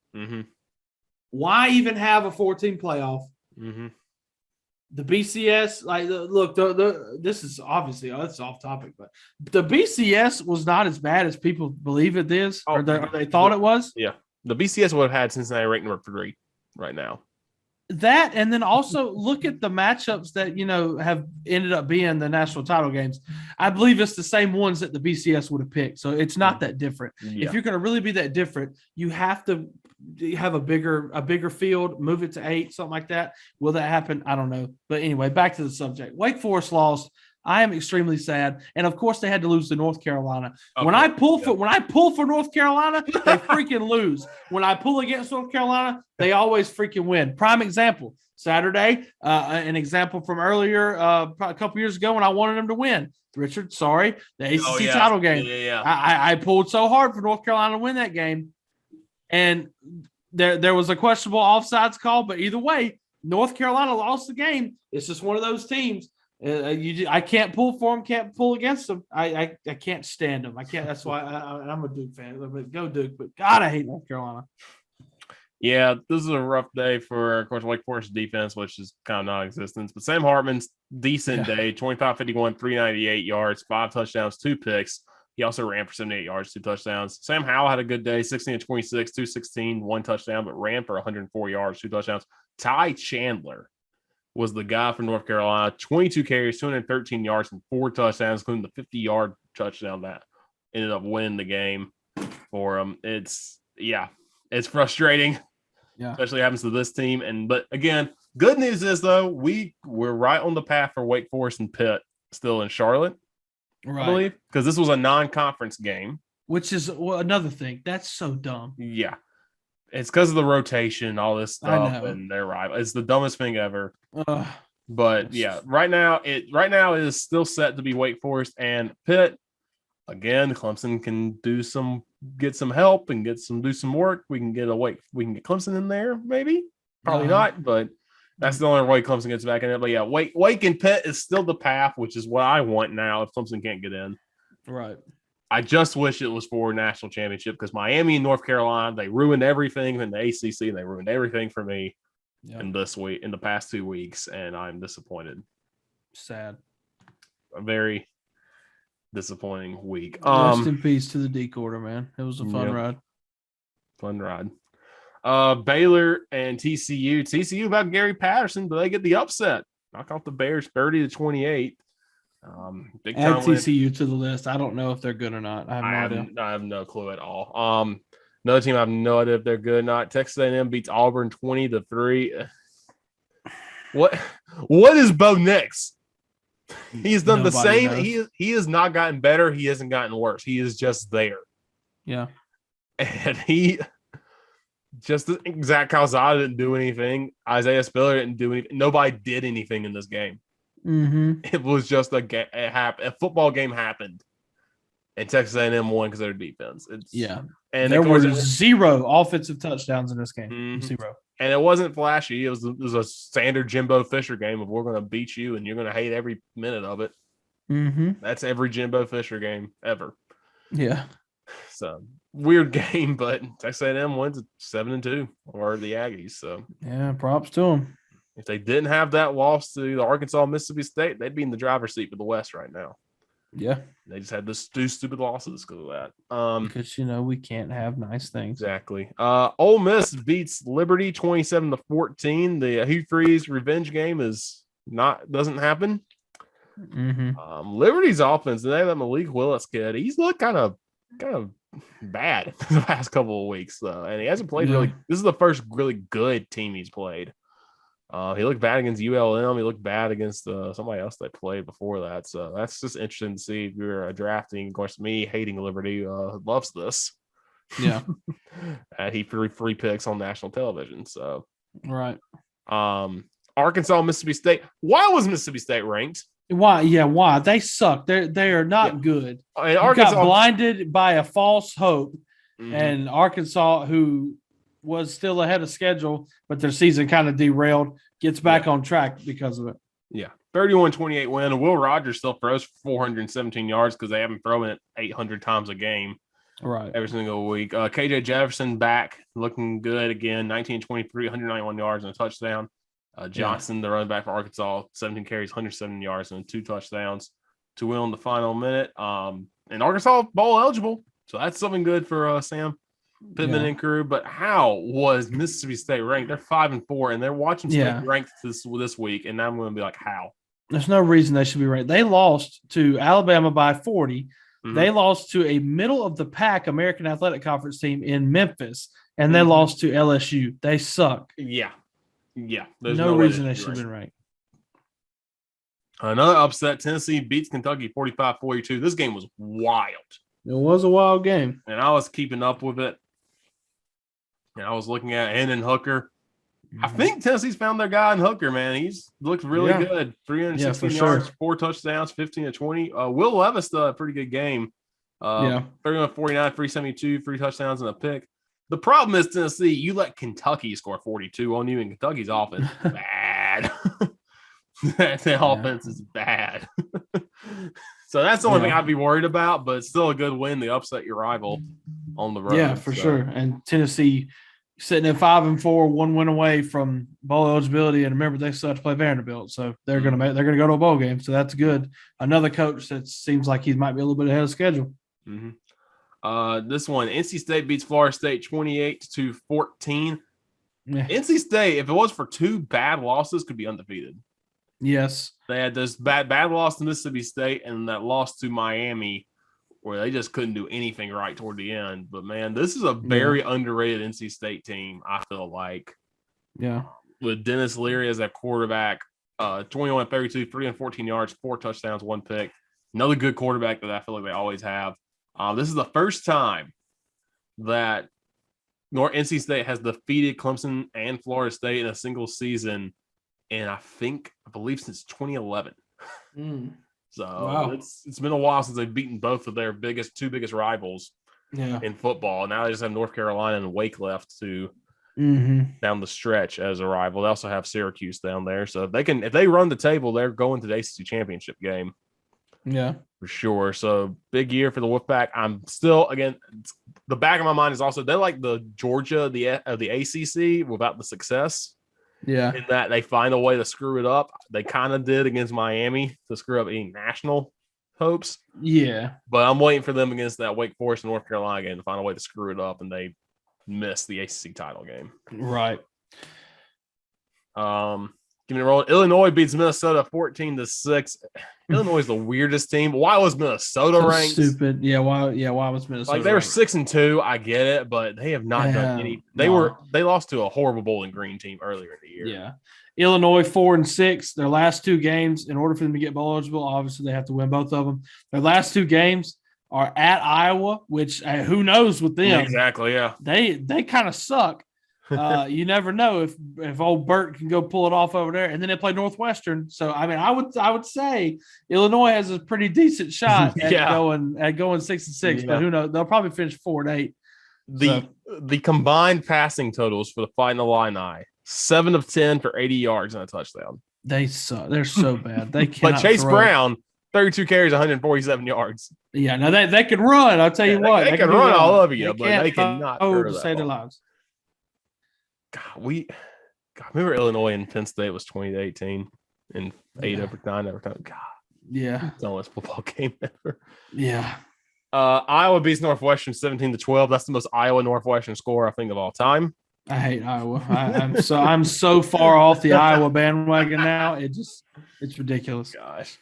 S2: Why even have a 14 playoff? The BCS, like, look, this is obviously, that's off topic, but the BCS was not as bad as people believe it is, or they thought it was.
S1: Yeah. The BCS would have had Cincinnati ranked number 3 right now.
S2: That, and then also look at the matchups that have ended up being the national title games. I believe it's the same ones that the BCS would have picked, so it's not that different.
S1: Yeah.
S2: If you're going to really be that different, you have to have a bigger field, move it to 8, something like that. Will that happen? I don't know. But anyway, back to the subject. Wake Forest lost. I am extremely sad, and of course they had to lose to North Carolina. Okay. When I pull for North Carolina, they freaking lose. When I pull against North Carolina, they always freaking win. Prime example: Saturday, an example from earlier, a couple years ago when I wanted them to win. Richard, sorry, the ACC title game.
S1: Yeah.
S2: I pulled so hard for North Carolina to win that game, and there was a questionable offsides call, but either way, North Carolina lost the game. It's just one of those teams. I can't pull for them, can't pull against them. I can't stand them. I can't. That's why I'm a Duke fan. Go Duke, but God, I hate North Carolina.
S1: Yeah, this is a rough day for, of course, Wake Forest defense, which is kind of non-existent. But Sam Hartman's decent day: 25-51, 398 yards, 5 touchdowns, 2 picks. He also ran for 78 yards, 2 touchdowns. Sam Howell had a good day: 16-26, 216, 1 touchdown, but ran for 104 yards, 2 touchdowns. Ty Chandler was the guy from North Carolina, 22 carries, 213 yards, and 4 touchdowns, including the 50-yard touchdown that ended up winning the game for him. It's frustrating.
S2: Yeah.
S1: Especially happens to this team. But again, good news is though, we're right on the path for Wake Forest and Pitt still in Charlotte, right? I believe, because this was a non-conference game.
S2: Which is another thing. That's so dumb.
S1: Yeah. It's because of the rotation, all this stuff, and their rival. It's the dumbest thing ever. But yeah, right now it is still set to be Wake Forest and Pitt. Again, Clemson can get some help and do some work. We can get Clemson in there, maybe. Probably not, but that's the only way Clemson gets back in it. But yeah, Wake and Pitt is still the path, which is what I want now if Clemson can't get in.
S2: Right.
S1: I just wish it was for a national championship because Miami and North Carolina, they ruined everything in the ACC, and they ruined everything for me in the past 2 weeks, and I'm disappointed.
S2: Sad.
S1: A very disappointing week.
S2: Rest in peace to the D quarter, man. It was a fun ride.
S1: Fun ride. Baylor and TCU. TCU about Gary Patterson, but they get the upset. Knock off the Bears 30-28. Big
S2: add TCU to the list. I don't know if they're good or not. I
S1: have no clue at all. Another team I have no idea if they're good or not. Texas A&M beats Auburn 20-3. What is Bo Nix? He has done the same. Knows. He has not gotten better. He hasn't gotten worse. He is just there.
S2: Yeah.
S1: And Zach Calzada didn't do anything. Isaiah Spiller didn't do anything. Nobody did anything in this game.
S2: Mm-hmm.
S1: It was just a football game happened, and Texas A&M won because of their defense.
S2: And there were 0 offensive touchdowns in this game.
S1: Mm-hmm.
S2: 0.
S1: And it wasn't flashy. It was a standard Jimbo Fisher game of we're going to beat you and you're going to hate every minute of it.
S2: Mm-hmm.
S1: That's every Jimbo Fisher game ever.
S2: Yeah.
S1: So weird game, but Texas A&M wins 7-2 or the Aggies. So
S2: yeah, props to them.
S1: If they didn't have that loss to the Arkansas, Mississippi State, they'd be in the driver's seat for the West right now.
S2: Yeah.
S1: They just had this 2 stupid losses because of that.
S2: Because, we can't have nice things.
S1: Exactly. Ole Miss beats Liberty 27-14. The Hugh Freeze revenge game doesn't happen.
S2: Mm-hmm.
S1: Liberty's offense, they have that Malik Willis kid. He's looked kind of bad the past couple of weeks, though. And he hasn't played really. This is the first really good team he's played. He looked bad against ULM. He looked bad against somebody else they played before that. So that's just interesting to see if you're drafting. Of course, me hating Liberty loves this.
S2: Yeah.
S1: He threw 3 picks on national television. So
S2: right.
S1: Arkansas, Mississippi State. Why was Mississippi State ranked?
S2: Why? Yeah, why? They suck. They are not good.
S1: And Arkansas
S2: got blinded by a false hope,
S1: mm-hmm.
S2: and Arkansas, who was still ahead of schedule, but their season kind of derailed, gets back on track because of it.
S1: Yeah. 31-28 win. And Will Rogers still throws for 417 yards because they have him throwing it 800 times a game.
S2: Right.
S1: Every single week. KJ Jefferson back, looking good again. 19-23, 191 yards and a touchdown. Johnson, the running back for Arkansas, 17 carries, 107 yards and 2 touchdowns to win on the final minute. And Arkansas bowl eligible. So that's something good for Sam. Pittman and crew. But how was Mississippi State ranked? They're 5-4, and they're watching State ranked this week, and now I'm going to be like, how?
S2: There's no reason they should be ranked. They lost to Alabama by 40. Mm-hmm. They lost to a middle-of-the-pack American Athletic Conference team in Memphis, and they lost to LSU. They suck.
S1: Yeah.
S2: There's no reason they should have been ranked.
S1: Another upset, Tennessee beats Kentucky 45-42. This game was wild.
S2: It was a wild game.
S1: And I was keeping up with it. And I was looking at Hendon Hooker. I think Tennessee's found their guy in Hooker, man. He's looked really good. 316 yards, 4 touchdowns, 15-20. Will Levis did a pretty good game. 31-49, 372, 3 touchdowns and a pick. The problem is Tennessee, you let Kentucky score 42 on you, and Kentucky's offense is bad. The offense is bad. So that's the only thing I'd be worried about, but it's still a good win to upset your rival on the road.
S2: Yeah, for sure. And Tennessee sitting at 5-4, 1 win away from bowl eligibility, and remember they still have to play Vanderbilt, so they're gonna go to a bowl game. So that's good. Another coach that seems like he might be a little bit ahead of schedule.
S1: Mm-hmm. This one, NC State beats Florida State 28-14. Yeah. NC State, if it was for 2 bad losses, could be undefeated.
S2: Yes,
S1: they had this bad loss to Mississippi State and that loss to Miami, where they just couldn't do anything right toward the end. But man, this is a very underrated NC State team. I feel like, with Dennis Leary as that quarterback, 21-32, 314 yards, 4 touchdowns, 1 pick. Another good quarterback that I feel like they always have. This is the first time that NC State has defeated Clemson and Florida State in a single season. And I believe since 2011. So it's been a while since they've beaten both of their two biggest rivals in football. Now they just have North Carolina and Wake left to down the stretch as a rival. They also have Syracuse down there. So if they run the table, they're going to the ACC championship game. Yeah, for sure. So big year for the Wolfpack. I'm still, again, the back of my mind is also they're like the Georgia of the ACC without the success. Yeah, in that they find a way to screw it up. They kind of did against Miami to screw up any national hopes. Yeah, but I'm waiting for them against that Wake Forest and North Carolina game to find a way to screw it up, and they missed the ACC title game. Right. Give me a roll. Illinois beats Minnesota 14-6. Illinois is the weirdest team. Why was Minnesota ranked?
S2: Stupid. Yeah. Why was Minnesota?
S1: Like they were 6-2. I get it, but they have not done any. They lost to a horrible Bowling Green team earlier in the year.
S2: Yeah. Illinois 4-6. Their last 2 games, in order for them to get bowl eligible, obviously they have to win both of them. Their last 2 games are at Iowa, which who knows with them?
S1: Exactly. Yeah.
S2: They kind of suck. You never know if old Burt can go pull it off over there, and then they play Northwestern. So I mean, I would say Illinois has a pretty decent shot at going 6-6, but who knows? They'll probably finish 4-8.
S1: The combined passing totals for the Fighting Illini 7 of 10 for 80 yards and a touchdown.
S2: They suck. They're so bad. They can't.
S1: But Chase Brown, 32 carries, 147 yards.
S2: Yeah, no, they can run. I'll tell you what,
S1: they can run all over you, but they cannot
S2: to save their lives.
S1: Remember Illinois and Penn State was 20-18 and 8 overtime. God,
S2: yeah,
S1: it's the only football game ever.
S2: Yeah.
S1: Iowa beats Northwestern 17-12. That's the most Iowa Northwestern score I think of all time.
S2: I hate Iowa. I'm so far off the Iowa bandwagon now. It's ridiculous.
S1: Gosh,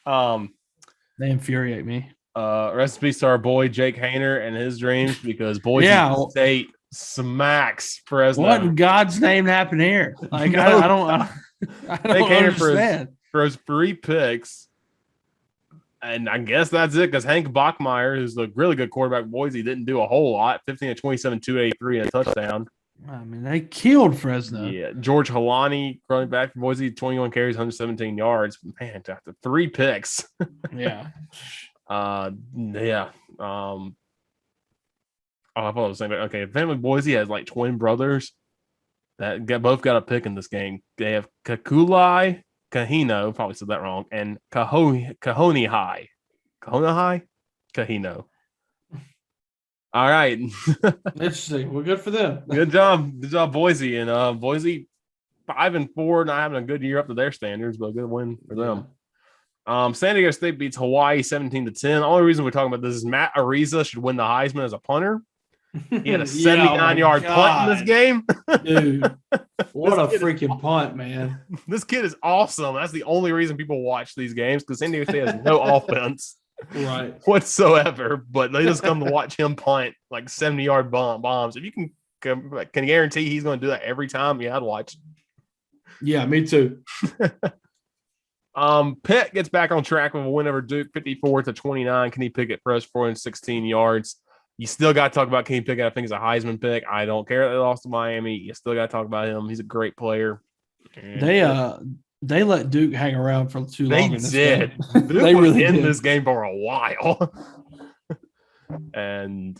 S2: they infuriate me.
S1: Rest in peace to our boy Jake Haener and his dreams, because Boise State smacks Fresno.
S2: What in God's name happened here? Like I don't understand.
S1: For his 3 picks, and I guess that's it, because Hank Bachmeier, who's a really good quarterback, Boise, didn't do a whole lot. 15-27, 283 and a touchdown.
S2: I mean, they killed Fresno.
S1: Yeah, George Halani, running back for Boise, 21 carries, 117 yards. Man, after 3 picks.
S2: Yeah.
S1: I thought it was the same. Okay, family Boise has like twin brothers that both got a pick in this game. They have Kahino, probably said that wrong, and Kahoni High. Kahino. All right.
S2: Interesting. Well, good for them.
S1: Good job, Boise. And Boise 5-4, not having a good year up to their standards, but a good win for them. San Diego State beats Hawaii 17-10. The only reason we're talking about this is Matt Ariza should win the Heisman as a punter. He had a
S2: Yeah, oh my
S1: 79-yard punt in this
S2: God.
S1: game.
S2: Dude, what a
S1: This kid is
S2: freaking punt, man.
S1: This kid is awesome. That's the only reason people watch these games, because San Diego State has no offense
S2: Right.
S1: whatsoever, but they just come to watch him punt like 70-yard bombs. If you can guarantee he's going to do that every time, yeah, I'd watch.
S2: Yeah, me too.
S1: Pitt gets back on track with a win over Duke, 54-29. Kenny Pickett throws 416 yards. You still got to talk about Kenny Pickett. I think he's a Heisman pick. I don't care that they lost to Miami. You still got to talk about him. He's a great player. And
S2: They let Duke hang around for too
S1: they
S2: long in this
S1: did.
S2: game.
S1: Duke
S2: They
S1: was
S2: really
S1: in
S2: did.
S1: this game for a while. But then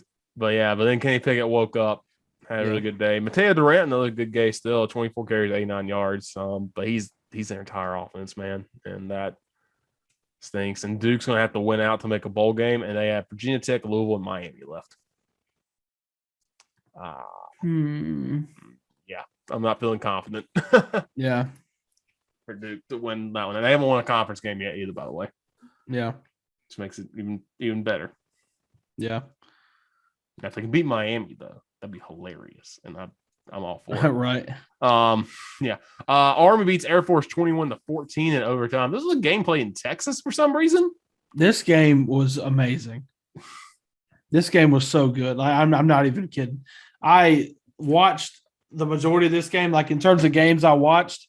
S1: Kenny Pickett woke up, had a really good day. Mateo Durant, another good game still, 24 carries, 89 yards. But he's their entire offense, man, and that stinks. And Duke's going to have to win out to make a bowl game, and they have Virginia Tech, Louisville, and Miami left. Yeah, I'm not feeling confident.
S2: Yeah.
S1: For Duke to win that one. And they haven't won a conference game yet either, by the way.
S2: Yeah.
S1: Which makes it even better.
S2: Yeah.
S1: If they can beat Miami, though, that'd be hilarious. And I'm all for it.
S2: Right.
S1: Yeah. Army beats Air Force 21-14 in overtime. This was a game played in Texas for some reason.
S2: This game was amazing. This game was so good. I'm not even kidding. I watched the majority of this game. Like in terms of games I watched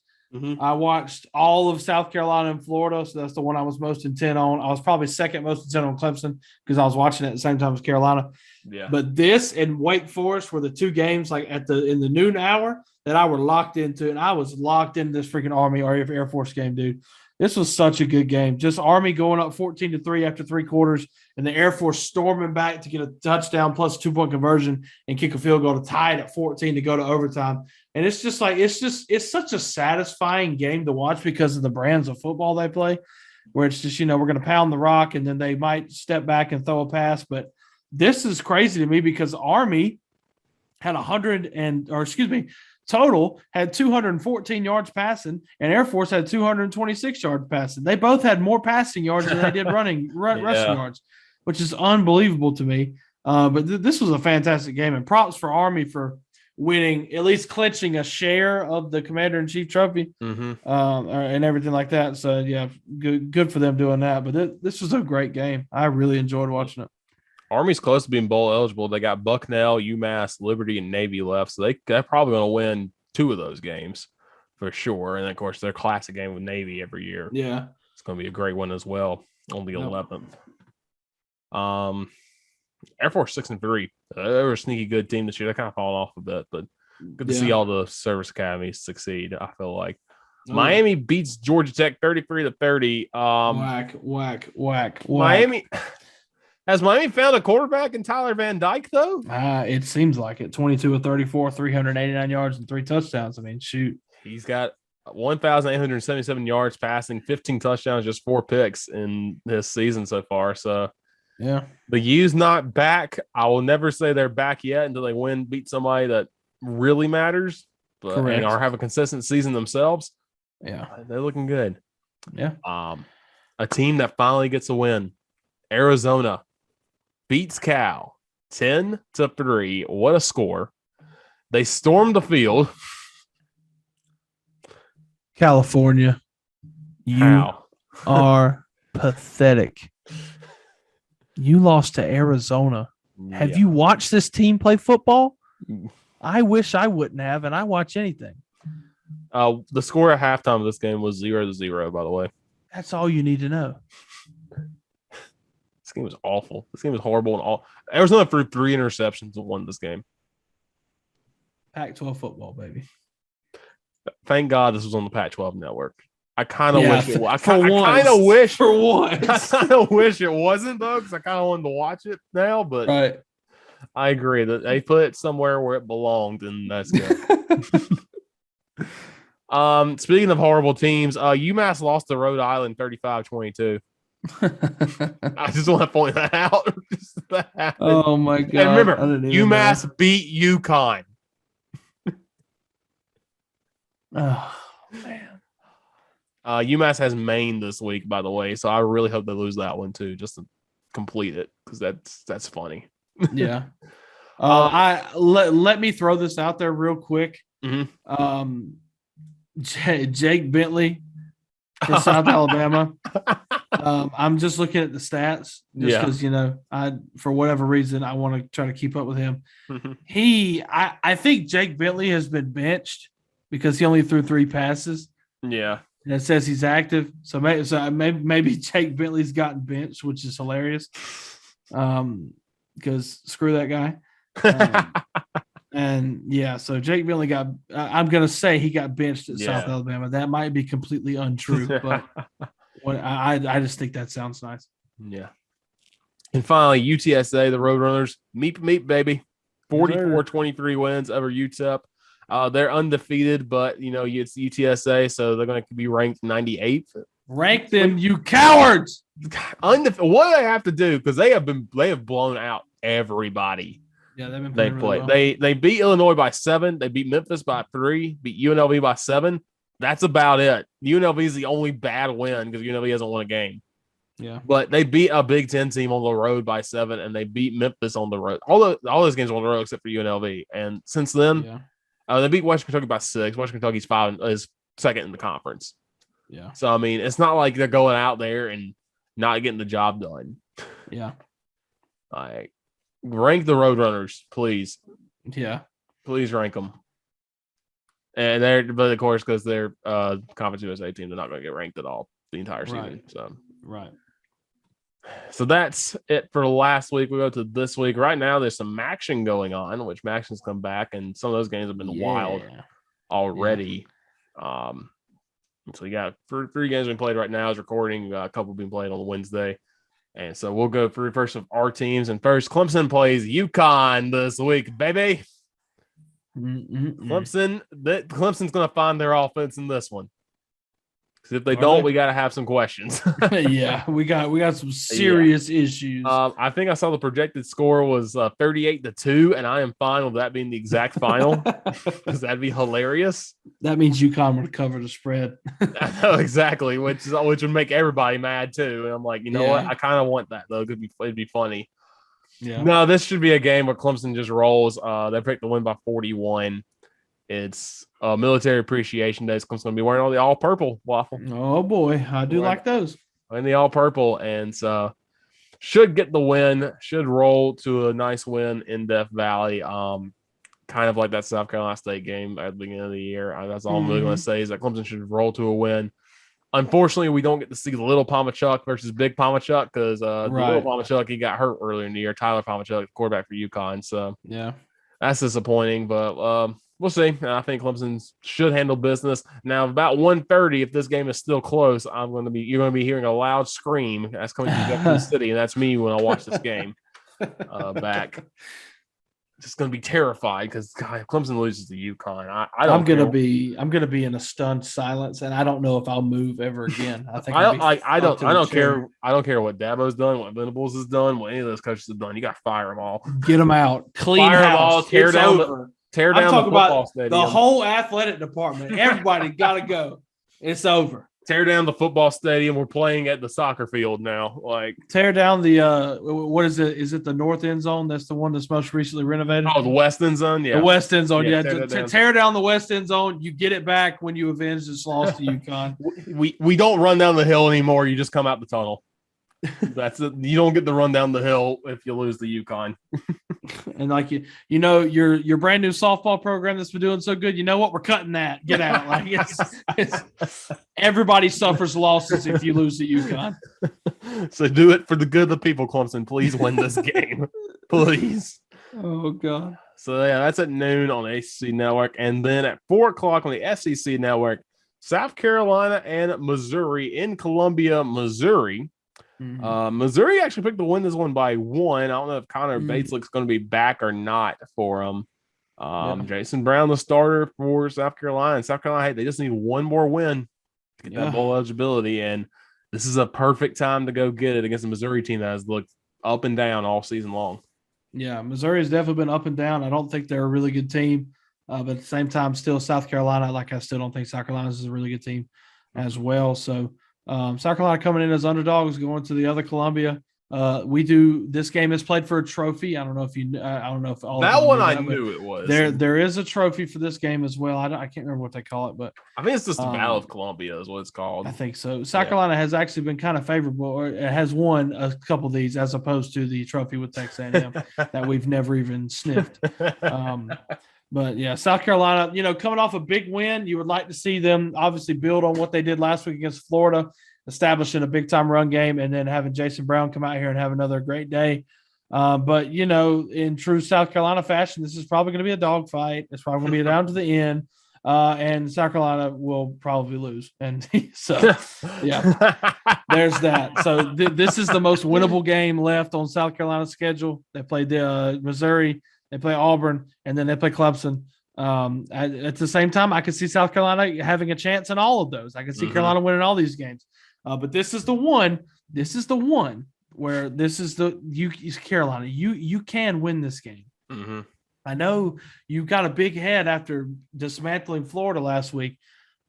S2: all of South Carolina and Florida. So that's the one I was most intent on. I was probably second most intent on Clemson because I was watching it at the same time as Carolina.
S1: Yeah.
S2: But this and Wake Forest were the two games like in the noon hour that I were locked into, and I was locked into this freaking Army or Air Force game, dude. This was such a good game. Just Army going up 14-3 after three quarters, and the Air Force storming back to get a touchdown plus 2-point conversion and kick a field goal to tie it at 14 to go to overtime. And it's just like it's such a satisfying game to watch because of the brands of football they play, where it's just, we're going to pound the rock and then they might step back and throw a pass. But this is crazy to me because Army had total had 214 yards passing, and Air Force had 226 yards passing. They both had more passing yards than they did rushing yards, which is unbelievable to me. But this was a fantastic game, and props for Army for winning, at least clinching a share of the Commander-in-Chief trophy and everything like that. So, yeah, good for them doing that. But this was a great game. I really enjoyed watching it.
S1: Army's close to being bowl eligible. They got Bucknell, UMass, Liberty, and Navy left. So they're probably going to win 2 of those games for sure. And, of course, their classic game with Navy every year.
S2: Yeah.
S1: It's going to be a great one as well on the 11th. Air Force 6-3. They were a sneaky good team this year. They kind of fallen off a bit, but good to see all the service academies succeed, I feel like. Miami beats Georgia Tech 33-30.
S2: Whack.
S1: Miami – has Miami found a quarterback in Tyler Van Dyke, though?
S2: It seems like it. 22-34, 389 yards and 3 touchdowns. I mean, shoot.
S1: He's got 1,877 yards passing, 15 touchdowns, just 4 picks in this season so far. So,
S2: yeah.
S1: The U's not back. I will never say they're back yet until they beat somebody that really matters and or have a consistent season themselves.
S2: Yeah.
S1: They're looking good.
S2: Yeah.
S1: A team that finally gets a win. Arizona beats Cal 10-3. What a score. They stormed the field.
S2: California, you are pathetic. You lost to Arizona.
S1: Yeah.
S2: Have you watched this team play football? I wish I wouldn't have, and I watch anything.
S1: The score at halftime of this game was 0-0, by the way.
S2: That's all you need to know.
S1: This game was awful. This game was horrible. And Arizona threw 3 interceptions and won this game.
S2: Pac-12 football, baby.
S1: Thank God this was on the Pac-12 network. I kind of wish it was.
S2: I kind of wish for once.
S1: I kind of wish it wasn't, though, because I kind of wanted to watch it now. But
S2: right.
S1: I agree that they put it somewhere where it belonged, and that's good. Speaking of horrible teams, UMass lost to Rhode Island 35-22. I just want to point that out.
S2: Oh my God.
S1: And remember, UMass beat UConn.
S2: Oh man.
S1: UMass has Maine this week, by the way, so I really hope they lose that one too, just to complete it, because that's funny.
S2: Yeah. Let me throw this out there real quick.
S1: Mm-hmm.
S2: Jake Bentley for South Alabama. I'm just looking at the stats just because, I for whatever reason, I want to try to keep up with him. I think Jake Bentley has been benched because he only threw 3 passes.
S1: Yeah.
S2: And it says he's active. So maybe Jake Bentley's gotten benched, which is hilarious. Because screw that guy. So Jake Bentley I'm going to say he got benched at South Alabama. That might be completely untrue, but I just think that sounds nice.
S1: Yeah. And finally, UTSA, the Roadrunners, meep, baby. 44-23 wins over UTEP. They're undefeated, but, it's UTSA, so they're going to be ranked 98th.
S2: Rank them, you cowards!
S1: What do they have to do? Because they have blown out everybody.
S2: Yeah, they've been playing
S1: played.
S2: Really well.
S1: They beat Illinois by 7. They beat Memphis by 3. Beat UNLV by 7. That's about it. UNLV is the only bad win because UNLV hasn't won a game.
S2: Yeah,
S1: but they beat a Big Ten team on the road by 7, and they beat Memphis on the road. All those games on the road except for UNLV. And since then, they beat Western Kentucky by 6. Western Kentucky's 5 is second in the conference.
S2: Yeah.
S1: So I mean, it's not like they're going out there and not getting the job done.
S2: Yeah.
S1: Like, rank the Roadrunners, please.
S2: Yeah.
S1: Please rank them. And but of course, because they're Conference USA team, they're not going to get ranked at all the entire season.
S2: Right.
S1: So that's it for last week. We go to this week. Right now, there's some action going on, which Maxon's come back, and some of those games have been wild already. Yeah. So we got 3 games being played right now as recording. A couple being played on Wednesday. And so we'll go through first of our teams. And first, Clemson plays UConn this week, baby. Clemson's going to find their offense in this one. Because if they don't, we got to have some questions.
S2: Yeah, we got some serious issues.
S1: I think I saw the projected score was 38-2, and I am fine with that being the exact final because that'd be hilarious.
S2: That means UConn would cover the spread.
S1: I know exactly, which would make everybody mad too. And I'm like, you know what? I kind of want that though. It'd be funny.
S2: Yeah.
S1: No, this should be a game where Clemson just rolls. They picked to win by 41. It's Military Appreciation Day. Clemson's going to be wearing all the all purple, Waffle.
S2: Oh boy, I do like those.
S1: And the all purple, and so should get the win. Should roll to a nice win in Death Valley. Kind of like that South Carolina State game at the beginning of the year. That's all I'm really going to say is that Clemson should roll to a win. Unfortunately, we don't get to see the little Pomachuk versus big Pomachuk because the little Pomachuk, he got hurt earlier in the year. Tyler Pomachuk, quarterback for UConn. So that's disappointing, but we'll see. I think Clemson should handle business. Now, about 1:30, if this game is still close, you're going to be hearing a loud scream. That's coming from Jackson City, and that's me when I watch this game back. Just going to be terrified because if Clemson loses to UConn, I'm going
S2: to be in a stunned silence, and I don't know if I'll move ever again. I think
S1: I don't care. I don't care what Dabo's done, what Venables has done, what any of those coaches have done. You got to fire them all.
S2: Get them out. Clean
S1: fire
S2: house.
S1: Them all. Tear
S2: it's
S1: down
S2: over.
S1: Tear down the football stadium.
S2: The whole athletic department. Everybody got to go. It's over.
S1: Tear down the football stadium. We're playing at the soccer field now. Like,
S2: tear down the what is it? Is it the north end zone? That's the one that's most recently renovated.
S1: Oh, the west end zone. Yeah,
S2: the west end zone. Yeah,
S1: tear
S2: down the west end zone. You get it back when you avenge this loss to UConn.
S1: We don't run down the hill anymore. You just come out the tunnel. That's it. You don't get to run down the hill if you lose the UConn.
S2: And like your brand new softball program that's been doing so good. You know what? We're cutting that. Get out. Like it's everybody suffers losses if you lose to UConn.
S1: So do it for the good of the people, Clemson. Please win this game, please.
S2: Oh God.
S1: So yeah, that's at noon on the ACC Network, and then at 4:00 on the SEC Network, South Carolina and Missouri in Columbia, Missouri. Mm-hmm. Missouri actually picked to win this one by 1. I don't know if Connor Bateslick's going to be back or not for them. Jason Brown, the starter for South Carolina. And South Carolina, they just need one more win to get that bowl eligibility. And this is a perfect time to go get it against a Missouri team that has looked up and down all season long.
S2: Yeah, Missouri has definitely been up and down. I don't think they're a really good team. But at the same time, still South Carolina, I still don't think South Carolina is a really good team as well. So, South Carolina coming in as underdogs, going to the other Columbia. We do. This game is played for a trophy. I don't know if you. I don't know if all
S1: that
S2: of you
S1: one
S2: knew
S1: I
S2: that,
S1: knew it was.
S2: There is a trophy for this game as well. I can't remember what they call it, but
S1: I think it's just the Battle of Columbia is what it's called.
S2: I think so. South Carolina has actually been kind of favorable, or it has won a couple of these as opposed to the trophy with Texas A&M that we've never even sniffed. But yeah, South Carolina, coming off a big win, you would like to see them obviously build on what they did last week against Florida, establishing a big time run game, and then having Jason Brown come out here and have another great day. But in true South Carolina fashion, this is probably going to be a dogfight. It's probably going to be down to the end. And South Carolina will probably lose. And so, yeah, there's that. So this is the most winnable game left on South Carolina's schedule. They play Missouri, they play Auburn, and then they play Clemson. At the same time, I could see South Carolina having a chance in all of those. I could see Carolina winning all these games. But this is the one. This is the one where Carolina. You can win this game.
S1: Mm-hmm.
S2: I know you got a big head after dismantling Florida last week,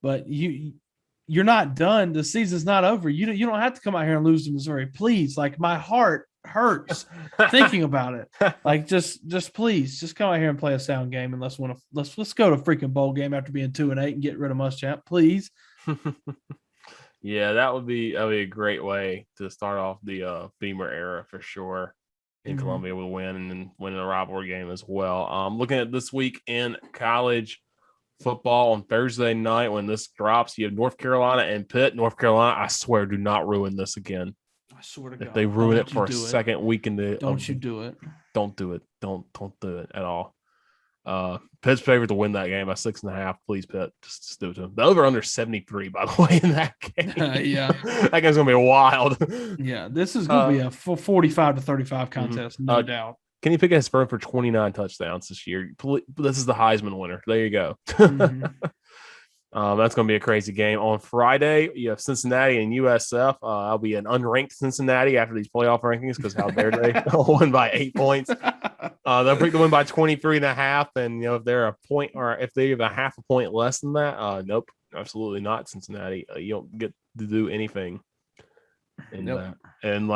S2: but you're not done. The season's not over. You don't have to come out here and lose to Missouri, please. Like, my heart hurts thinking about it. Like, just please, just come out here and play a sound game, and let's go to freaking bowl game after being 2-8 and get rid of Muschamp, please.
S1: Yeah, that would be a great way to start off the Beamer era for sure. In Columbia with a win and then winning a rivalry game as well. Looking at this week in college football on Thursday night when this drops, you have North Carolina and Pitt. North Carolina, I swear, do not ruin this again.
S2: I swear to God.
S1: If they ruin it for a second week in the
S2: don't you do it.
S1: Don't do it. Don't do it at all. Pitt's favorite to win that game by 6.5. Please, Pitt, just do it to them. The over/under 73, by the way, in that game.
S2: Yeah,
S1: that game's gonna be wild.
S2: Yeah, this is gonna be a 45-35 contest, no doubt.
S1: Can you pick a Spurs for 29 touchdowns this year? This is the Heisman winner. There you go. That's going to be a crazy game. On Friday, you have Cincinnati and USF. I'll be an unranked Cincinnati after these playoff rankings because how dare they win by 8 points. They'll pick the win by 23.5. And, if they're a point or if they have a half a point less than that, nope, absolutely not Cincinnati. You don't get to do anything in that. And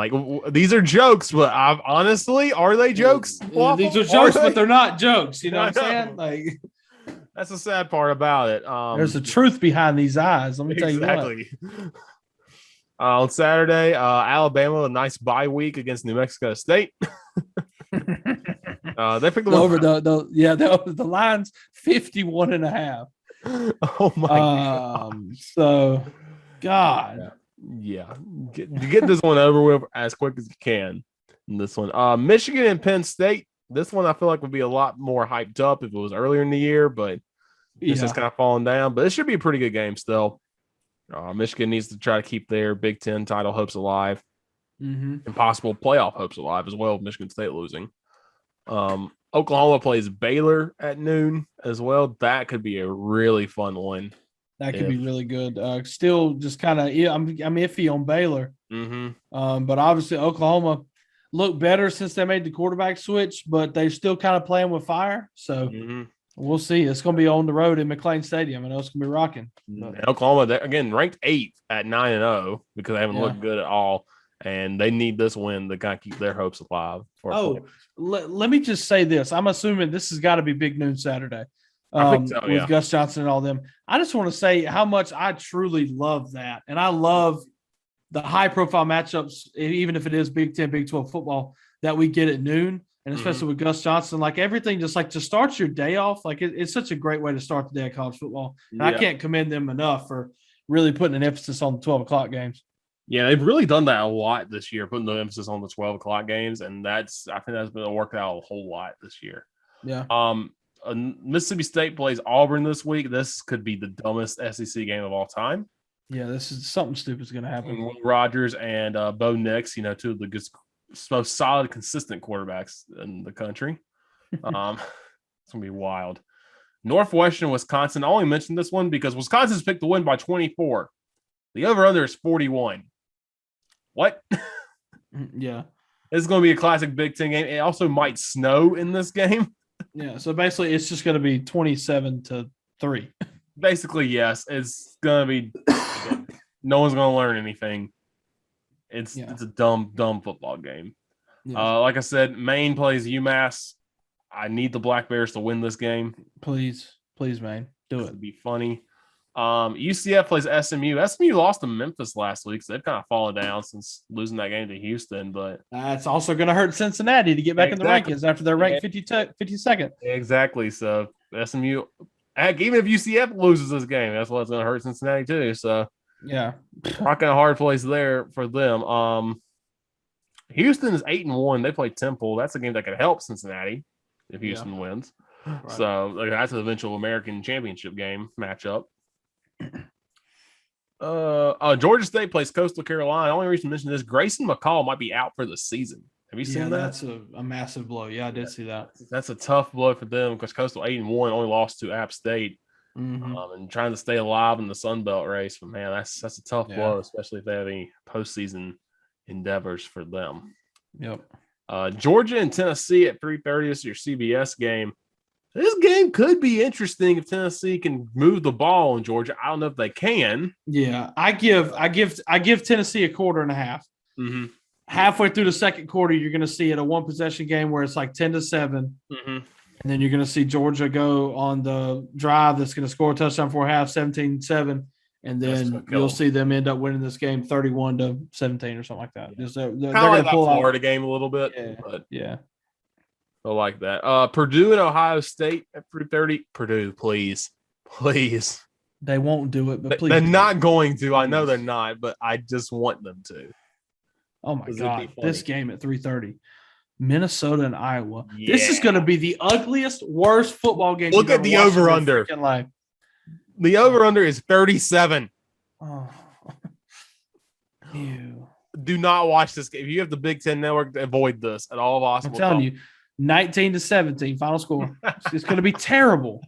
S1: these are jokes, but honestly, are they jokes?
S2: These are jokes, but they're not jokes. You know what I'm saying?
S1: That's the sad part about it.
S2: There's a truth behind these eyes. Let me tell you what.
S1: On Saturday, Alabama, a nice bye week against New Mexico State. They picked the
S2: over the line's 51.5.
S1: Oh my God.
S2: So, God.
S1: Yeah. Get this one over with as quick as you can. In this one. Michigan and Penn State. This one I feel like would be a lot more hyped up if it was earlier in the year, but it's just kind of falling down. But it should be a pretty good game still. Michigan needs to try to keep their Big Ten title hopes alive and possible playoff hopes alive as well, with Michigan State losing. Oklahoma plays Baylor at noon as well. That could be a really fun one.
S2: That could be really good. Still just kind of I'm iffy on Baylor. But obviously Oklahoma look better since they made the quarterback switch, but they're still kind of playing with fire. So we'll see. It's going to be on the road in McLean Stadium. I know it's going to be rocking.
S1: Oklahoma, again, ranked 8th at 9-0 because they haven't looked good at all. And they need this win to kind of keep their hopes alive.
S2: Let me just say this. I'm assuming this has got to be Big Noon Saturday
S1: I think so,
S2: with Gus Johnson and all them. I just want to say how much I truly love that. And I love the high-profile matchups, even if it is Big 10, Big 12 football, that we get at noon, and especially with Gus Johnson. Like, everything just to start your day off, it's such a great way to start the day of college football. And I can't commend them enough for really putting an emphasis on the 12 o'clock games.
S1: Yeah, they've really done that a lot this year, putting the emphasis on the 12 o'clock games, and I think that's been worked out a whole lot this year.
S2: Yeah.
S1: Mississippi State plays Auburn this week. This could be the dumbest SEC game of all time.
S2: Yeah, this is something stupid is going to happen.
S1: Will Rogers and Bo Nix, two of the most solid, consistent quarterbacks in the country. It's going to be wild. Northwestern, Wisconsin. I only mentioned this one because Wisconsin's picked to win by 24. The over-under is 41. What?
S2: Yeah.
S1: It's going to be a classic Big Ten game. It also might snow in this game.
S2: Yeah, so basically it's just going to be 27-3.
S1: Basically, yes. It's going to be – no one's going to learn anything It's a dumb football game.
S2: Yeah.
S1: Like I said, Maine plays UMass. I need the Black Bears to win this game.
S2: Please, Maine, do it.
S1: It'd be funny. UCF plays SMU. SMU lost to Memphis last week, so they've kind of fallen down since losing that game to Houston. But
S2: that's also going to hurt Cincinnati to get back in the rankings after they're ranked 52nd.
S1: Exactly. So SMU, even if UCF loses this game, that's what's going to hurt Cincinnati too. So
S2: yeah,
S1: rocking a hard place there for them. Houston is 8-1. They play Temple. That's a game that could help Cincinnati if Houston wins. Right. So that's an eventual American Championship game matchup. Georgia State plays Coastal Carolina. The only reason to mention this, Grayson McCall might be out for the season. Have you seen that?
S2: That's a massive blow. Yeah, I did see that.
S1: That's a tough blow for them because Coastal 8-1 only lost to App State. And trying to stay alive in the Sun Belt race. But man, that's a tough blow, especially if they have any postseason endeavors for them.
S2: Yep.
S1: Georgia and Tennessee at 3:30 is your CBS game. This game could be interesting if Tennessee can move the ball in Georgia. I don't know if they can.
S2: Yeah, I give Tennessee a quarter and a half.
S1: Mm-hmm.
S2: Halfway through the second quarter, you're going to see it a one possession game where it's like 10-7, and then you're going to see Georgia go on the drive that's going to score a touchdown before half, 17-7, and then you'll see them end up winning this game 31-17 or something like that.
S1: Yeah.
S2: They're
S1: going to pull out Florida game a little bit.
S2: Yeah,
S1: but
S2: yeah.
S1: I like that. Purdue and Ohio State at 3:30. Purdue, please.
S2: They won't do it, but please.
S1: They're not going to. I know they're not, but I just want them to.
S2: Oh my God! This game at 3:30, Minnesota and Iowa. Yeah. This is going to be the ugliest, worst football game.
S1: Look at the over/under. The over/under is 37.
S2: Oh. Ew.
S1: Do not watch this game. If you have the Big Ten Network, avoid this at all possible.
S2: I'm telling you. 19-17 final score. It's going to be terrible.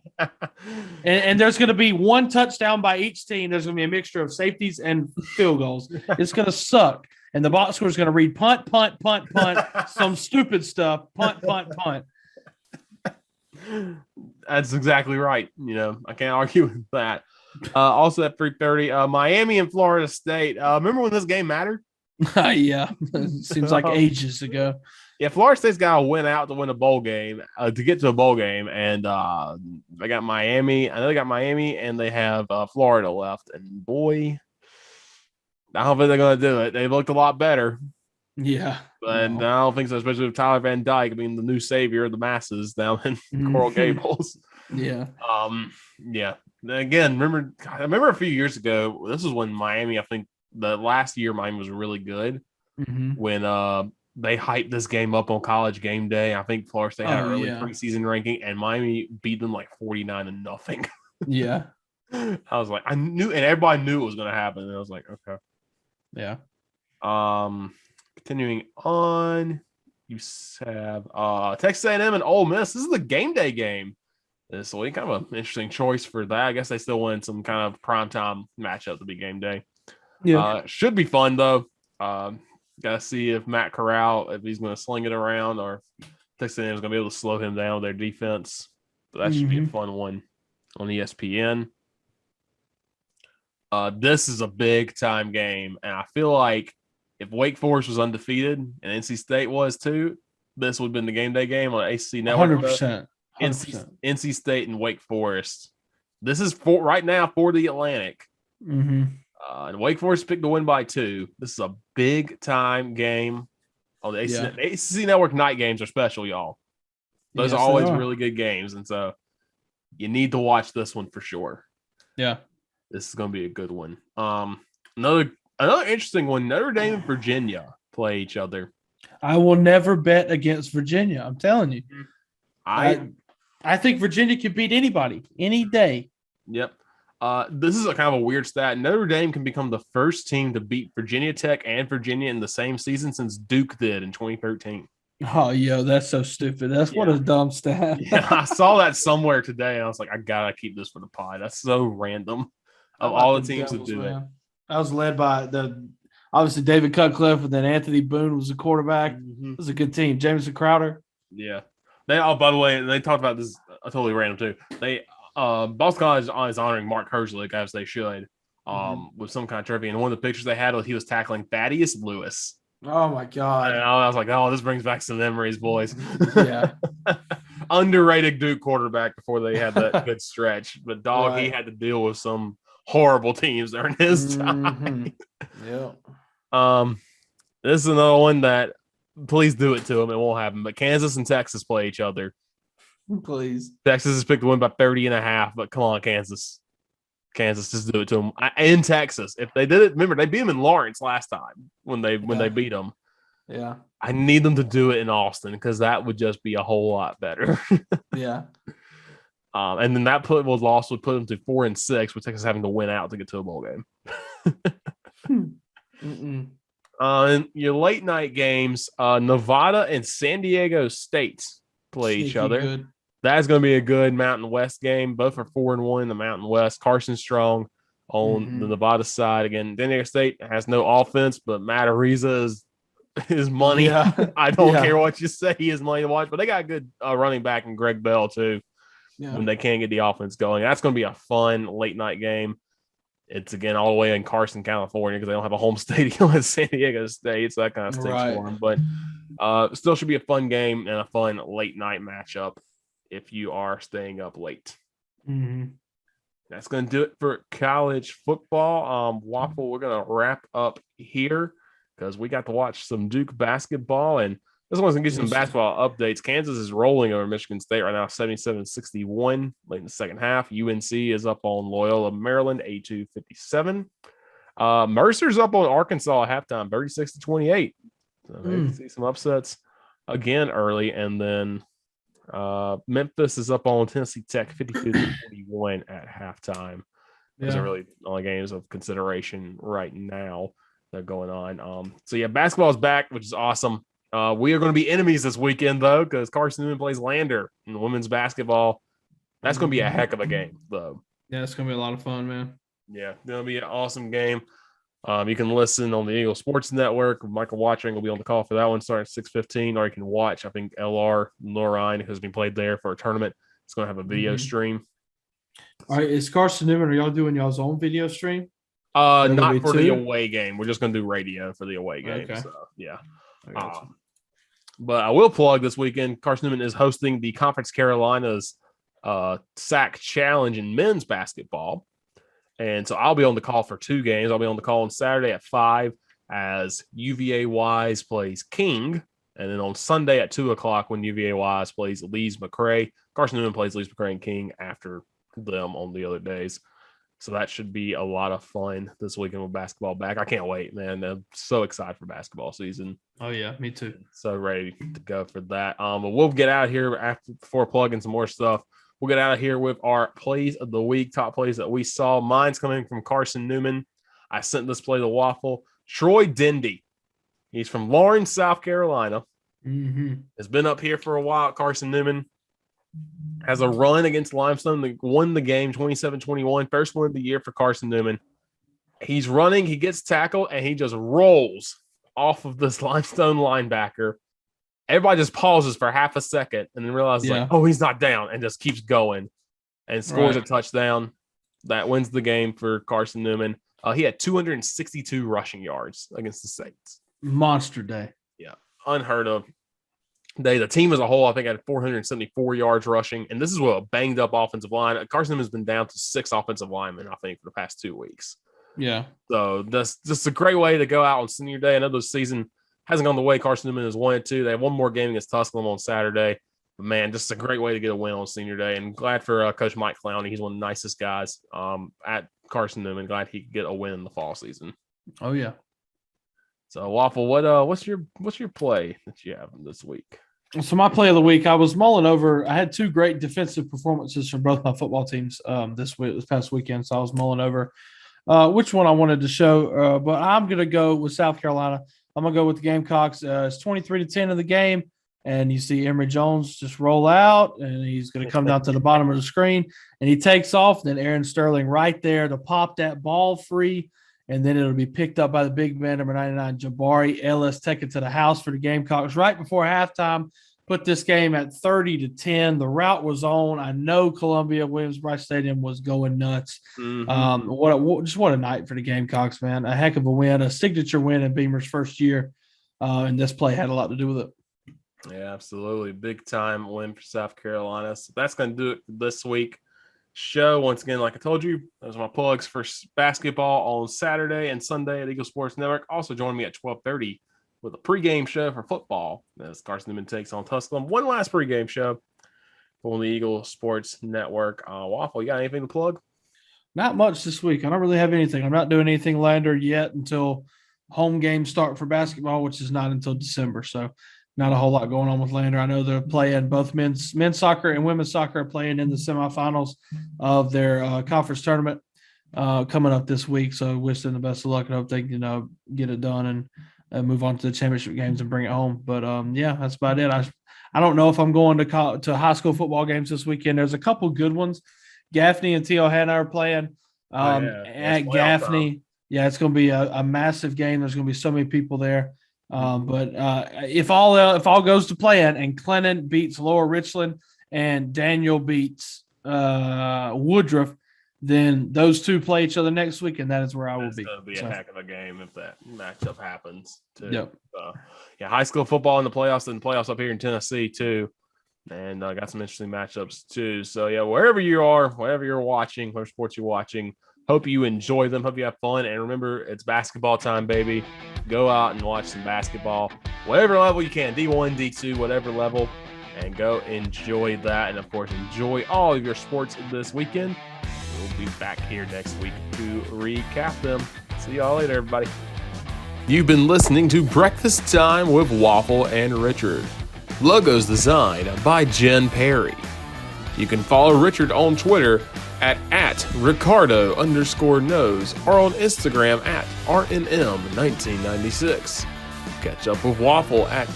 S2: And there's going to be one touchdown by each team. There's going to be a mixture of safeties and field goals. It's going to suck. And the box score is going to read punt, some stupid stuff. Punt.
S1: That's exactly right. I can't argue with that. Also at 3:30, Miami and Florida State. Remember when this game mattered?
S2: Yeah. It seems like ages ago.
S1: Yeah, Florida State's got to win out to win a bowl game, to get to a bowl game. And they got Miami. I know they got Miami, and they have Florida left. And boy, I don't think they're going to do it. They looked a lot better.
S2: Yeah.
S1: And I don't think so, especially with Tyler Van Dyke being the new savior of the masses down in Coral Gables.
S2: Yeah.
S1: Yeah. Again, I remember a few years ago, this was when Miami, I think the last year Miami was really good. When they hyped this game up on College Game Day. I think Florida State had an early preseason ranking, and Miami beat them like 49-0.
S2: Yeah.
S1: I was like, I knew, and everybody knew it was going to happen. And I was like, okay.
S2: Yeah.
S1: Continuing on, you have Texas A&M and Ole Miss. This is the game day game this week. Kind of an interesting choice for that. I guess they still want some kind of primetime matchup to be game day.
S2: Yeah.
S1: Should be fun, though. Got to see if Matt Corral, if he's going to sling it around, or Texas A&M is going to be able to slow him down with their defense. But that should be a fun one on ESPN. This is a big-time game, and I feel like if Wake Forest was undefeated and NC State was too, this would have been the game day game on ACC Network.
S2: 100%.
S1: NC State and Wake Forest. This is right now for the Atlantic. And Wake Forest picked the win by 2. This is a big-time game. The ACC Network night games are special, y'all. Those are always really good games, and so you need to watch this one for sure.
S2: Yeah.
S1: This is going to be a good one. Another interesting one, Notre Dame and Virginia play each other.
S2: I will never bet against Virginia. I'm telling you. I think Virginia could beat anybody any day.
S1: Yep. This is a kind of a weird stat. Notre Dame can become the first team to beat Virginia Tech and Virginia in the same season since Duke did in 2013.
S2: Oh, yo, that's so stupid. What a dumb stat.
S1: Yeah, I saw that somewhere today, and I was like, I got to keep this for the pod. That's so random of all the teams that do it.
S2: I was led by obviously David Cutcliffe, and then Anthony Boone was the quarterback. It was a good team. Jameson Crowder.
S1: Yeah. By the way, they talked about this totally random too. Boston College is honoring Mark Herzlich, as they should. with some kind of trophy. And one of the pictures they had was he was tackling Thaddeus Lewis.
S2: Oh my God.
S1: And I was like, oh, this brings back some memories, boys.
S2: Yeah.
S1: Underrated Duke quarterback before they had that good stretch. But dog, he had to deal with some horrible teams during his time.
S2: Yeah.
S1: This is another one that please do it to them. It won't happen. But Kansas and Texas play each other.
S2: Please.
S1: Texas is picked to win by 30.5, but come on, Kansas. Kansas, just do it to them. In Texas. If they did it, remember, they beat them in Lawrence last time when they beat them.
S2: Yeah.
S1: I need them to do it in Austin because that would just be a whole lot better.
S2: Yeah.
S1: And then that loss would put them to 4-6, with Texas having to win out to get to a bowl game. And your late night games, Nevada and San Diego State play each other.
S2: Good.
S1: That's going to be a good Mountain West game. Both are 4-1 in the Mountain West. Carson Strong on the Nevada side. Again, San Diego State has no offense, but Matt Ariza is money.
S2: Yeah.
S1: I don't care what you say. He is money to watch, but they got a good running back in Greg Bell too. Yeah. When they can't get the offense going. That's going to be a fun late night game. It's again all the way in Carson, California, because they don't have a home stadium at San Diego State. So that kind of stinks for them. But still should be a fun game and a fun late night matchup if you are staying up late. That's going to do it for college football. Waffle, we're going to wrap up here because we got to watch some Duke basketball, and this one's going to give you some basketball updates. Kansas is rolling over Michigan State right now, 77-61 late in the second half. UNC is up on Loyola, Maryland, 82-57. Mercer's up on Arkansas at halftime, 36-28. So maybe see some upsets again early, and then Memphis is up on Tennessee Tech, 52-41 at halftime. Those are really only games of consideration right now that are going on. So yeah, basketball is back, which is awesome. We are going to be enemies this weekend, though, because Carson Newman plays Lander in women's basketball. That's going to be a heck of a game, though.
S2: Yeah, it's going to be a lot of fun, man.
S1: Yeah, going to be an awesome game. You can listen on the Eagle Sports Network. Michael Watching will be on the call for that one starting at 6:15, or you can watch, I think, LR Lorine, who's been played there for a tournament. It's going to have a video stream.
S2: All right, is Carson Newman, are y'all doing y'all's own video stream?
S1: Not for the away game. We're just going to do radio for the away game. Okay. So, yeah. But I will plug this weekend, Carson Newman is hosting the Conference Carolinas SAC Challenge in men's basketball. And so I'll be on the call for 2 games. I'll be on the call on Saturday at 5 as UVA Wise plays King. And then on Sunday at 2 o'clock when UVA Wise plays Lees McRae. Carson Newman plays Lees McRae and King after them on the other days. So that should be a lot of fun this weekend with basketball back. I can't wait, man. I'm so excited for basketball season.
S2: Oh, yeah, me too.
S1: So ready to go for that. But we'll get out of here before plugging some more stuff. We'll get out of here with our plays of the week, top plays that we saw. Mine's coming from Carson Newman. I sent this play to Waffle. Troy Dendy. He's from Lawrence, South Carolina. Has been up here for a while. Carson Newman has a run against Limestone. They won the game 27-21. First one of the year for Carson Newman. He's running. He gets tackled, and he just rolls off of this Limestone linebacker. Everybody just pauses for half a second and then realizes, he's not down, and just keeps going and scores a touchdown. That wins the game for Carson Newman. He had 262 rushing yards against the Saints.
S2: Monster day.
S1: Yeah, unheard of. The team as a whole, I think, had 474 yards rushing, and this is with a banged-up offensive line. Carson Newman has been down to 6 offensive linemen, I think, for the past 2 weeks.
S2: Yeah.
S1: So that's just a great way to go out on senior day. I know the season hasn't gone the way Carson Newman has wanted to. They have one more game against Tusculum on Saturday. But, man, just a great way to get a win on senior day. And glad for Coach Mike Clowney. He's one of the nicest guys at Carson Newman. Glad he could get a win in the fall season.
S2: Oh, yeah.
S1: So, Waffle, what's your play that you have this week?
S2: So my play of the week, I was mulling over. I had 2 great defensive performances from both my football teams this past weekend. So I was mulling over which one I wanted to show. But I'm going to go with South Carolina. I'm going to go with the Gamecocks. It's 23-10 in the game. And you see Emory Jones just roll out, and he's going to come down to the bottom of the screen, and he takes off. Then Aaron Sterling right there to pop that ball free, and then it'll be picked up by the big man, number 99, Jabari Ellis, taken to the house for the Gamecocks right before halftime. put this game at 30-10. The route was on. I know Columbia Williams-Brice Stadium was going nuts.
S1: Mm-hmm.
S2: What a night for the Gamecocks, man. A heck of a win, a signature win in Beamer's first year. And this play had a lot to do with it.
S1: Yeah, absolutely. Big time win for South Carolina. So that's going to do it for this week show. Once again, like I told you, those are my plugs for basketball on Saturday and Sunday at Eagle Sports Network. Also join me at 12:30 with a pregame show for football as Carson Newman takes on Tusculum. One last pregame show on the Eagle Sports Network. Waffle, you got anything to plug?
S2: Not much this week. I don't really have anything. I'm not doing anything Lander yet until home games start for basketball, which is not until December. So not a whole lot going on with Lander. I know they're playing both men's soccer and women's soccer are playing in the semifinals of their conference tournament coming up this week. So wish them the best of luck and hope they can get it done and move on to the championship games and bring it home. But yeah, that's about it. I don't know if I'm going to high school football games this weekend. There's a couple good ones. Gaffney and T.O. Hanna are playing at Gaffney. Yeah, it's going to be a massive game. There's going to be so many people there. But if all goes to plan and Clennon beats Lower Richland and Daniel beats Woodruff, then those two play each other next week, and that is where I will be.
S1: It's going to be a heck of a game if that matchup happens, too.
S2: Yep.
S1: Yeah, high school football in the playoffs and playoffs up here in Tennessee, too. And I got some interesting matchups, too. So, yeah, wherever you are, whatever you're watching, whatever sports you're watching, hope you enjoy them. Hope you have fun. And remember, it's basketball time, baby. Go out and watch some basketball, whatever level you can, D1, D2, whatever level, and go enjoy that. And, of course, enjoy all of your sports this weekend. We'll be back here next week to recap them. See y'all later, everybody. You've been listening to Breakfast Time with Waffle and Richard. Logos designed by Jen Perry. You can follow Richard on Twitter at Ricardo_knows or on Instagram at RNM1996. Catch up with Waffle at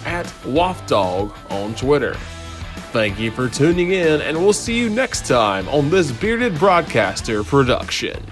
S1: WaffDog on Twitter. Thank you for tuning in, and we'll see you next time on this Bearded Broadcaster production.